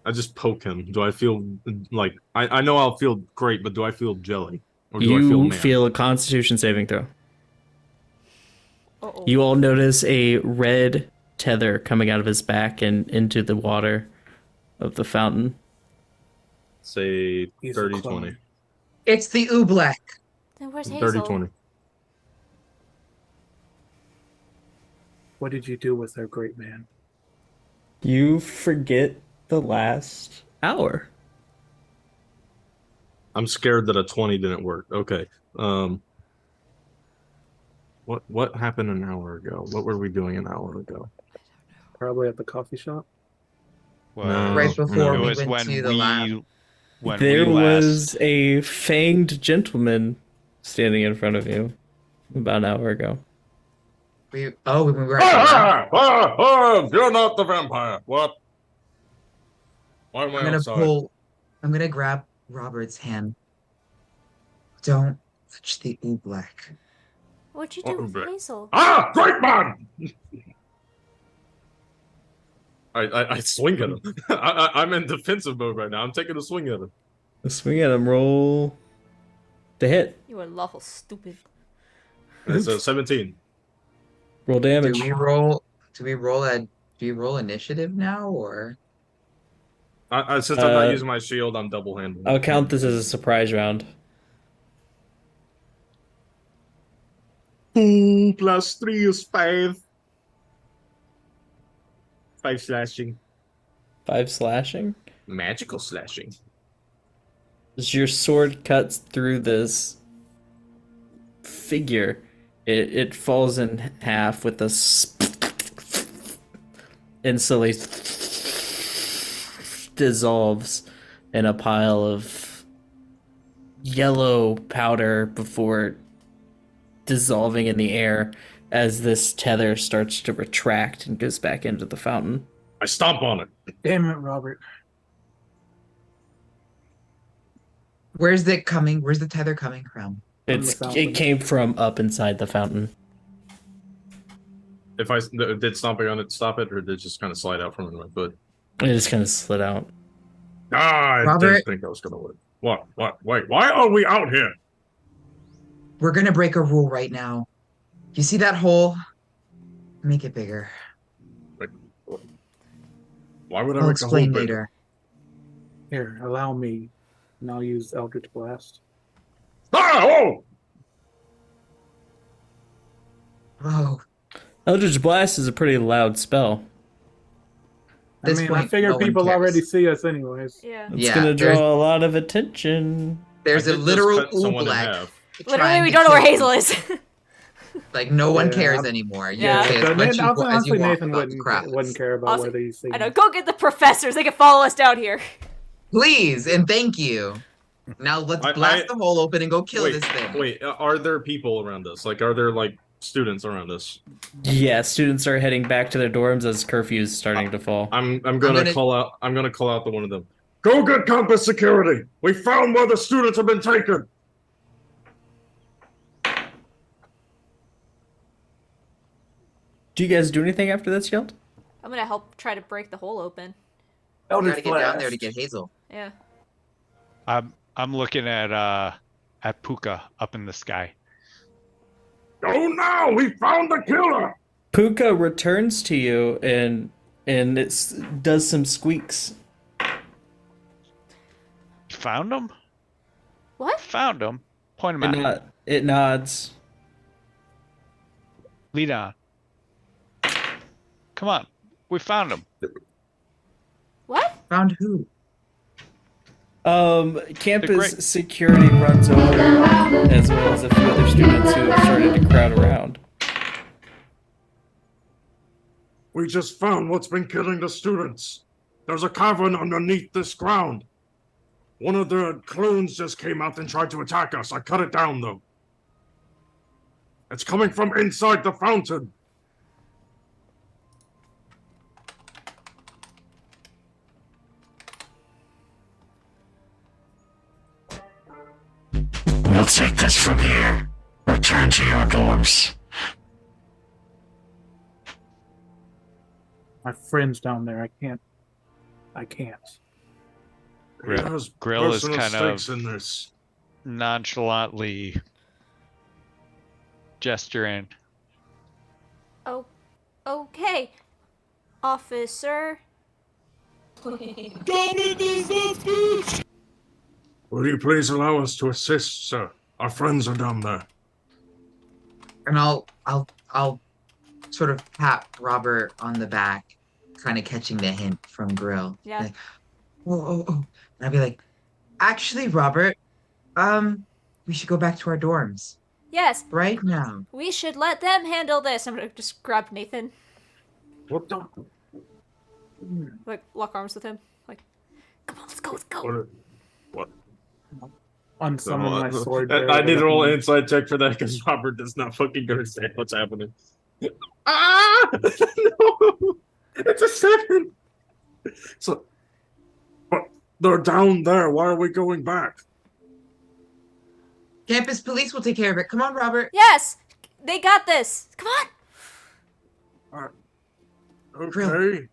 I just poke him. Do I feel like I know I'll feel great, but do I feel jelly? Or do I feel You man? feel a Constitution saving throw. Uh-oh. You all notice a red tether coming out of his back and into the water of the fountain. Say He's a 30 clone. 20. It's the Ooblek. Then where's 30 Hazel? 20. What did you do with their great man? You forget the last hour. I'm scared that a 20 didn't work. Okay. What happened an hour ago? What were we doing an hour ago? Probably at the coffee shop. Was, Right before it we was went when to the lab. There we was a fanged gentleman standing in front of you about an hour ago. When we were at the lab. You're not the vampire. What? Why am I I'm gonna outside? I'm gonna grab Robert's hand. Don't touch the Ooblek. What'd you do with Ooblek. Hazel? Great man! I swing at him. I'm in defensive mode right now. I'm taking a swing at him. Swing at him, roll to hit. You are lawful stupid. It's a 17. Roll Do damage. we roll initiative now or Since I'm not using my shield, I'm double handling. I'll count this as a surprise round. 2 plus 3 is 5. 5 slashing. 5 slashing. Magical slashing. As your sword cuts through this figure, it falls in half with a instantly dissolves in a pile of yellow powder before dissolving in the air as this tether starts to retract and goes back into the fountain. I stomp on it. Damn it, Robert. Where's it coming? Where's the tether coming from? It came from up inside the fountain. If I did stomping on it stop it, or did it just kind of slide out from my foot? It just kind of slid out. I Robert? didn't think that was gonna work. What? Wait, why are we out here? We're gonna break a rule right now. You see that hole? Make it bigger. Why would I I'll make the hole explain bigger? later. Here, allow me. And I'll use Eldritch Blast. Ah! Oh! Oh, Eldritch Blast is a pretty loud spell. I This mean, I point, figured no one people cares. already see us anyways. Yeah. It's Yeah, gonna there's- draw a lot of attention. there's I a did just literal cut someone in Ooblek. half. Literally, we don't know where Hazel is. Like no one Yeah, cares I'm- anymore. You Yeah. say as But much then, as you honestly, want Nathan about the crowds. wouldn't care about Also, whether you see I know. me. Go get the professors. They can follow us down here. Please and thank you. Now let's blast the hole open and go kill this thing. Wait, are there people around us? Like, are there like students around us? Yeah, students are heading back to their dorms as curfew is starting to fall. I'm gonna gonna- call out. I'm gonna call out to one of them. Go get campus security. We found where the students have been taken. Do you guys do anything after that's yelled? I'm gonna help try to break the hole open. We Eldritch gotta get down there to Blast. get Hazel. Yeah. I'm looking at Puka up in the sky. Go now. We found the killer. Puka returns to you and it does some squeaks. Found him? What? Found him. Point him It, out. it nods. Lead on. Come on. We found him. What? Found who? Campus great- security runs over, as well as a few other students who have started to crowd around. We just found what's been killing the students. There's a cavern underneath this ground. One of the clones just came out and tried to attack us. I cut it down, though. It's coming from inside the fountain. We'll take this from here. Return to your dorms. My friend's down there. I can't. There's Grill is personal kind of- stakes in this. Nonchalantly gesturing. Oh. Okay. Officer. Will you please allow us to assist, sir? Our friends are down there. And I'll sort of pat Robert on the back, kind of catching the hint from Grill. Yeah. Like, oh. And I'll be like, actually, Robert, we should go back to our dorms Yes. right now. We should let them handle this. I'm gonna just grab Nathan. What the? Like, lock arms with him. Like, come on, let's go, let's go. What? Unsummon my sword. I bearer need to roll that an I inside check for that because Robert does not fucking understand what's happening. Ah! No! It's a 7! So, but they're down there. Why are we going back? Campus police will take care of it. Come on, Robert. Yes! They got this! Come on! Okay.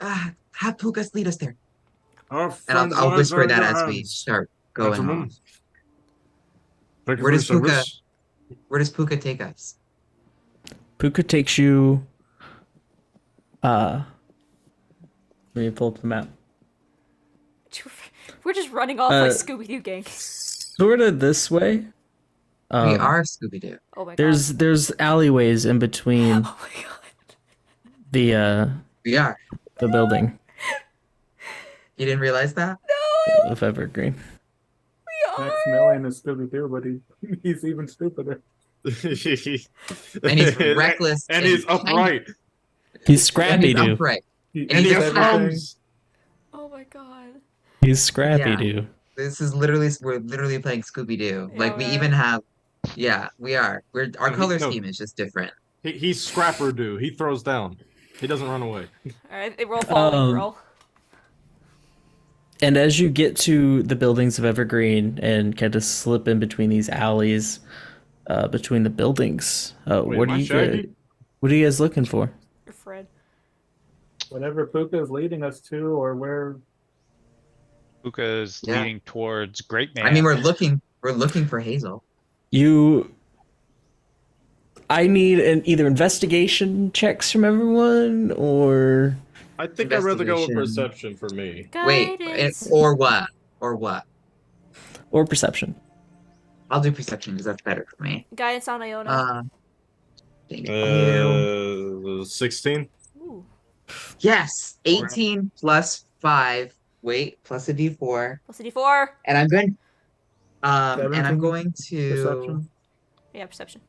Have Pukas lead us there. Our And friends' I'll lives are whisper in that your as we hands. start going Gentlemen. on. Thank you Where for does your Puka- service. Where does Puka take us? Puka takes you. Let me pull up the map. We're just running off like Scooby Doo gang. Sort of this way. We are Scooby Doo. Oh my god. There's alleyways in between Oh my god. the We are. the building. You didn't realize that? of Evergreen. Maximilian is Scooby Doo, but he's even stupider. And he's reckless and he's upright. He's and Scrappy he's Doo. upright. He And he eats has everything. thumbs. Oh my god. He's Scrappy Yeah. Doo. This is we're literally playing Scooby Doo. Yeah, Like we we even are. have, yeah, we are. Our No, color no. scheme is just different. He's Scrapper do. He throws down. He doesn't run away. Alright, they roll following grill. And as you get to the buildings of Evergreen and kind of slip in between these alleys, between the buildings, Wait, what am are I you Shaggy? guys, what are you guys looking for? You're Fred. Whatever Puka is leading us to, or where Puka is Yeah. leading towards Great Man. I mean, we're looking for Hazel. I need either investigation checks from everyone or I think I'd rather go with Investigation. perception for me. Wait, Guidance. or what? Or what? perception. I'll do perception because that's better for me. Guidance on Iona. Thank you. 16. Ooh. Yes, 18 plus 5. Wait, plus a d4. Plus a d4. And I'm going Seventeen to perception. Yeah, perception.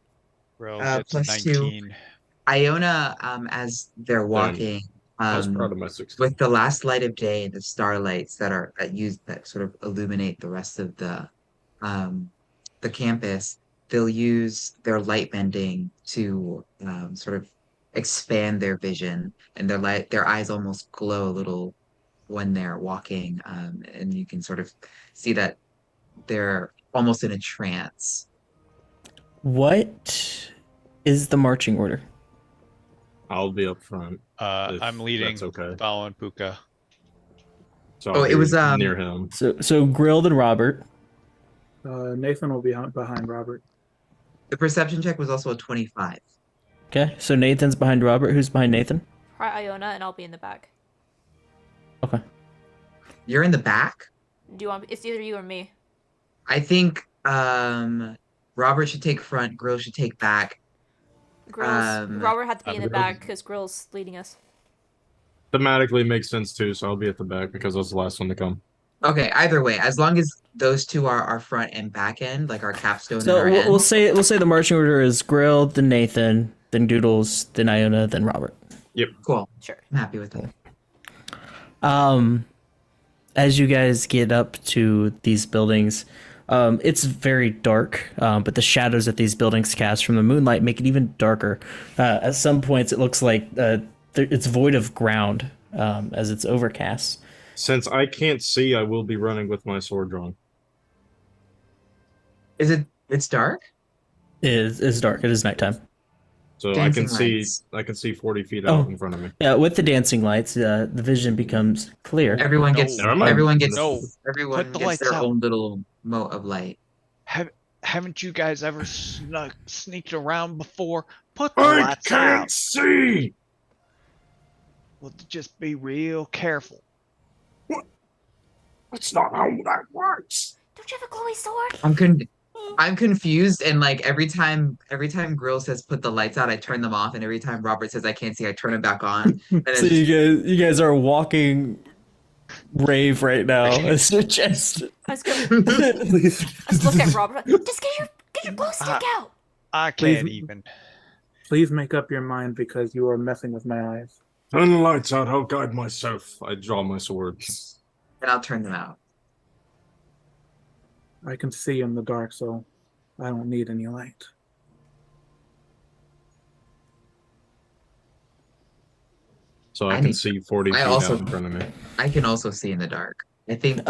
Grill gets plus 2. 19. Iona, as they're walking, I was proud of my 16. with the last light of day and the starlights that sort of illuminate the rest of the campus, they'll use their light bending to sort of expand their vision, and their eyes almost glow a little when they're walking, and you can sort of see that they're almost in a trance. What is the marching order? I'll be up front. If I'm leading, that's okay. following Puka. So Oh, I'll it was, be near him. So Grilled and Robert. Nathan will be behind Robert. The perception check was also a 25. Okay, so Nathan's behind Robert. Who's behind Nathan? Right, Iona, and I'll be in the back. Okay. You're in the back? Do you want? It's either you or me. I think Robert should take front, Grill should take back. Robert had to be in the I'm back because Grill's leading us. Thematically makes sense too, so I'll be at the back because I was the last one to come. Okay, either way, as long as those two are our front and back end, like our capstone So and our we'll end. say the marching order is Grilled, then Nathan, then Doodles, then Iona, then Robert. Yep. Cool. Sure. I'm happy with that. As you guys get up to these buildings, it's very dark, but the shadows that these buildings cast from the moonlight make it even darker. At some points, it looks like it's void of ground as it's overcast. Since I can't see, I will be running with my sword drawn. It's dark? It is dark. It is nighttime. So Dancing I can see 40 feet Oh. out in front of me. Yeah, with the dancing lights, the vision becomes clear. Everyone No. gets Never mind. everyone gets No. everyone Put the gets lights their out. own little mote of light. Haven't you guys ever sneaked around before? Put the I lights can't out. see! Well, just be real careful. That's not how that works. Don't you have a glowy sword? I'm confused, and like every time Grill says put the lights out, I turn them off, and every time Robert says I can't see, I turn them back on. And So it's you guys are walking rave right now. It's just I was gonna let's look at Robert. Just get your glow stick out. I Please- can't even. Please make up your mind because you are messing with my eyes. Turn the lights out, I'll guide myself. I draw my sword. and I'll turn them out. I can see in the dark, so I don't need any light. So I I can need- see 40 I feet also- out in front of me. I can also see in the dark. I think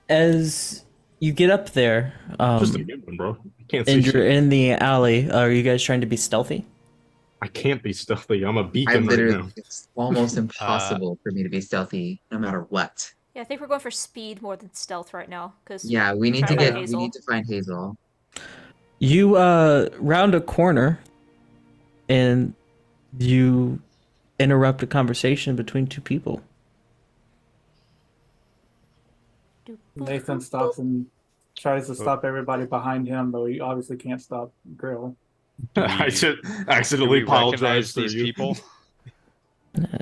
as you get up there, Just a good one, bro. I can't see and you're shit. in the alley, are you guys trying to be stealthy? I can't be stealthy. I'm a I beacon right literally now. it's almost impossible for me to be stealthy no matter what. Yeah, I think we're going for speed more than stealth right now. Cause Yeah, we need Try to to find we Hazel. need to find Hazel. You round a corner, and you interrupt a conversation between two people. Nathan stops and tries to stop everybody behind him, but he obviously can't stop Grill. I should Do accidentally we recognize apologize to these you. people?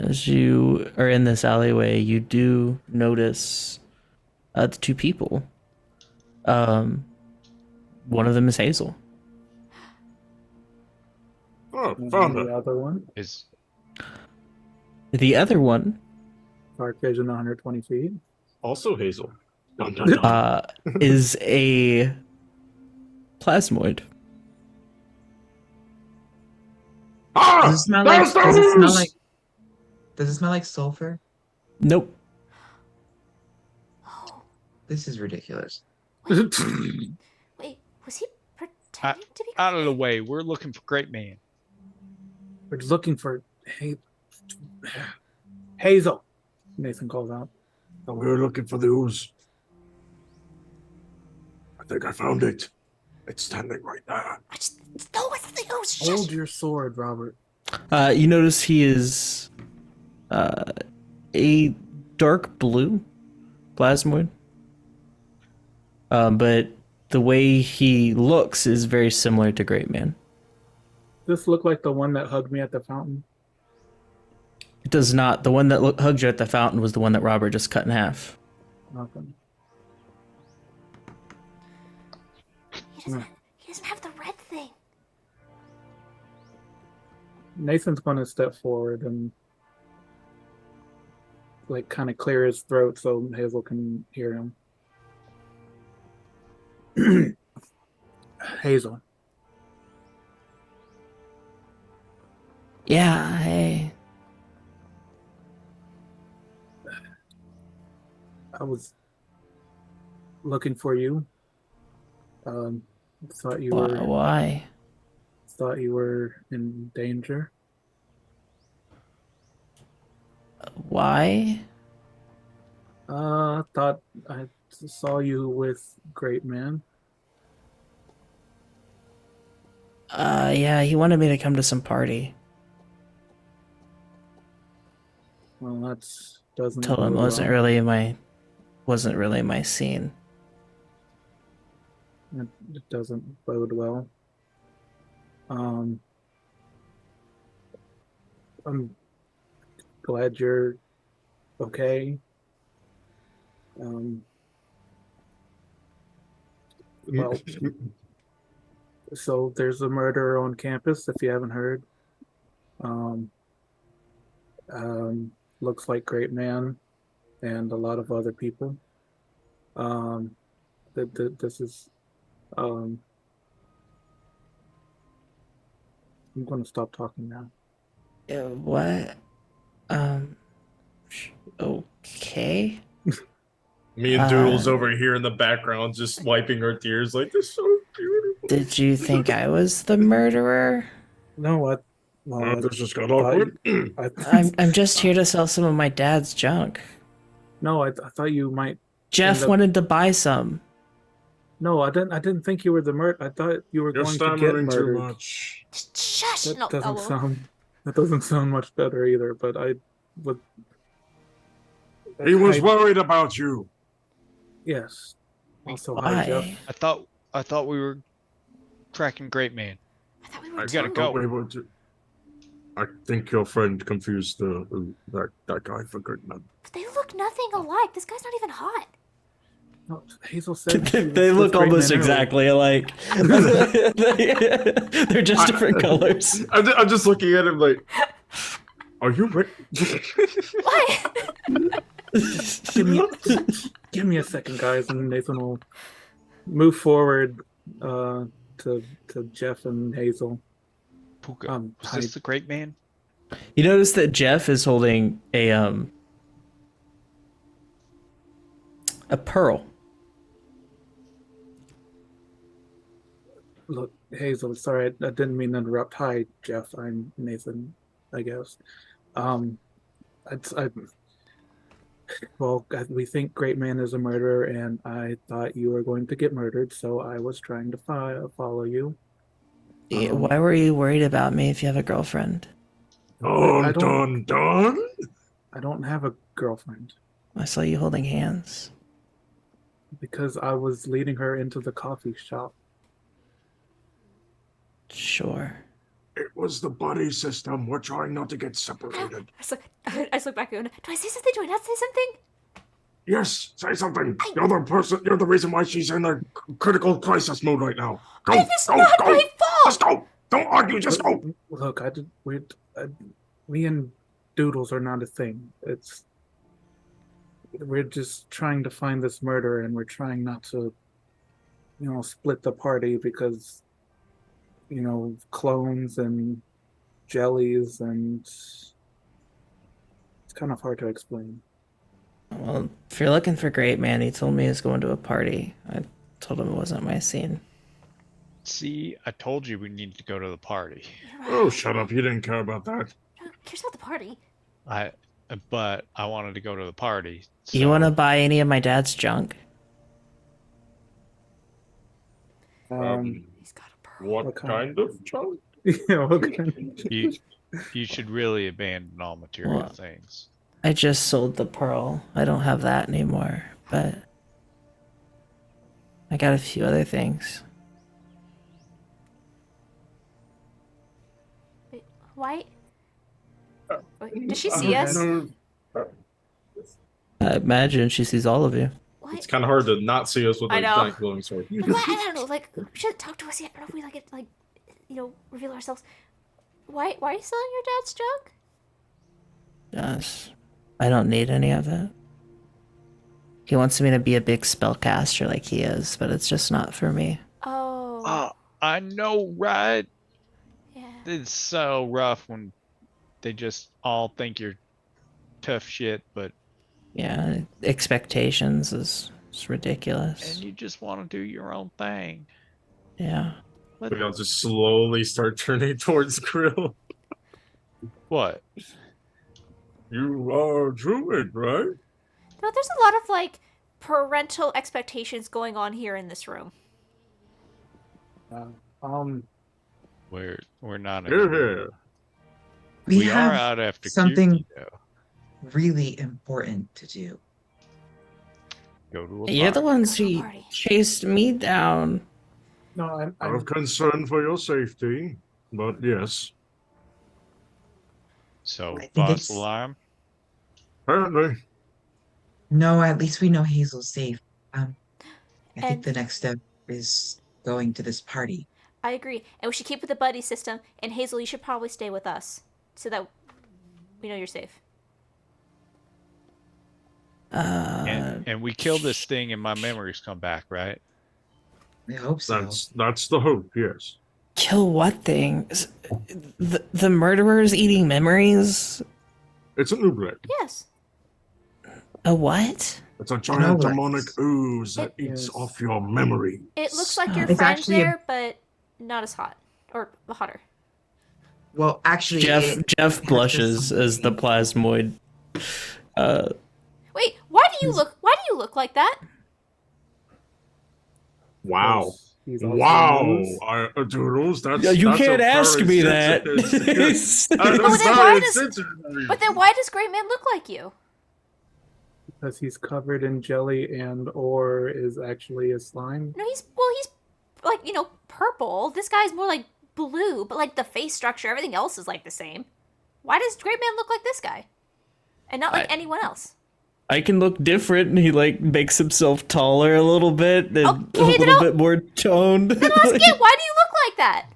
As you are in this alleyway, you do notice the two people. One of them is Hazel. Oh, And found the her. other one, Is The other one dark vision 120 feet. Also Hazel. Dun, dun, dun. is a plasmoid. Ah! Does it smell There's like? Does it smell those! like? Does it smell like sulfur? Nope. Oh, This is ridiculous. wait, was he pretending to be? out of the way. We're looking for Great Man. We're looking for Hazel. Nathan calls out. And we were looking for the ooze. I think I found it. It's standing right there. No, it's the ghost. Hold your sword, Robert. You notice he is a dark blue plasmoid. But the way he looks is very similar to Great Man. This looked like the one that hugged me at the fountain. It does not. The one that hugged you at the fountain was the one that Robert just cut in half. Nothing. He doesn't have the red thing. Nathan's going to step forward and like kind of clear his throat so Hazel can hear him. Hazel, Yeah, hey. I was looking for you. Thought you were Why? thought you were in danger. Why? Thought I saw you with Great Man. Yeah, he wanted me to come to some party. Well, that doesn't. Told him bode wasn't well. really my scene. It doesn't bode well. I'm glad you're okay. Well, so there's a murderer on campus, if you haven't heard. Looks like Great Man and a lot of other people. This is. I'm going to stop talking now. What? Okay. Me and Doodles over here in the background just wiping our tears like this is so beautiful. Did you think I was the murderer? No, This just got thought awkward. I'm just here to sell some of my dad's junk. No, I thought you might. Jeff end up- wanted to buy some. No, I didn't think you were the murder. I thought you were You're going to get stammering too murdered. much. Shush! That No, doesn't oh, sound. That doesn't sound much better either. But I would. He was I- worried about you. Yes. Also, hi, Jeff. Why? I thought we were tracking Great Man. I thought we I were. gotta too. go. thought we were to- I think your friend confused that guy for Goodman. But they look nothing alike. This guy's not even hot. No, Hazel said she was They with look Great almost Man earlier. exactly alike. They're just different colors. I'm just looking at him like, are you ready? Why? Give me a second, guys, and Nathan will move forward to Jeff and Hazel. Puka, was this the Great Man? You notice that Jeff is holding a pearl. Look, Hazel, sorry, I didn't mean to interrupt. Hi, Jeff. I'm Nathan, I guess. We think Great Man is a murderer, and I thought you were going to get murdered, so I was trying to follow you. Why were you worried about me if you have a girlfriend? I Dun, don't- dun, dun. I don't have a girlfriend I saw you holding hands. because I was leading her into the coffee shop. Sure. It was the buddy system. We're trying not to get I separated. just look back at him. Do I say something? Do I not say something? Yes, say something. You're the person. You're the reason why she's in a critical crisis mode right now. Go, It's go, not go. my fault! Just go. Don't argue. Just go. Look, me and Doodles are not a thing. We're just trying to find this murderer, and we're trying not to, split the party because, clones and jellies, and it's kind of hard to explain. Well, if you're looking for Great Man, he told me he was going to a party. I told him it wasn't my scene. See, I told you we needed to go to the party. Oh, shut up. You didn't care about that. Who cares about the party? But I wanted to go to the party. Do you want to buy any of my dad's junk? He's got a pearl. What kind of junk? You should really abandon all material Well, things. I just sold the pearl. I don't have that anymore, but I got a few other things. Wait, why? Wait, does she see us? I imagine she sees all of you. What? It's kind of hard to not see us with I a know. giant glowing sword. Like, why? I don't know. Like, she doesn't talk to us yet. I don't know if we reveal ourselves. Why are you selling your dad's junk? Yes. I don't need any of it. He wants me to be a big spellcaster like he is, but it's just not for me. Oh. Oh, I know, right? Yeah. It's so rough when they just all think you're tough shit, but Yeah, expectations is ridiculous. and you just want to do your own thing. Yeah. We all just slowly start turning towards Grill. What? You are a druid, right? No, there's a lot of like parental expectations going on here in this room. We're not. Here, here. We We are have out after something Cutie, though. really important to do. Go to a You're the party. ones Go to a who party. chased me down. No, Out I'm of concern for your safety, but yes. So I think false it's- alarm. Apparently. No, at least we know Hazel's safe. I think And- the next step is going to this party. I agree. And we should keep with the buddy system. And Hazel, you should probably stay with us so that we know you're safe. And we kill this thing and my memories come back, right? I hope so. That's the hope, yes. Kill what things? The murderers eating memories? It's an Ooblek. Yes. A what? It's a know giant what? demonic ooze that eats Yes. off your memory. It looks like your It's friend's actually a- there, but not as hot. Or hotter. Well, actually, Jeff has blushes this- as the plasmoid. Wait, why do you look like that? Wow. he's also Wow. loose. Doodles, that's Yeah, you that's a can't ask very me that. sensitive- That is But then very why does- sensitive. But then why does Great Man look like you? Because he's covered in jelly and or is actually a slime. No, he's like, purple. This guy's more like blue, but like the face structure, everything else is like the same. Why does Great Man look like this guy? And not like anyone else? I can look different, and he like makes himself taller a little bit and Okay, a then little I'll- bit more toned. Then ask again, why do you look like that?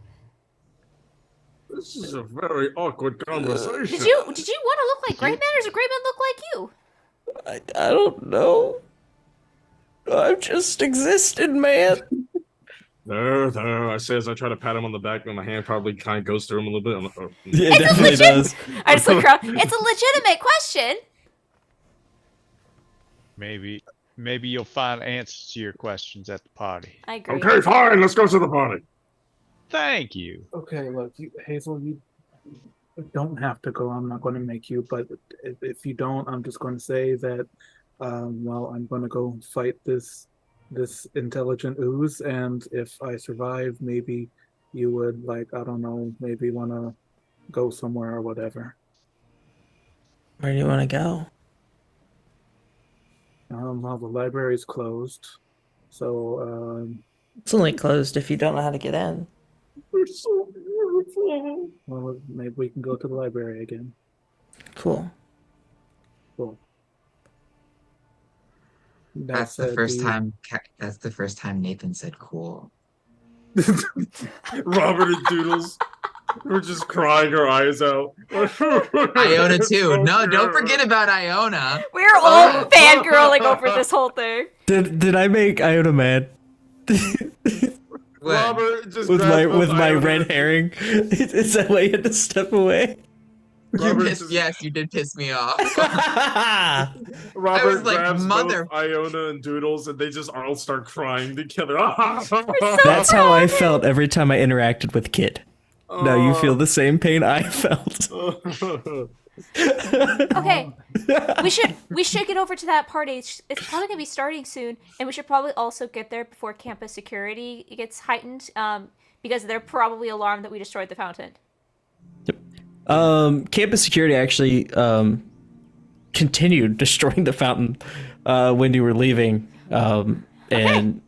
This is a very awkward conversation. Did you want to look like Great Man, or does Great Man look like you? I don't know. I'm just existing, man. There. I say as I try to pat him on the back, and my hand probably kind of goes through him a little bit. I'm like, oh. Yeah, it definitely does. I just look around. It's a legitimate question. Maybe you'll find answers to your questions at the party. I agree. Okay, fine. Let's go to the party. Thank you. Okay, look, Hazel, you don't have to go. I'm not going to make you, but if you don't, I'm just going to say that, I'm going to go fight this intelligent ooze, and if I survive, maybe you would, I don't know, maybe want to go somewhere or whatever. Where do you want to go? Well, the library's closed, so It's only closed if you don't know how to get in. They're so beautiful. Well, maybe we can go to the library again. Cool. Cool. That's the first time. That's the first time Nathan said "cool." Robert and Doodles were just crying our eyes out. Iona It's too. so No, don't good. forget about Iona. We're all fangirling over this whole thing. Did I make Iona mad? When? Robert just with my grabbed both with my Iona red and- herring? Is that why you had to step away? You Robert pissed, just- yes, you did piss me off. Robert was like, grabs mother- both Iona and Doodles, and they just all start crying together. That's how I felt every time I interacted with Kid. Now you feel the same pain I felt. Okay, we should get over to that party. It's probably gonna be starting soon, and we should probably also get there before campus security gets heightened. Because they're probably alarmed that we destroyed the fountain. Campus security actually continued destroying the fountain when you were leaving. And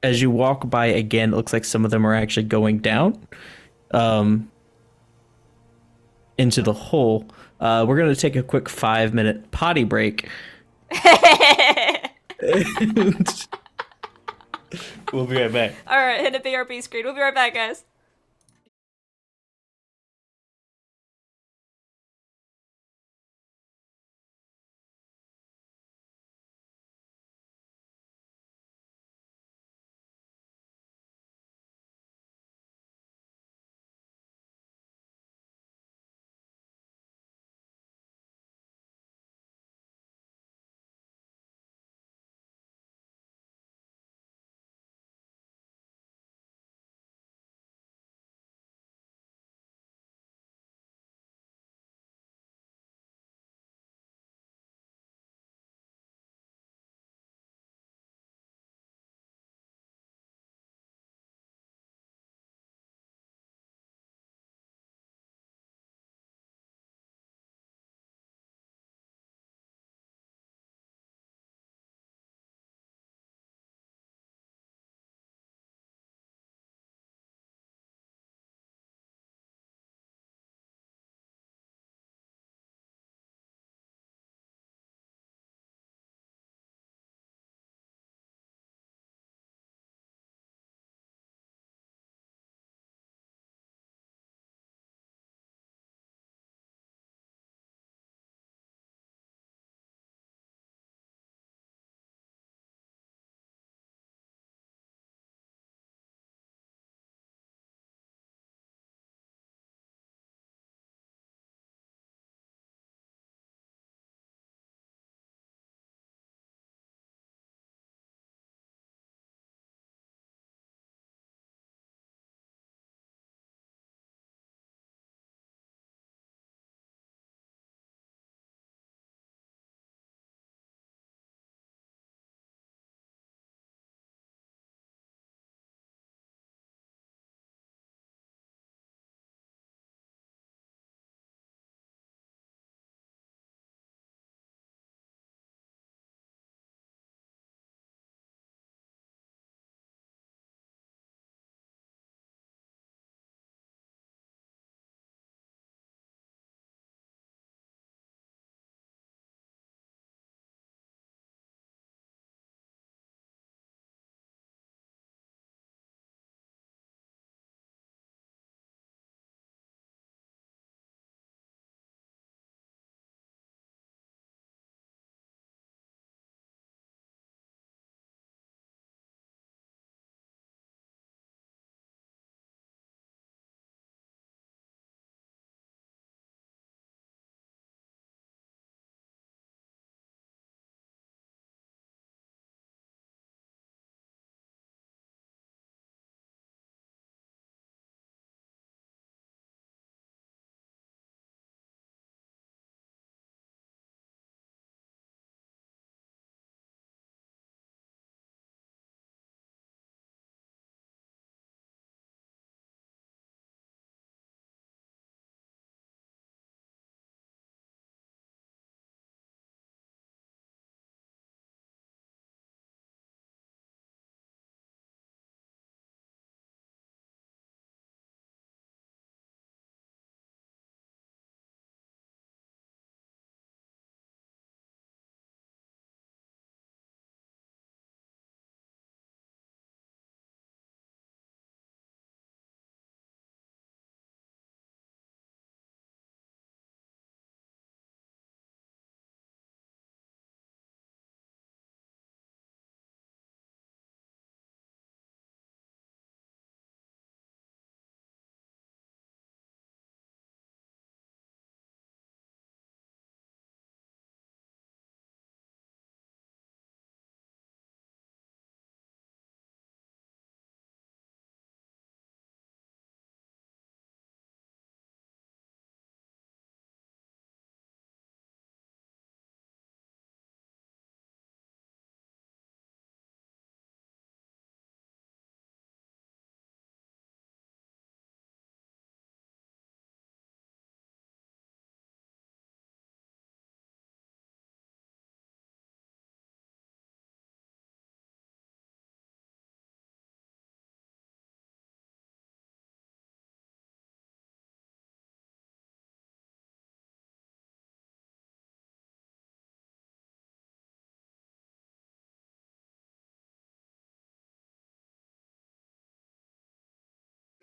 as you walk by again, it looks like some of them are actually going down into the hole. We're going to take a quick 5-minute potty break. We'll be right back. All right, hit a BRB screen. We'll be right back, guys.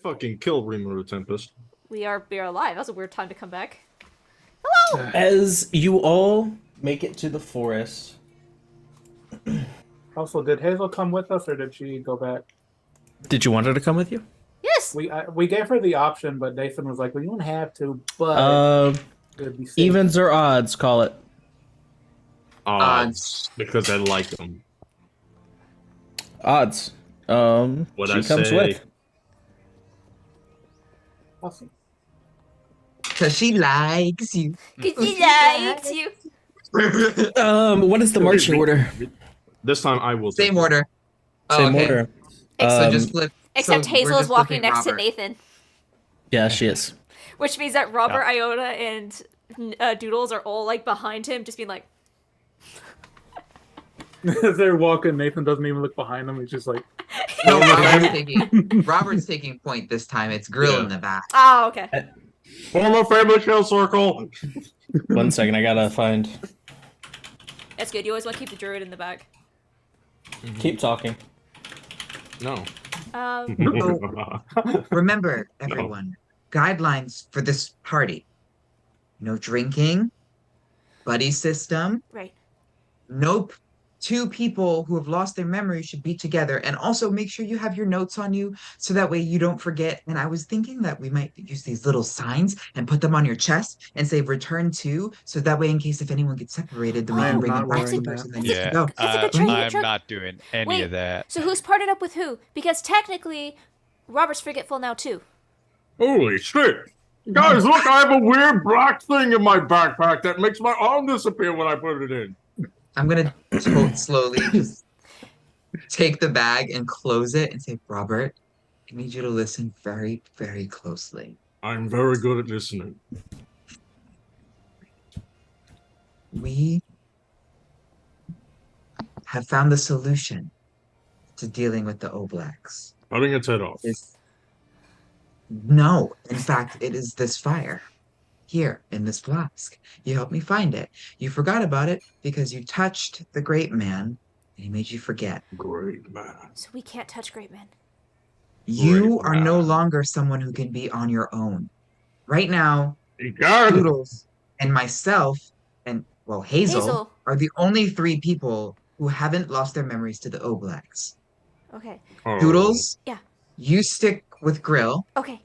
fucking kill Rimuru Tempest. We are alive. That was a weird time to come back. As you all make it to the forest, Also, did Hazel come with us, or did she go back? did you want her to come with you? Yes. We gave her the option, but Nathan was like, "Well, you don't have to, but it'd be safe." Evens or odds, call it. Odds. Because I like them. Odds. What'd She I comes say? with. Awesome. Because she likes you. Cause he likes you. What is the marching order? This time I will. Same take it. order. Oh, Same okay. order. So just flip. Except so we're Hazel is just walking flipping next to Robert. Nathan, Yeah, she is. which means that Robert, Iona, and Doodles are all like behind him, just being like, As they're walking, Nathan doesn't even look behind him. He's just like, No, Robert's taking point this time. It's Grill in the back. oh, okay. Form a family kill circle. 1 second, I gotta find. That's good. You always want to keep the druid in the back. Keep talking. No. Remember, everyone, guidelines for this party. No drinking, buddy system. Right. Nope. Two people who have lost their memory should be together. And also make sure you have your notes on you so that way you don't forget. And I was thinking that we might use these little signs and put them on your chest and say return to. So that way, in case if anyone gets separated, then we I can am bring not them back to the wearing person that. that needs to Yeah, go. That's a good trick, I'm trick. not doing any Wait, of that. So who's partnered up with who? Because technically, Robert's forgetful now too. Holy shit! Guys, look, I have a weird black thing in my backpack that makes my arm disappear when I put it in. I'm going to slowly just take the bag and close it and say, Robert, I need you to listen very, very closely. I'm very good at listening. We have found the solution to dealing with the Oobleks. Cutting its head off. No, in fact, it is this fire here in this flask. You helped me find it. You forgot about it because you touched the great man and he made you forget. Great man. So we can't touch Great Man. You Great are no man. longer someone who can be on your own. Right now, He can. Doodles and myself and, well, Hazel are the only three people who haven't lost their memories to the Oobleks. Okay. Oh. Doodles, Yeah. you stick with Grill. Okay.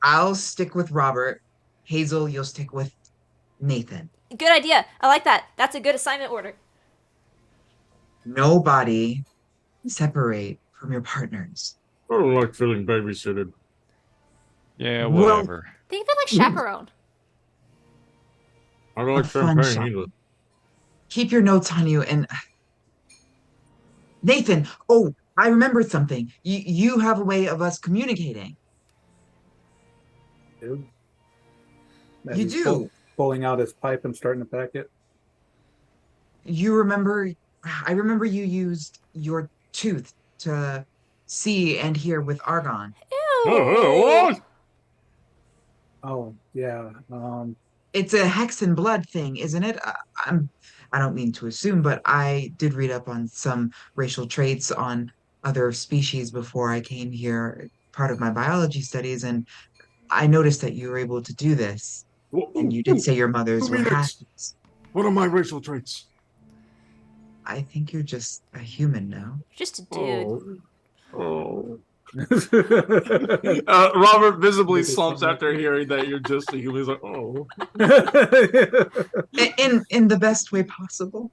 I'll stick with Robert. Hazel, you'll stick with Nathan. Good idea. I like that. That's a good assignment order. Nobody separate from your partners. I don't like feeling babysitted. Yeah, Well- whatever. Think of it like chaperone. I don't like A fun champagne shot. either. Keep your notes on you and Nathan, oh, I remembered something. You have a way of us communicating. dude. You He's do. Pulling out his pipe and starting to pack it. You remember I remember you used your tooth to see and hear with argon. Ew. What? Oh, yeah. It's a hex and blood thing, isn't it? I don't mean to assume, but I did read up on some racial traits on other species before I came here, part of my biology studies, and I noticed that you were able to do this. And you did say your mothers were half. What are my racial traits? I think you're just a human now. Just a dude. Oh. Robert visibly slumps after hearing that you're just a human. He's like, oh. In the best way possible.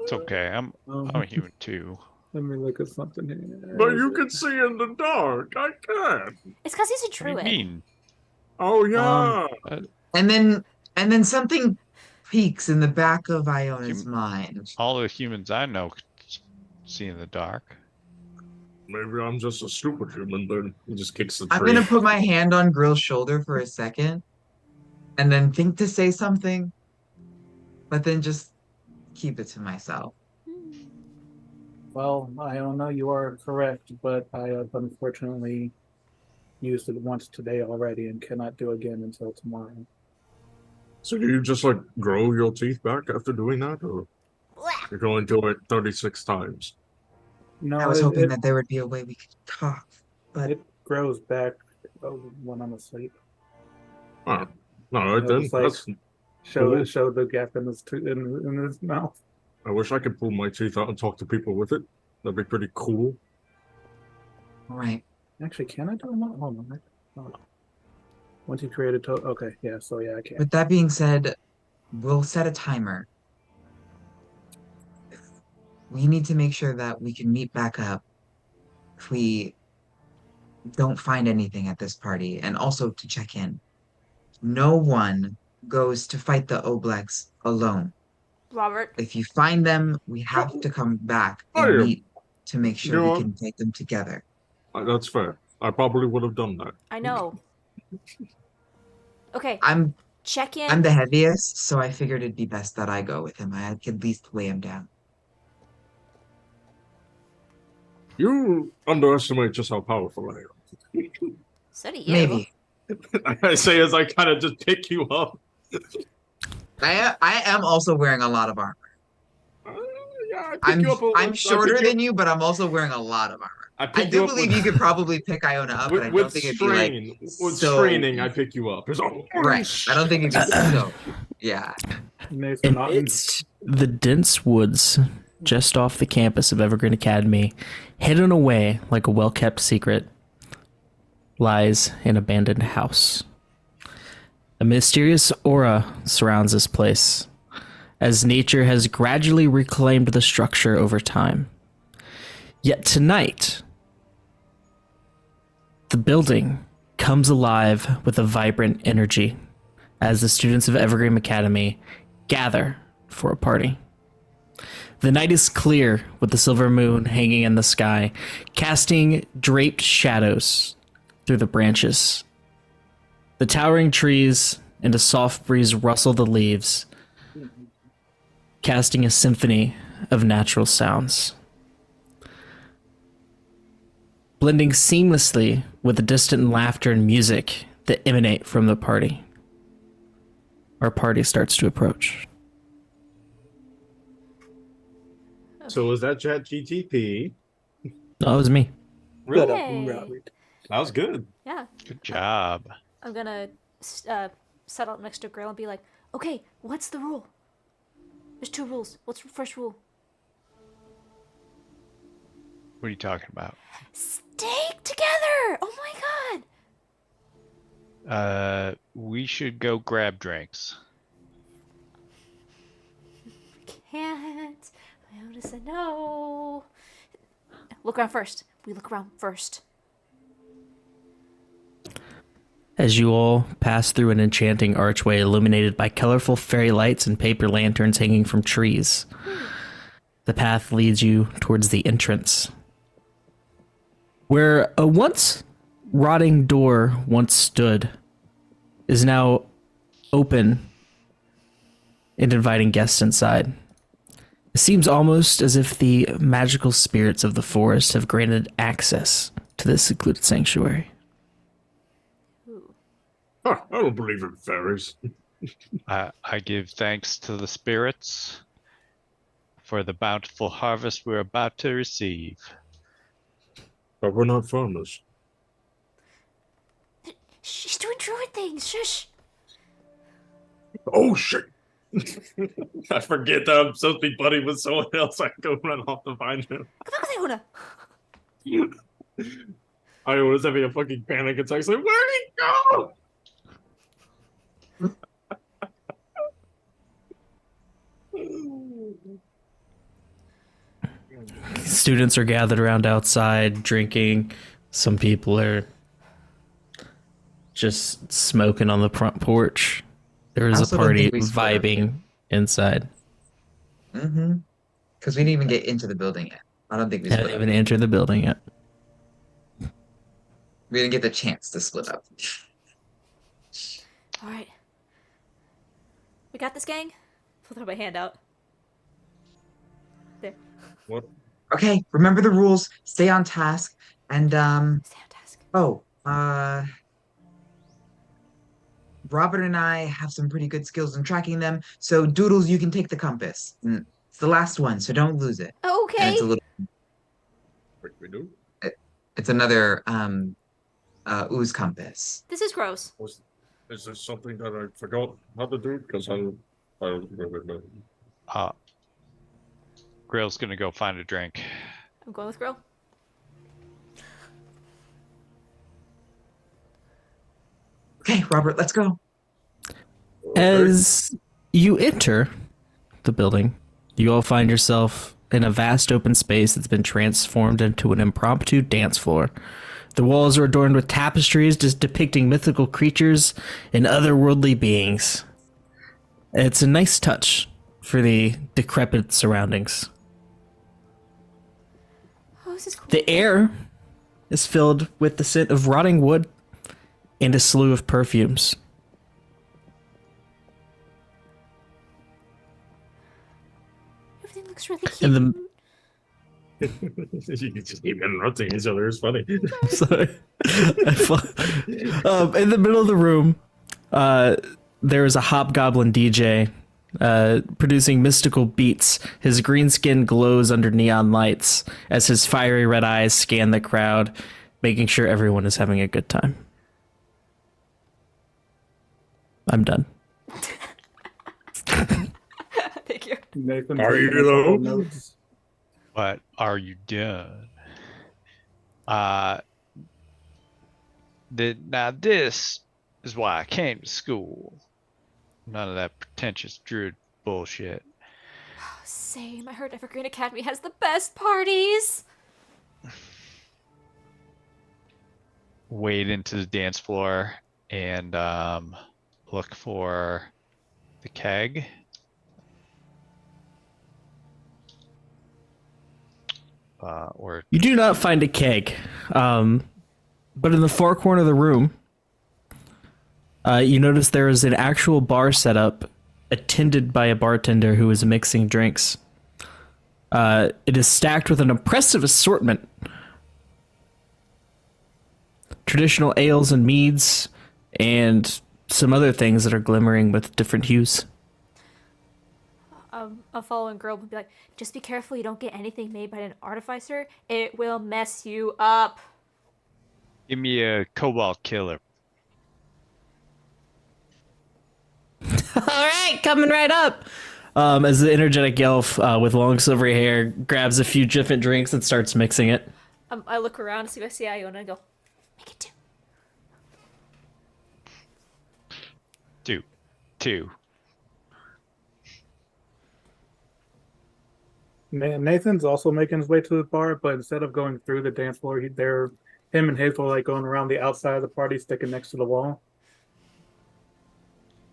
It's okay. I'm a human too. Let me look at something here. But you can see in the dark. I can't. It's because he's a What do you druid. mean? Oh, yeah. And then something peaks in the back of Iona's mind. All the humans I know can see in the dark. Maybe I'm just a stupid human, then. He just kicks the tree. I'm gonna put my hand on Grill's shoulder for a second, and then think to say something, but then just keep it to myself. Well, I don't know. You are correct, but I have unfortunately used it once today already and cannot do again until tomorrow. So do you just, like, grow your teeth back after doing that? Or you're going to do it 36 times? No, I was hoping that there would be a way we could talk, but it grows back when I'm asleep. Oh, all right He'll then. just like That's cool. show the gap in his in his mouth. I wish I could pull my teeth out and talk to people with it. That'd be pretty cool. All right. Actually, can I do a hold on? Hold on. Once you create a total, okay, yeah. So yeah, I can. With that being said, we'll set a timer. We need to make sure that we can meet back up if we don't find anything at this party, and also to check in. No one goes to fight the Obleks alone. Robert. If you find them, we have to come back I and am. meet to make You sure know we what? can take them together. That's fair. I probably would have done that. I know. Okay, I'm check in. I'm the heaviest, so I figured it'd be best that I go with him. I could at least lay him down. You underestimate just how powerful I am. So do you. Maybe. I say as I kind of just pick you up. I am also wearing a lot of armor. Yeah, I pick you up. I'm shorter than you, but I'm also wearing a lot of armor. I do believe you could probably pick Iona up, but I don't think it'd be like with so straining. I pick you up. It's all right. I don't think it'd be so. Yeah. Nathan Otten. Amidst the dense woods just off the campus of Evergreen Academy, hidden away like a well-kept secret, lies an abandoned house. A mysterious aura surrounds this place, as nature has gradually reclaimed the structure over time. Yet tonight, the building comes alive with a vibrant energy as the students of Evergreen Academy gather for a party. The night is clear with the silver moon hanging in the sky, casting draped shadows through the branches. The towering trees and a soft breeze rustle the leaves, casting a symphony of natural sounds. Blending seamlessly with the distant laughter and music that emanate from the party. Our party starts to approach. So was that Chat GTP? Oh, it was me. Shut up, Yay. Robert. That was good. Yeah. Good job. I'm gonna settle up next to Grill and be like, okay, what's the rule? There's 2 rules. What's the first rule? What are you talking about? Stay together! Oh my god! We should go grab drinks. Can't. Iona said no. Look around first. We look around first. As you all pass through an enchanting archway illuminated by colorful fairy lights and paper lanterns hanging from trees, the path leads you towards the entrance, where a once rotting door once stood is now open and inviting guests inside. It seems almost as if the magical spirits of the forest have granted access to this secluded sanctuary. Huh, I don't believe in fairies. I give thanks to the spirits for the bountiful harvest we're about to receive. But we're not farmers. She's doing druid things. Shush. Oh shit! I forget that I'm supposed to be buddy with someone else. I go run off to find him. Come back with Iona. I was having a fucking panic attack. It's like, where'd he go? Students are gathered around outside drinking. Some people are just smoking on the front porch. There is a also don't party think we split vibing inside. Mm-hmm. Because we didn't even get into the building yet. I don't think we Haven't split up. even entered the building yet. We didn't get the chance to split up. All right. We got this, gang. I'll throw my hand out. There. What? Okay, remember the rules. Stay on task. And Stay on task. Robert and I have some pretty good skills in tracking them. So Doodles, you can take the compass. It's the last one, so don't lose it. And Okay. it's a little What we do? it's another ooze compass. This is gross. Is there something that I forgot how to do? Because I don't really know. Grill's gonna go find a drink. I'm going with Grill. Okay, Robert, let's go. As you enter the building, you all find yourself in a vast open space that's been transformed into an impromptu dance floor. The walls are adorned with tapestries just depicting mythical creatures and otherworldly beings. It's a nice touch for the decrepit surroundings. Oh, this is cool. The air is filled with the scent of rotting wood and a slew of perfumes. Everything looks really cute. And You just keep interrupting each other. It's funny. Sorry. In the middle of the room, there is a hobgoblin DJ producing mystical beats. His green skin glows under neon lights as his fiery red eyes scan the crowd, making sure everyone is having a good time. I'm done. Thank you. Nathan, Are you taking a couple though? notes. But are you done? Now this is why I came to school. None of that pretentious druid bullshit. Same. I heard Evergreen Academy has the best parties. Wade into the dance floor and look for the keg. Or You do not find a keg, but in the far corner of the room, you notice there is an actual bar set up, attended by a bartender who is mixing drinks. It is stacked with an impressive assortment. Traditional ales and meads, and some other things that are glimmering with different hues. A following girl would be like, just be careful you don't get anything made by an artificer. It will mess you up. give me a cobalt killer. All right, coming right up. As the energetic elf with long silvery hair grabs a few different drinks and starts mixing it. I look around, see if I see Iona, and go, make it two. Two. Nathan's also making his way to the bar, but instead of going through the dance floor, him and Hazel are like going around the outside of the party, sticking next to the wall,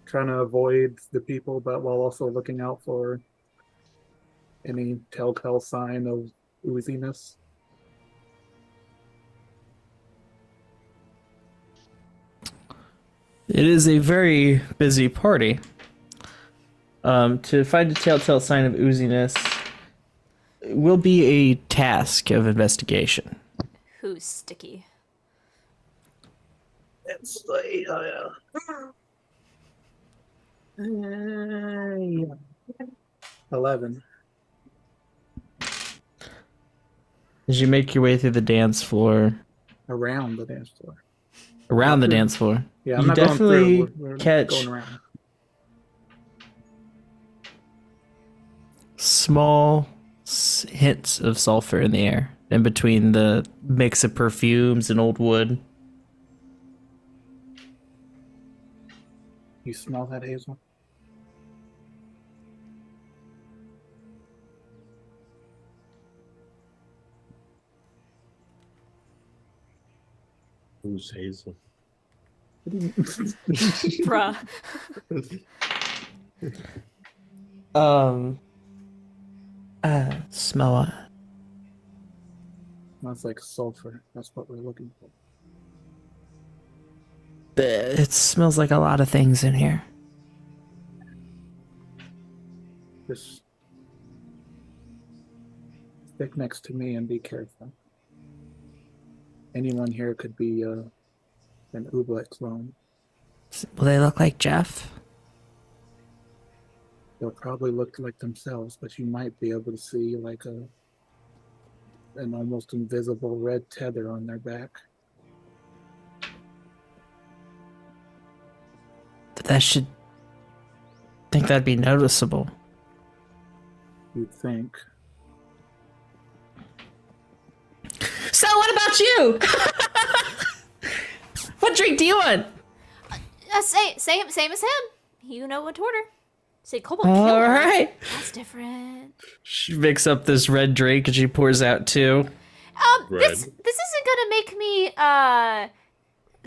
trying to avoid the people, but while also looking out for any telltale sign of ooziness. It is a very busy party. To find a telltale sign of ooziness will be a task of investigation. Who's sticky? It's like, 11. As you make your way through the dance floor, Around the dance floor. around the Not through. dance floor, Yeah, I'm you not going definitely through. We're catch going around. small hints of sulfur in the air, in between the mix of perfumes and old wood. You smell that, Hazel? Who's Hazel? Bruh. Smell what? Smells like sulfur. That's what we're looking for. It smells like a lot of things in here. Just stick next to me and be careful. Anyone here could be an Ooblek clone. Will they look like Jeff? They'll probably look like themselves, but you might be able to see like an almost invisible red tether on their back. that should think that'd be noticeable. You'd think. So what about you? What drink do you want? Same as him. You know what to order. Say Cobalt All Killer. right. That's different. She picks up this red drink and she pours out 2. This isn't gonna make me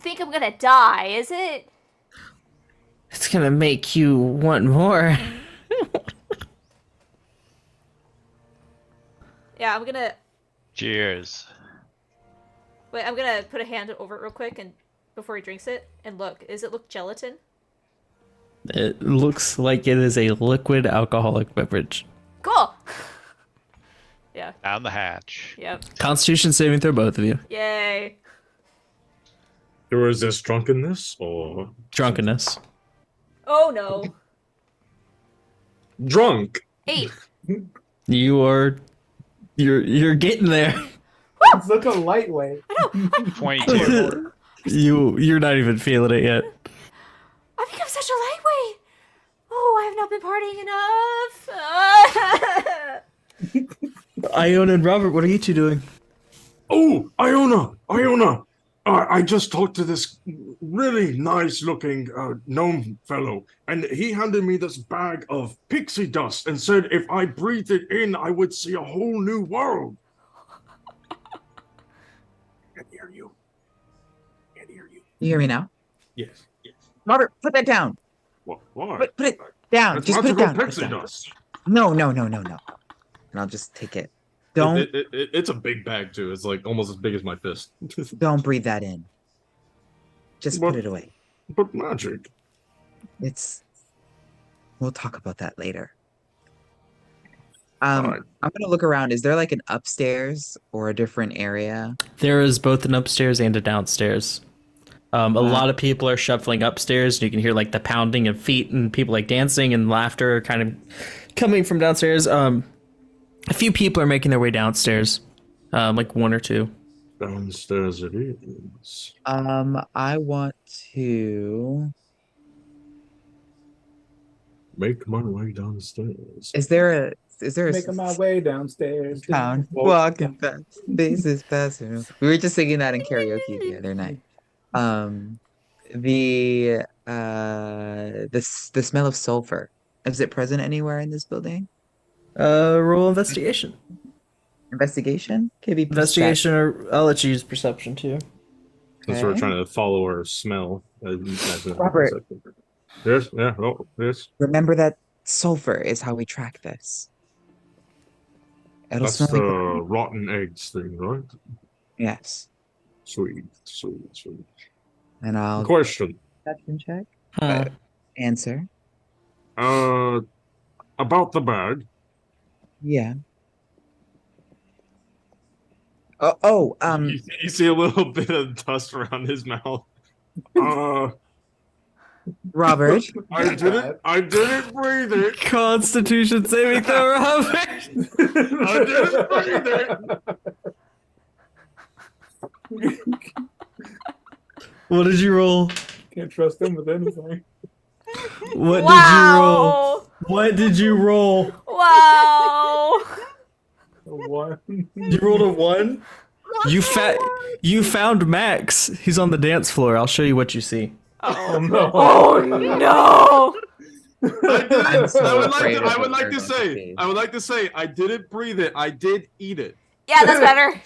think I'm gonna die, is it? It's gonna make you want more. Yeah, I'm gonna Cheers. wait. I'm gonna put a hand over it real quick and before he drinks it and look. Does it look gelatin? It looks like it is a liquid alcoholic beverage. Cool. Yeah. Down the hatch. Yep. Constitution saving throw, both of you. Yay. Or is this drunkenness or Drunkenness. Oh no. drunk? 8. You're getting there. Such a lightweight. 22. You're not even feeling it yet. I've become such a lightweight. Oh, I have not been partying enough. Iona and Robert, what are you two doing? Oh, Iona! I just talked to this really nice-looking gnome fellow, and he handed me this bag of pixie dust and said if I breathed it in, I would see a whole new world. Can't hear you. Can't hear you. You hear me now? Yes. Robert, put that down. What? Why? Put it down. That's Just put it magical down. pixie dust. No. And I'll just take it. Don't It's a big bag too. It's like almost as big as my fist. don't breathe that in. Just What? put it away. But magic. We'll talk about that later. Alright. I'm gonna look around. Is there like an upstairs or a different area? There is both an upstairs and a downstairs. A lot of people are shuffling upstairs. And you can hear like the pounding of feet and people like dancing and laughter kind of coming from downstairs. A few people are making their way downstairs, like 1 or 2. Downstairs it is. I want to. Make my way downstairs. Is there a Making my way downstairs. town walking fast? This is passing. We were just singing that in karaoke the other night. The smell of sulfur. Is it present anywhere in this building? Roll investigation. Investigation? Can be Investigation, or I'll let you use perception too. Since we're Okay. trying to follow our smell. Robert. Yes, yeah, oh, yes. Remember that sulfur is how we track this. It'll That's smell the like rotten eggs thing, right? yes. Sweet. And I'll Question. perception check. Huh. Answer. About the bag. Yeah. You see a little bit of dust around his mouth. Robert. I didn't breathe it. Constitution saving throw, Robert. I didn't breathe it. What did you roll? Can't trust him with anything. What Wow. What did you roll? Wow. What? You rolled a 1? You found Max. He's on the dance floor. I'll show you what you see. Oh no. Oh no. I'm so I afraid of would what like we're to going say. see. I would like to say. I didn't breathe it. I did eat it. Yeah, that's better.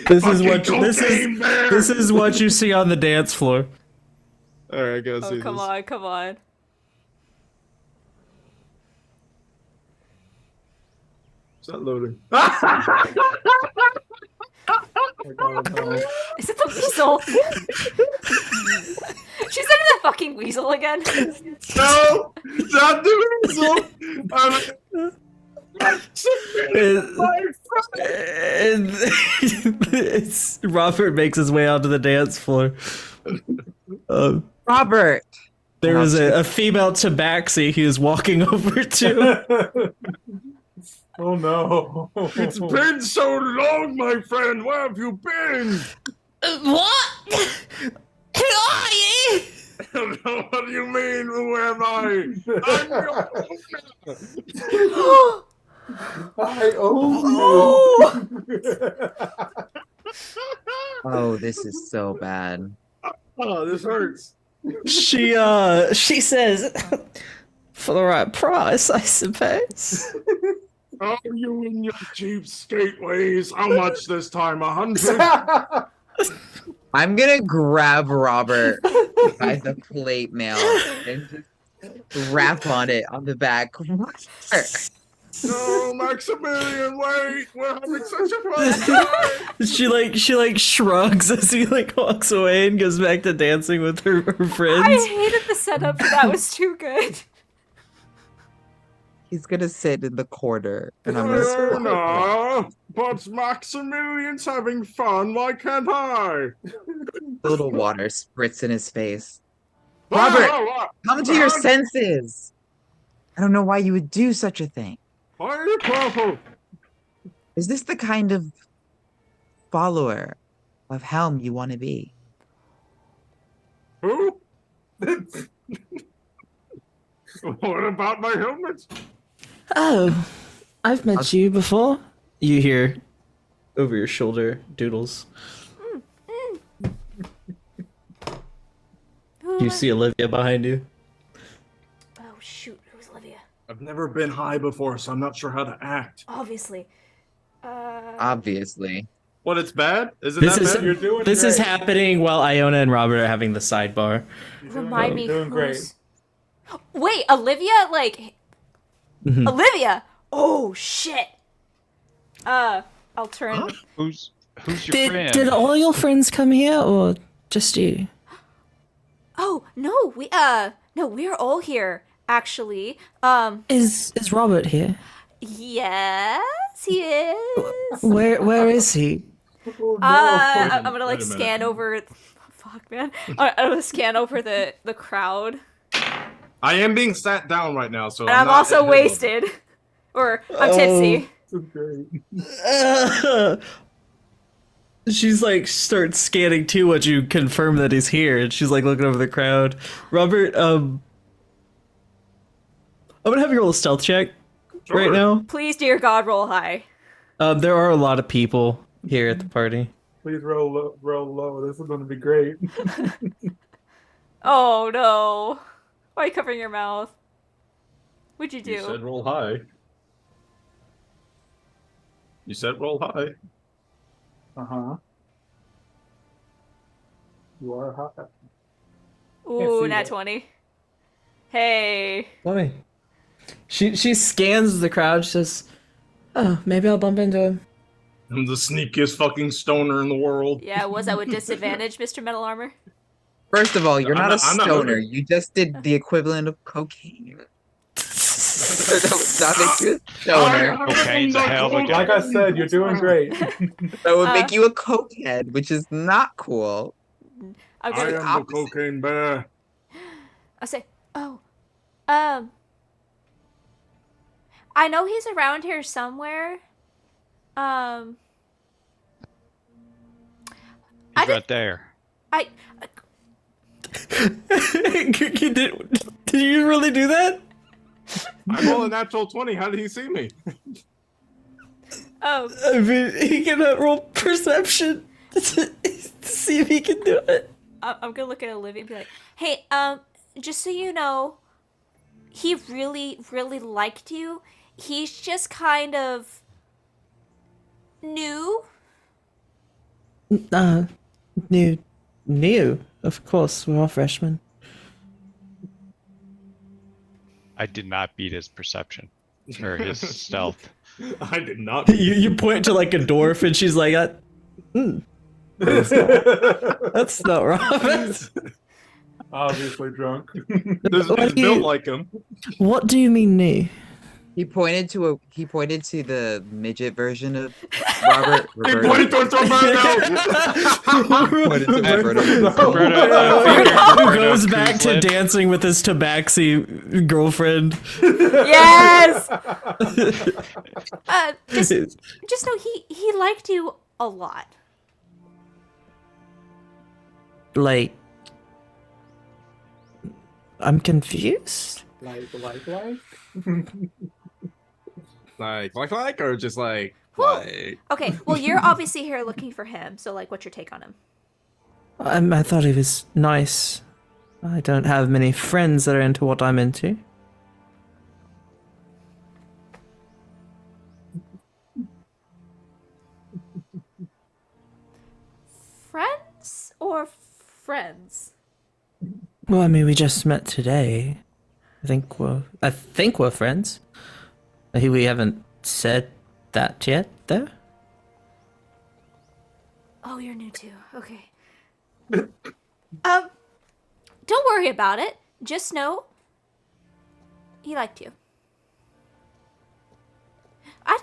This is what you see on the dance floor. All right, I gotta see Oh, come this. on, come on. Is that loading? Is it the weasel? She said the fucking weasel again. No, not the weasel. It's Robert makes his way onto the dance floor. Robert. There was a female tabaxi he was walking over to. Oh no. It's been so long, my friend. Where have you been? What? are you? What do you mean? Who am I? I'm your I own Oh! you. Oh, this is so bad. Oh, this hurts. She says, for the right price, I suppose. Oh, you and your cheapskate ways. How much this time? 100? I'm gonna grab Robert by the plate mail and just rap on it on the back. No, Maximilian, wait. We're having such a fun time. She shrugs as he walks away and goes back to dancing with her I friends. hated the setup. That was too good. He's gonna sit in the corner and I'm gonna Oh, scroll. no. But Maximilian's having fun. Why can't I? A little water spritz in his face. Robert, come to your senses. I don't know why you would do such a thing. Why are you purple? Is this the kind of follower of Helm you want to be? Who? What about my helmet? Oh, I've met you before. You hear over your shoulder, Doodles. You see Olivia behind you. Oh shoot, it was Olivia. I've never been high before, so I'm not sure how to act. Obviously. Obviously. What? It's bad? Is it This that is bad? You're doing this is great. happening while Iona and Robert are having the sidebar. Remind me doing great. who's... Wait, Olivia? Olivia! Oh, shit! I'll turn... Who's your friend? Did all your friends come here, or just you? Oh, no, we are all here, actually. Is Robert here? Yes, he is. Where is he? I'm gonna, Wait a scan over... Fuck, man. I'm gonna scan over the crowd. I am being sat down right now, so And I'm not also at his wasted. Or, I'm tipsy. She's starts scanning too once you confirm that he's here, and she's looking over the crowd. Robert, I'm gonna have you roll a stealth check right now. Please, dear God, roll high. There are a lot of people here at the party. Please roll low. This is going to be great. Oh, no. Why are you covering your mouth? What'd you do? You said roll high. You said roll high. Uh-huh. You are hot. Ooh, see nat that. 20. Hey. Funny. She scans the crowd. She says, "Oh, maybe I'll bump into him." I'm the sneakiest fucking stoner in the world. Yeah, was that with disadvantage, Mr. Metal Armor? First of all, you're I'm not a not stoner. looking. You just did the equivalent of cocaine. That makes you a stoner. Cocaine's a hell of a Like I said, you're doing great. That would make you a cokehead, which is not cool. I'm I gonna, am the opposite. cocaine bear. I'll say, oh, I know he's around here somewhere. He's right there. Did you really do that? I roll a natural 20. How did he see me? Oh, I mean, he cannot roll perception to see if he can do it. I'm gonna look at Olivia and be like, hey, just so you know, he really, really liked you. He's just kind of new. New. Of course, we're all freshmen. I did not beat his perception or his stealth. I did not. You point to a dwarf, and she's like, "That's not Robert." Obviously drunk. This is built like him. What do you mean new? He pointed to the midget version of Robert. He Roberto. pointed towards Roberto. Pointed to Roberto. Who goes back to dancing with his tabaxi girlfriend. Yes. Just know he liked you a lot. Like, I'm confused. Like. Like, or just like, Whew. like. Okay, well, you're obviously here looking for him, so, like, what's your take on him? I thought he was nice. I don't have many friends that are into what I'm into. Friends or friends? Well, I mean, we just met today. I think we're friends. We haven't said that yet, though. Oh, you're new too. Okay. Don't worry about it. Just know he liked you.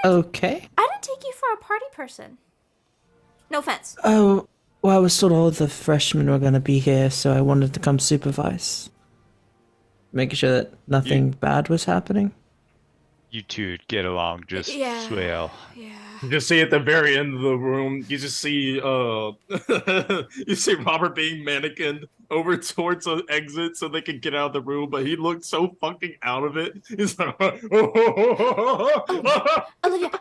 Okay. I didn't take you for a party person. No offense. Oh, well, I was told all the freshmen were going to be here, so I wanted to come supervise. Making sure that nothing bad was happening. You two get along just Yeah. swell. Yeah. You just see at the very end of the room, you just see you see Robert being mannequined over towards an exit so they can get out of the room, but he looked so fucking out of it. He's like,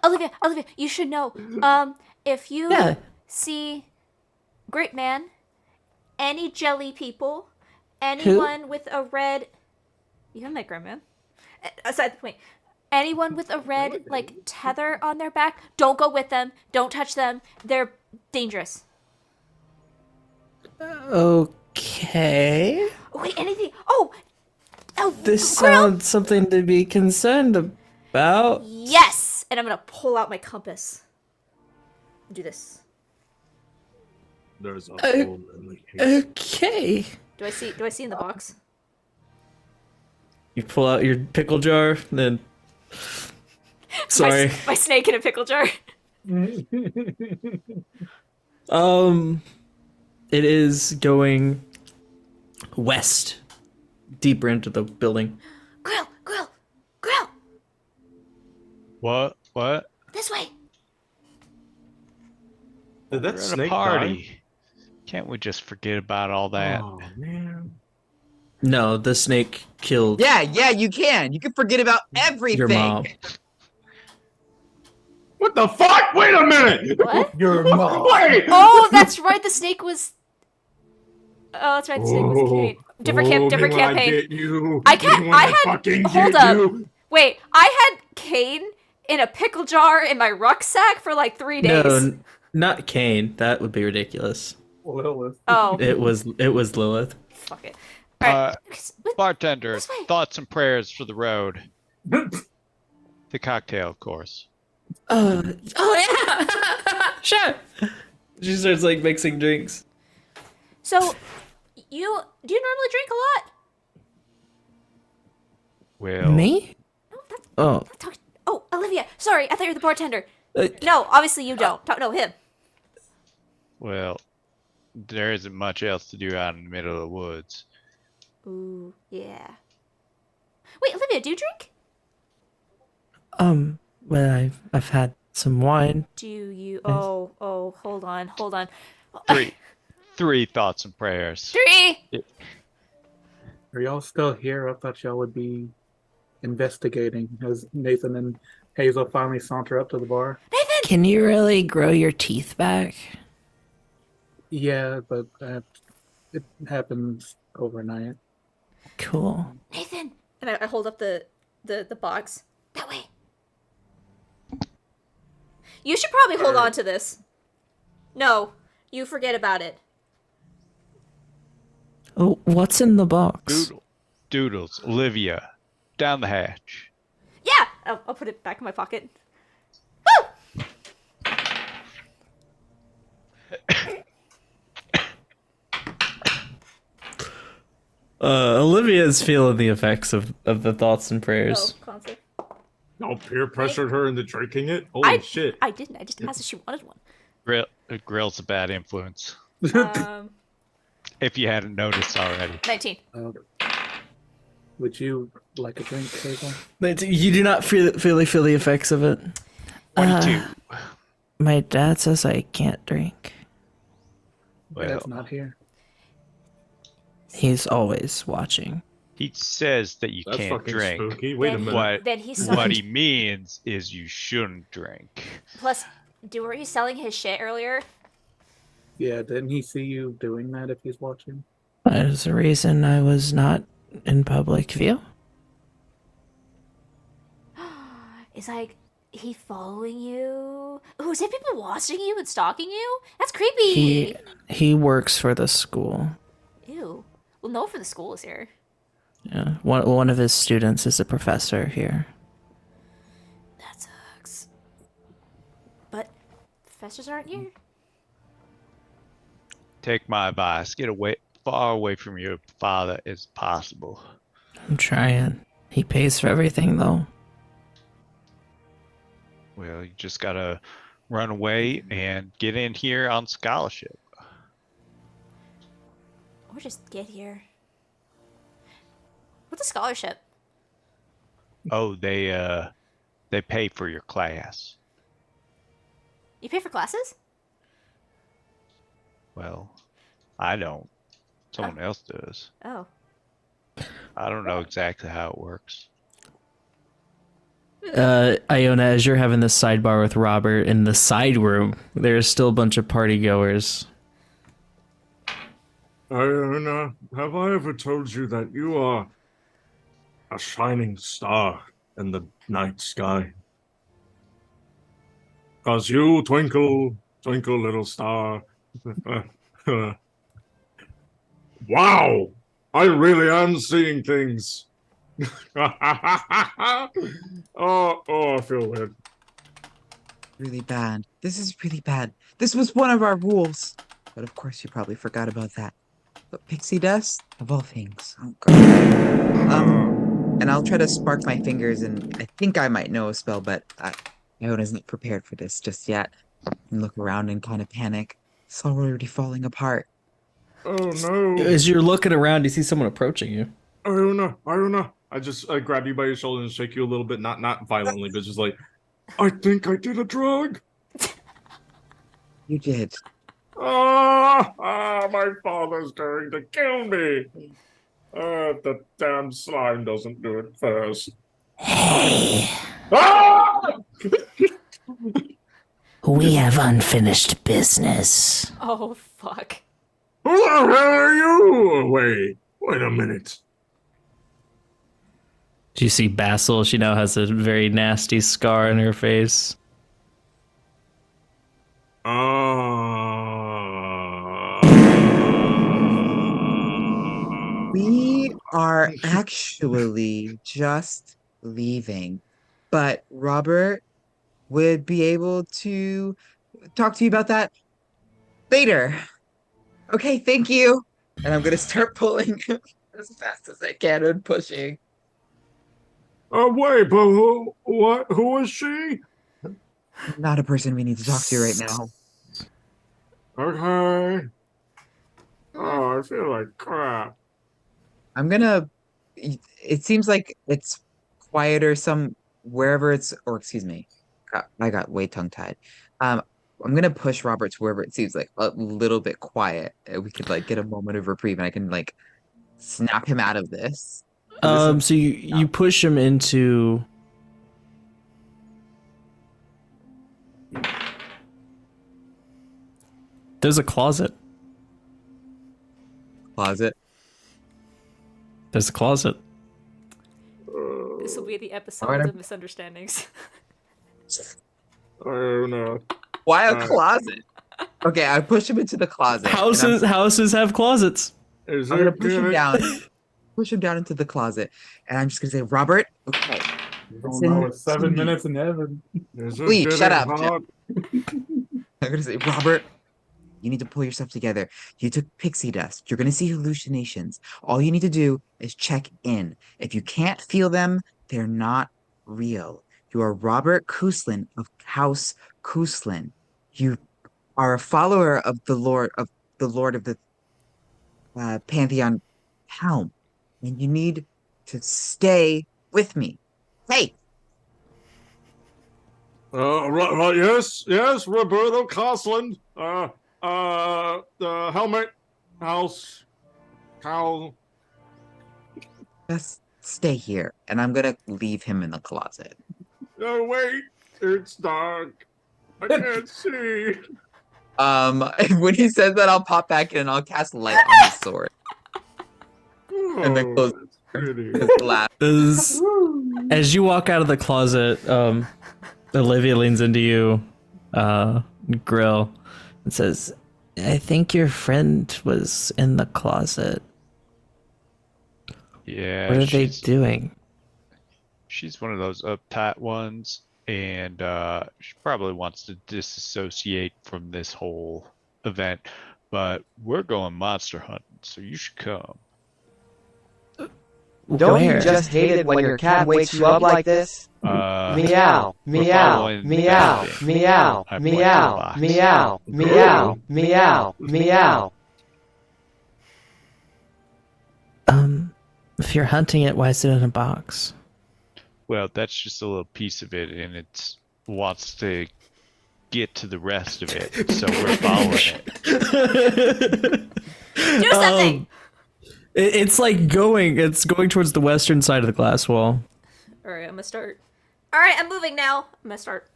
Olivia, you should know. If you Yeah. see Great Man, any jelly people, anyone with a red, you haven't met Great Man. Aside the point, anyone with a red like tether on their back, don't go with them. Don't touch them. They're dangerous. Okay. Wait, anything? Oh, This Grill? sounds something to be concerned about. Yes, and I'm gonna pull out my compass. Do this. There's a hole in the case. Okay. Do I see in the box? You pull out your pickle jar, then. Sorry. My snake in a pickle jar. It is going west, deeper into the building. Grill. What? This way. Did We're that at snake a party. Can't we just forget about all that? Oh man. No, the snake killed Yeah, you can. You can forget about everything. your mom. What the fuck? Wait a minute! What? Your mom. Wait! Oh, that's right. The snake was. Oh, that's right. The snake was Kate. Different When I campaign. get you. I can't. When I had. fucking Hold get up. you. Wait. I had Kane in a pickle jar in my rucksack for like 3 days. No, not Cain. That would be ridiculous. Lilith. Oh, It was Lilith. fuck it. All right. Bartender, This way. thoughts and prayers for the road. The cocktail, of course. Oh yeah, sure. She starts like mixing drinks. So, do you normally drink a lot? Well, Me? No, that's Oh, talk. Oh, Olivia. Sorry, I thought you were the bartender. uh, No, obviously you don't. No, him. well, there isn't much else to do out in the middle of the woods. Ooh, yeah. Wait, Olivia, do you drink? well, I've had some wine. Do you? Oh, hold on. Three thoughts and prayers. 3. Are y'all still here? I thought y'all would be investigating as Nathan and Hazel finally saunter up to the bar. Nathan. Can you really grow your teeth back? Yeah, but it happens overnight. Cool. Nathan. And I hold up the box. That way. You should probably hold on to this. No, you forget about it. Oh, what's in the box? Doodles, Olivia, down the hatch. Yeah, I'll put it back in my pocket. Woo! Olivia's feeling the effects of the thoughts and prayers. Oh, concert. Y'all peer pressured her into drinking it? Holy shit. I didn't. I just asked if she wanted one. Grill's a bad influence. 19. If you hadn't noticed already. Would you like a drink, Hazel? You do not feel the effects of it. 22. My dad says I can't drink. Well, Dad's not here. He's always watching. He says that you That's can't fucking drink. spooky. Wait a Then minute. What Then he what signed. he means is you shouldn't drink. Plus, were you selling his shit earlier? Yeah, didn't he see you doing that if he's watching? That is the reason I was not in public view. Is like he following you? Ooh, is it people watching you and stalking you? That's creepy. He works for the school. Ew. Well, no, for the school is here. Yeah, one of his students is a professor here. That sucks. But professors aren't here. Take my advice. Get away, far away from your father as possible. I'm trying. He pays for everything, though. Well, you just gotta run away and get in here on scholarship. Or just get here. What's a scholarship? Oh, they pay for your class. You pay for classes? Well, I don't. Someone else does. Oh. I don't know exactly how it works. Iona, as you're having this sidebar with Robert in the side room, there's still a bunch of party goers. Iona, have I ever told you that you are a shining star in the night sky? 'Cause you twinkle, twinkle, little star. Wow! I really am seeing things. I feel weird. Really bad. This is really bad. This was one of our rules. But of course you probably forgot about that. But pixie dust, of all things. Oh god. And I'll try to spark my fingers, and I think I might know a spell, but Iona isn't prepared for this just yet. And look around and kind of panic. It's already falling apart. Oh no! As you're looking around, you see someone approaching you. Iona! I grab you by your shoulder and shake you a little bit, not violently, but just like, I think I did a drug. You did. My father's going to kill me. The damn slime doesn't do it first. Hey, Ah! we have unfinished business. Oh, fuck. Who the hell are you? Wait a minute. Do you see Basil? She now has a very nasty scar on her face. We are actually just leaving. But Robert would be able to talk to you about that later. Okay, thank you. And I'm gonna start pulling as fast as I can and pushing. Wait, but who is she? Not a person we need to talk to right now. Okay. Oh, I feel like crap. I'm gonna. It seems like it's quieter wherever it's, or excuse me, I got way tongue tied. I'm gonna push Robert to wherever it seems like a little bit quiet. We could like get a moment of reprieve, and I can like snap him out of this. So you push him into. There's a closet. Closet. There's a closet. This will be the episode Alright. of misunderstandings. Oh no. Why a closet? Okay, I push him into the closet. and Houses have closets. Is I'm gonna it push him good? down. Push him down into the closet, and I'm just gonna say, Robert. Okay. Oh no, it's 7 minutes in heaven. Is it Please, shut getting up, Jim. hot? I'm gonna say, Robert, you need to pull yourself together. You took pixie dust. You're gonna see hallucinations. All you need to do is check in. If you can't feel them, they're not real. You are Robert Kuslin of House Kuslin. You are a follower of the Lord of the Pantheon Helm, and you need to stay with me. Hey, Yes, Roberto Cosland. The helmet, house, cow. Just stay here, and I'm gonna leave him in the closet. No, wait. It's dark. I can't see. When he says that, I'll pop back in and I'll cast light on his sword and then close Oh, that's pretty. his laugh. As you walk out of the closet, Olivia leans into you, Grill, and says, I think your friend was in the closet. Yeah, What are they doing? she's one of those uptight ones, and she probably wants to disassociate from this whole event. But we're going monster hunting, so you should come. Don't Where? you just hate it when your cat wakes you up like this? Meow, meow, meow, meow, meow, meow, meow, meow, meow. If you're hunting it, why is it in a box? Well, that's just a little piece of it, and it wants to get to the rest of it, so we're following it. Do something. It's going towards the western side of the glass wall. All right, I'm gonna start. All right, I'm moving now. I'm gonna start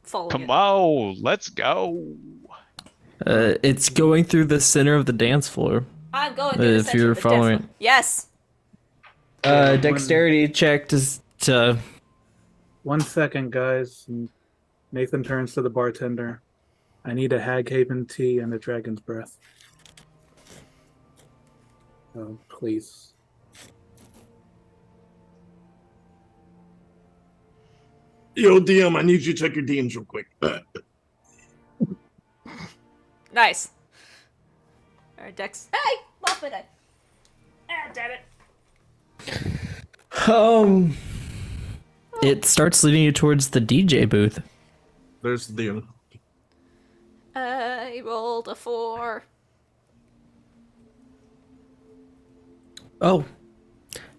following Come it. on, let's go. It's going through the center of the dance floor. I'm going through the If center you're of the following dance floor. Yes. Dexterity check to 1 second, guys. And Nathan turns to the bartender. I need a Haghaven tea and a dragon's breath. Oh, please. Yo, DM, I need you to check your DMs real quick. Nice. All right, Dex. Hey, lost my die. Ah, damn it. it starts leading you towards the DJ booth. There's the DM. I rolled a 4. Oh,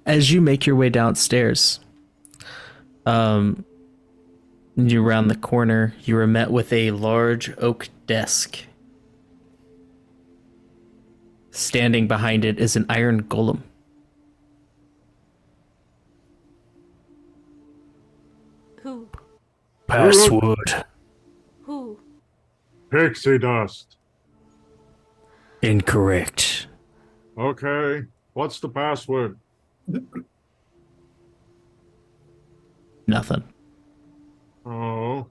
as you make your way downstairs, you round the corner, you are met with a large oak desk. Standing behind it is an iron golem. Who? Password Who? Pixie dust. incorrect. Okay. What's the password? Nothing. Oh.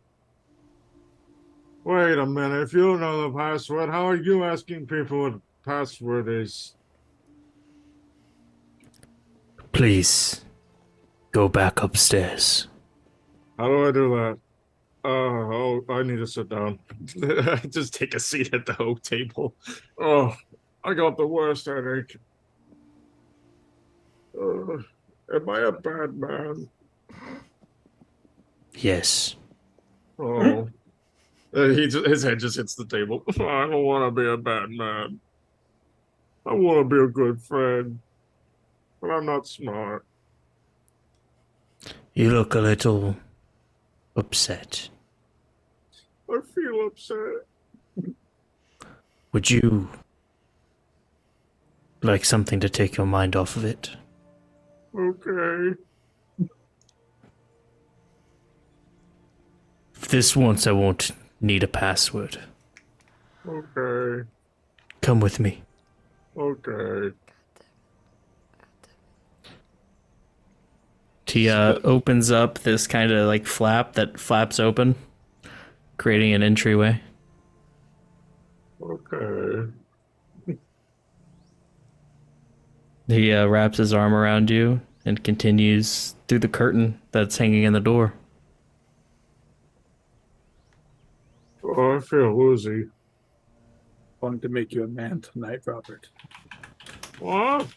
Wait a minute. If you don't know the password, how are you asking people what the password is? Please go back upstairs. How do I do that? I need to sit down. Just take a seat at the oak table. Oh, I got the worst headache. Am I a bad man? Yes. Oh. His head just hits the table. I don't want to be a bad man. I want to be a good friend. But I'm not smart. You look a little upset. I feel upset. Would you like something to take your mind off of it? Okay. This once I won't need a password. Okay. Come with me. Okay. Tia opens up this kind of like flap that flaps open, creating an entryway. Okay. He wraps his arm around you and continues through the curtain that's hanging in the door. Oh, I feel woozy. Going to make you a man tonight, Robert. What?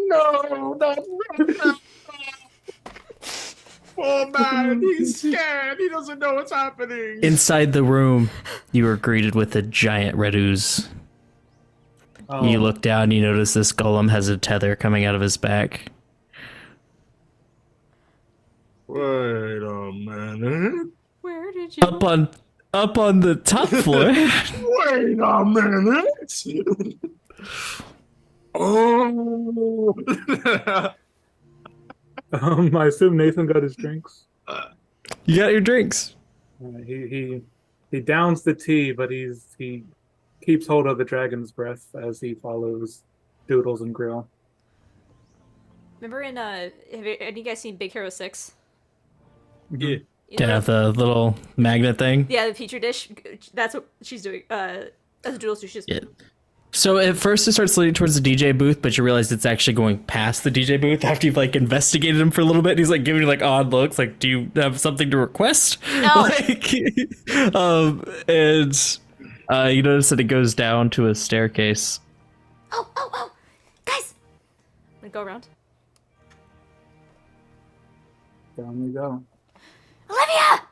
No, not no. Oh man, he's scared. He doesn't know what's happening. Inside the room, you are greeted with a giant red ooze. Oh, You look down, you notice this golem has a tether coming out of his back. Wait a minute. Where did you? up on the top floor. Wait a minute. Oh. I assume Nathan got his drinks. You got your drinks. He downs the tea, but he keeps hold of the dragon's breath as he follows Doodles and Grill. Remember in have you guys seen Big Hero 6? Yeah. You know, Yeah, the little magnet thing. yeah, the petri dish. That's what she's doing. That's what Doodles do. She's Yeah. So at first it starts leading towards the DJ booth, but you realize it's actually going past the DJ booth after you've like investigated him for a little bit. And he's like giving you like odd looks, like, "Do you have something to request?" No. Like, and you notice that it goes down to a staircase. Oh, guys! I'm gonna go around. Down we go. Olivia!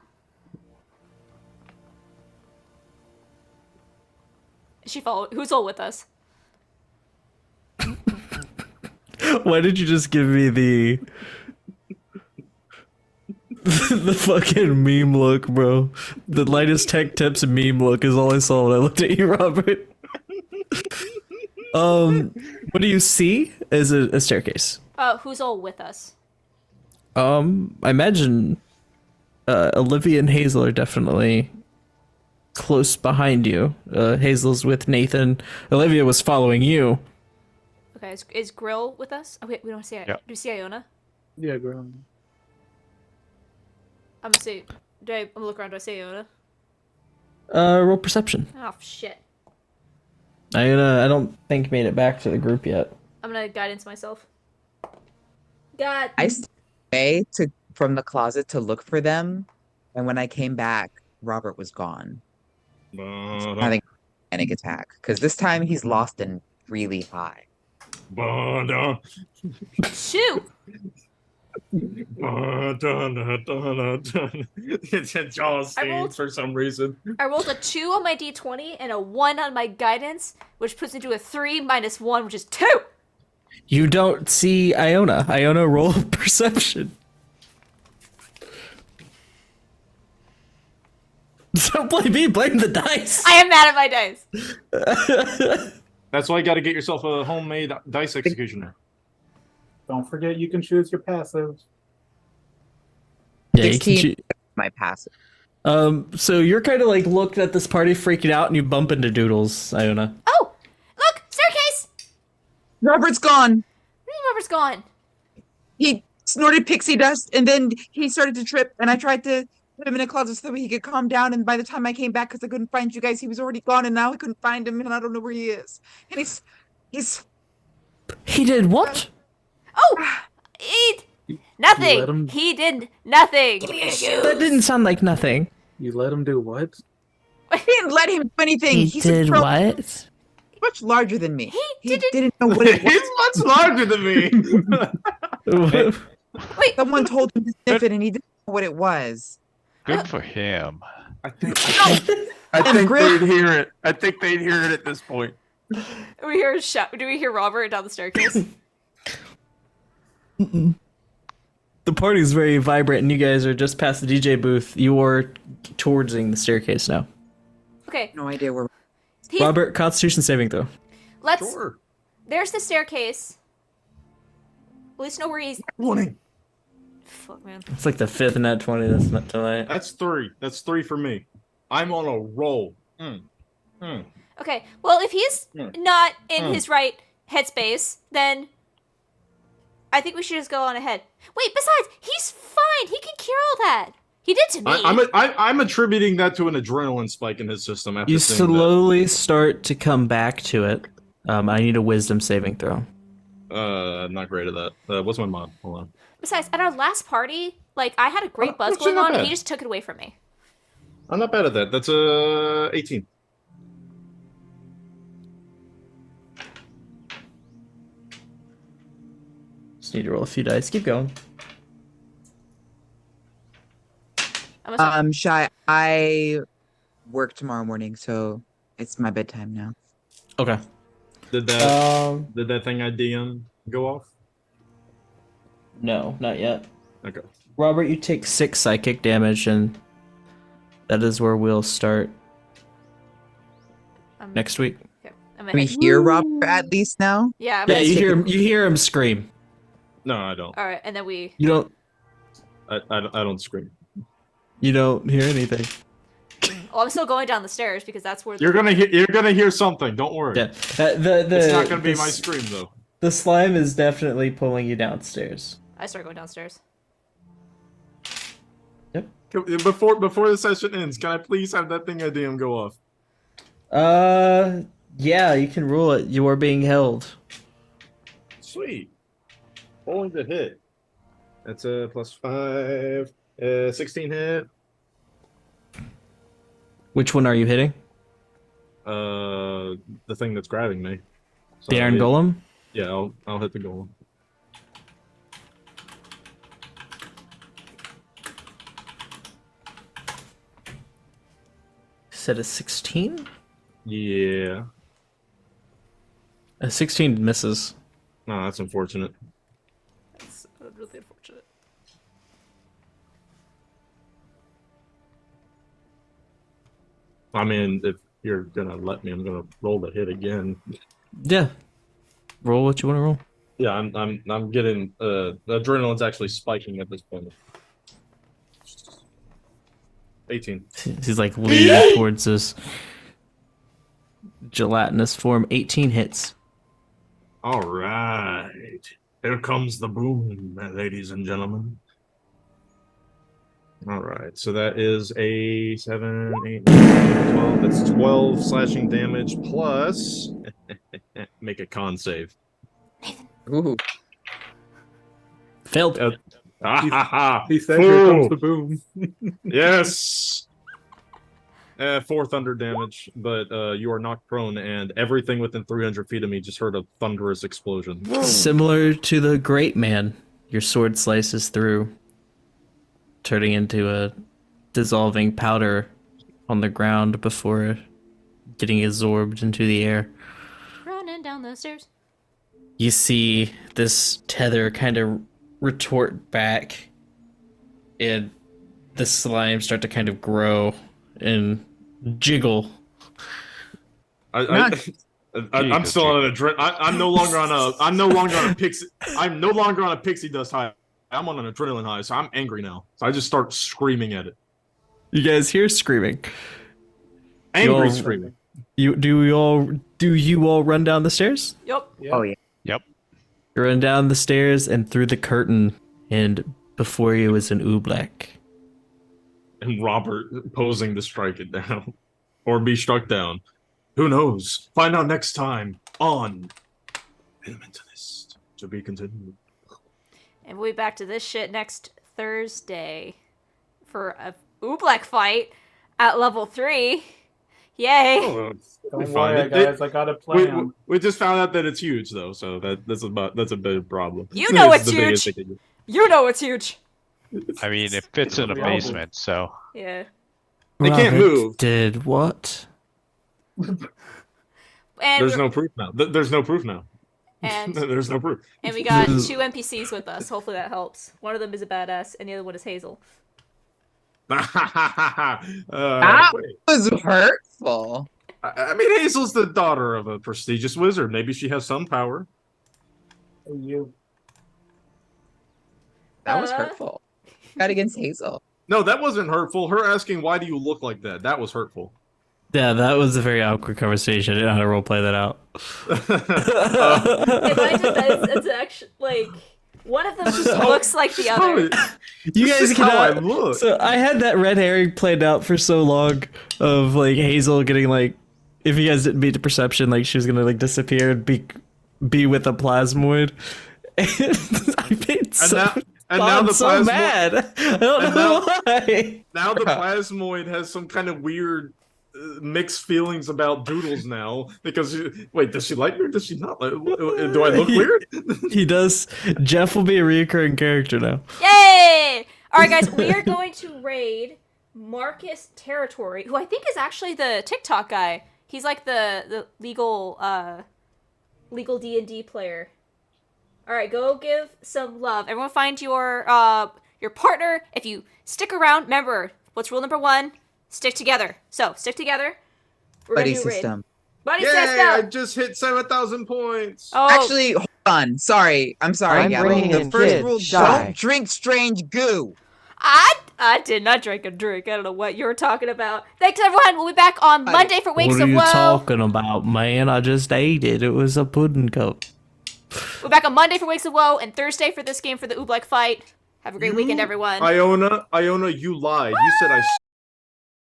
Is she follow? Who's all with us? Why did you just give me the the fucking meme look, bro? The lightest tech tips meme look is all I saw when I looked at you, Robert. What do you see? Is a staircase. Who's all with us? I imagine Olivia and Hazel are definitely close behind you. Hazel's with Nathan. Olivia was following you. Okay, is Grill with us? Oh wait, we don't see. Yeah. Do we see Iona? Yeah, Grill. I'm gonna see. I'm gonna look around. Do I see Iona? Roll perception. Oh shit! I don't think made it back to the group yet. I'm gonna guidance myself. God. I stayed away from the closet to look for them, and when I came back, Robert was gone. I think panic attack because this time he's lost and really high. Shoot! It's a Jaws scene for some reason. I rolled a 2 on my d20 and a 1 on my guidance, which puts me to a 3 minus 1, which is 2! You don't see Iona. Iona, roll perception. Don't blame me, blame the dice. I am mad at my dice! That's why you got to get yourself a homemade dice executioner. Don't forget you can choose your passive. Yeah, you can 16 my passive. So you're kind of like looked at this party freaking out and you bump into Doodles, Iona. Oh! Look! Staircase! Robert's gone. Robert's gone. He snorted pixie dust and then he started to trip, and I tried to put him in a closet so that he could calm down, and by the time I came back, because I couldn't find you guys, he was already gone, and now I couldn't find him, and I don't know where he is. And He did what? Oh! Nothing! He did nothing! That didn't sound like nothing. You let him do what? I didn't let him do anything. He He's did what? Much larger than me. He didn't know what it was. He's much larger than me. Wait. Someone told him to sniff it, and he didn't know what it was. Good for him. I think Grill- they'd hear it. I think they'd hear it at this point. Do we hear Robert down the staircase? The party's very vibrant and you guys are just past the DJ booth. You are towardsing the staircase now. Okay. No idea where. Robert, Constitution saving throw. Let's. Sure. There's the staircase. At least know where he's. 20. Fuck, man. It's like the fifth nat 20 that's not tonight. That's 3. That's 3 for me. I'm on a roll. Okay, well, if he's not in his right headspace, then I think we should just go on ahead. Wait, besides, he's fine. He can cure all that. He did to me. I'm attributing that to an adrenaline spike in his system. After You seeing slowly start to come back to it. I need a wisdom saving throw. that. Not great at that. What's my mod? Hold on. Besides, at our last party, like, I had a great buzz actually going not on, and bad. he just took it away from me. I'm not bad at that. That's 18. Just need to roll a few dice. Keep going. Shy, I work tomorrow morning, so it's my bedtime now. Okay. Did that thing I DM go off? No, not yet. Okay. Robert, you take 6 psychic damage, and that is where we'll start next week. Okay. Can we hear Robert at least now? Yeah. Yeah, you hear him scream. No, I don't. All right, and then we. You don't. I don't scream. You don't hear anything. Oh, I'm still going down the stairs because that's where. You're gonna hear something. Don't worry. Yeah. It's not gonna be my scream though. The slime is definitely pulling you downstairs. I start going downstairs. Yep. Before the session ends, can I please have that thing I DM go off? Yeah, you can rule it. You are being held. Sweet. Rolling to hit. That's a +5. 16 hit. Which one are you hitting? The thing that's grabbing me. So The Iron Golem? Yeah, I'll hit the golem. Said a 16? Yeah. A 16 misses. No, that's unfortunate. That's really unfortunate. I mean, if you're gonna let me, I'm gonna roll the hit again. Yeah. Roll what you want to roll. Yeah, I'm getting the adrenaline's actually spiking at this point. 18. He's like leaning towards this gelatinous form. 18 hits. All right. Here comes the boom, ladies and gentlemen. All right, so that is a 7, 8, 9, 12. That's 12 slashing damage plus. Make a con save. Ooh. Failed. He said, "Here comes the boom." Yes. 4 thunder damage, but you are knocked prone, and everything within 300 feet of me just heard a thunderous explosion. Similar to the Great Man, your sword slices through, turning into a dissolving powder on the ground before getting absorbed into the air. Running down the stairs. You see this tether kind of retort back, and the slime start to kind of grow and jiggle. I'm still on an I'm no longer on a pixie. I'm no longer on a pixie dust high. I'm on an adrenaline high, so I'm angry now. So I just start screaming at it. You guys hear screaming. Angry screaming. Do you all run down the stairs? Yep. Oh yeah. Yep. You run down the stairs and through the curtain, and before you is an Ooblek. And Robert posing to strike it down. Or be struck down. Who knows? Find out next time on Elementalist. To be continued. And we'll be back to this shit next Thursday for a Ooblek fight at level 3. Yay! Oh, Don't worry, guys. I got a plan. We just found out that it's huge, though, so that's a big problem. You know it's the biggest huge. thing. You know it's huge. I mean, it fits in a basement, so. Yeah. They can't move. Did what? And There's no proof now. There's no proof now. And There's no proof. And we got 2 NPCs with us. Hopefully that helps. One of them is a badass, and the other one is Hazel. That was hurtful. I mean, Hazel's the daughter of a prestigious wizard. Maybe she has some power. You. That was hurtful. Got against Hazel. No, that wasn't hurtful. Her asking, why do you look like that? That was hurtful. Yeah, that was a very awkward conversation. I didn't know how to roleplay that out. In my defense, it's actually, like, one of them just looks like the other. You guys how I cannot. look. So I had that red herring planned out for so long of like Hazel getting like, if you guys didn't beat the perception, like she was gonna like disappear and be with a plasmoid. And I made now the so mad. I don't know why. Now the plasmoid has some kind of weird mixed feelings about Doodles now because wait, does she like me or does she not? Do I look weird? He does. Jeff will be a reoccurring character now. Yay! Alright guys, we are going to raid Marcus Territory, who I think is actually the TikTok guy. He's like the legal D&D player. Alright, go give some love. Everyone find your partner. If you stick around, remember, what's rule number 1? stick together. So, stick together. We're Buddy gonna do raid. system. Buddy Yay! system! I just hit 7,000 points. Oh, Actually, hold on. Sorry. I'm sorry, I'm Gabby. bringing The in first kids, rule, shy. don't drink strange goo. I did not drink a drink. I don't know what you're talking about. Thanks, everyone. We'll be back on Monday for Wakes What are of you Woe. talking about, man? I just ate it. It was a pudding cup. We're back on Monday for Wakes of Woe and Thursday for this game for the Ooblek fight. Have a great weekend, everyone. Iona, you lied. You said I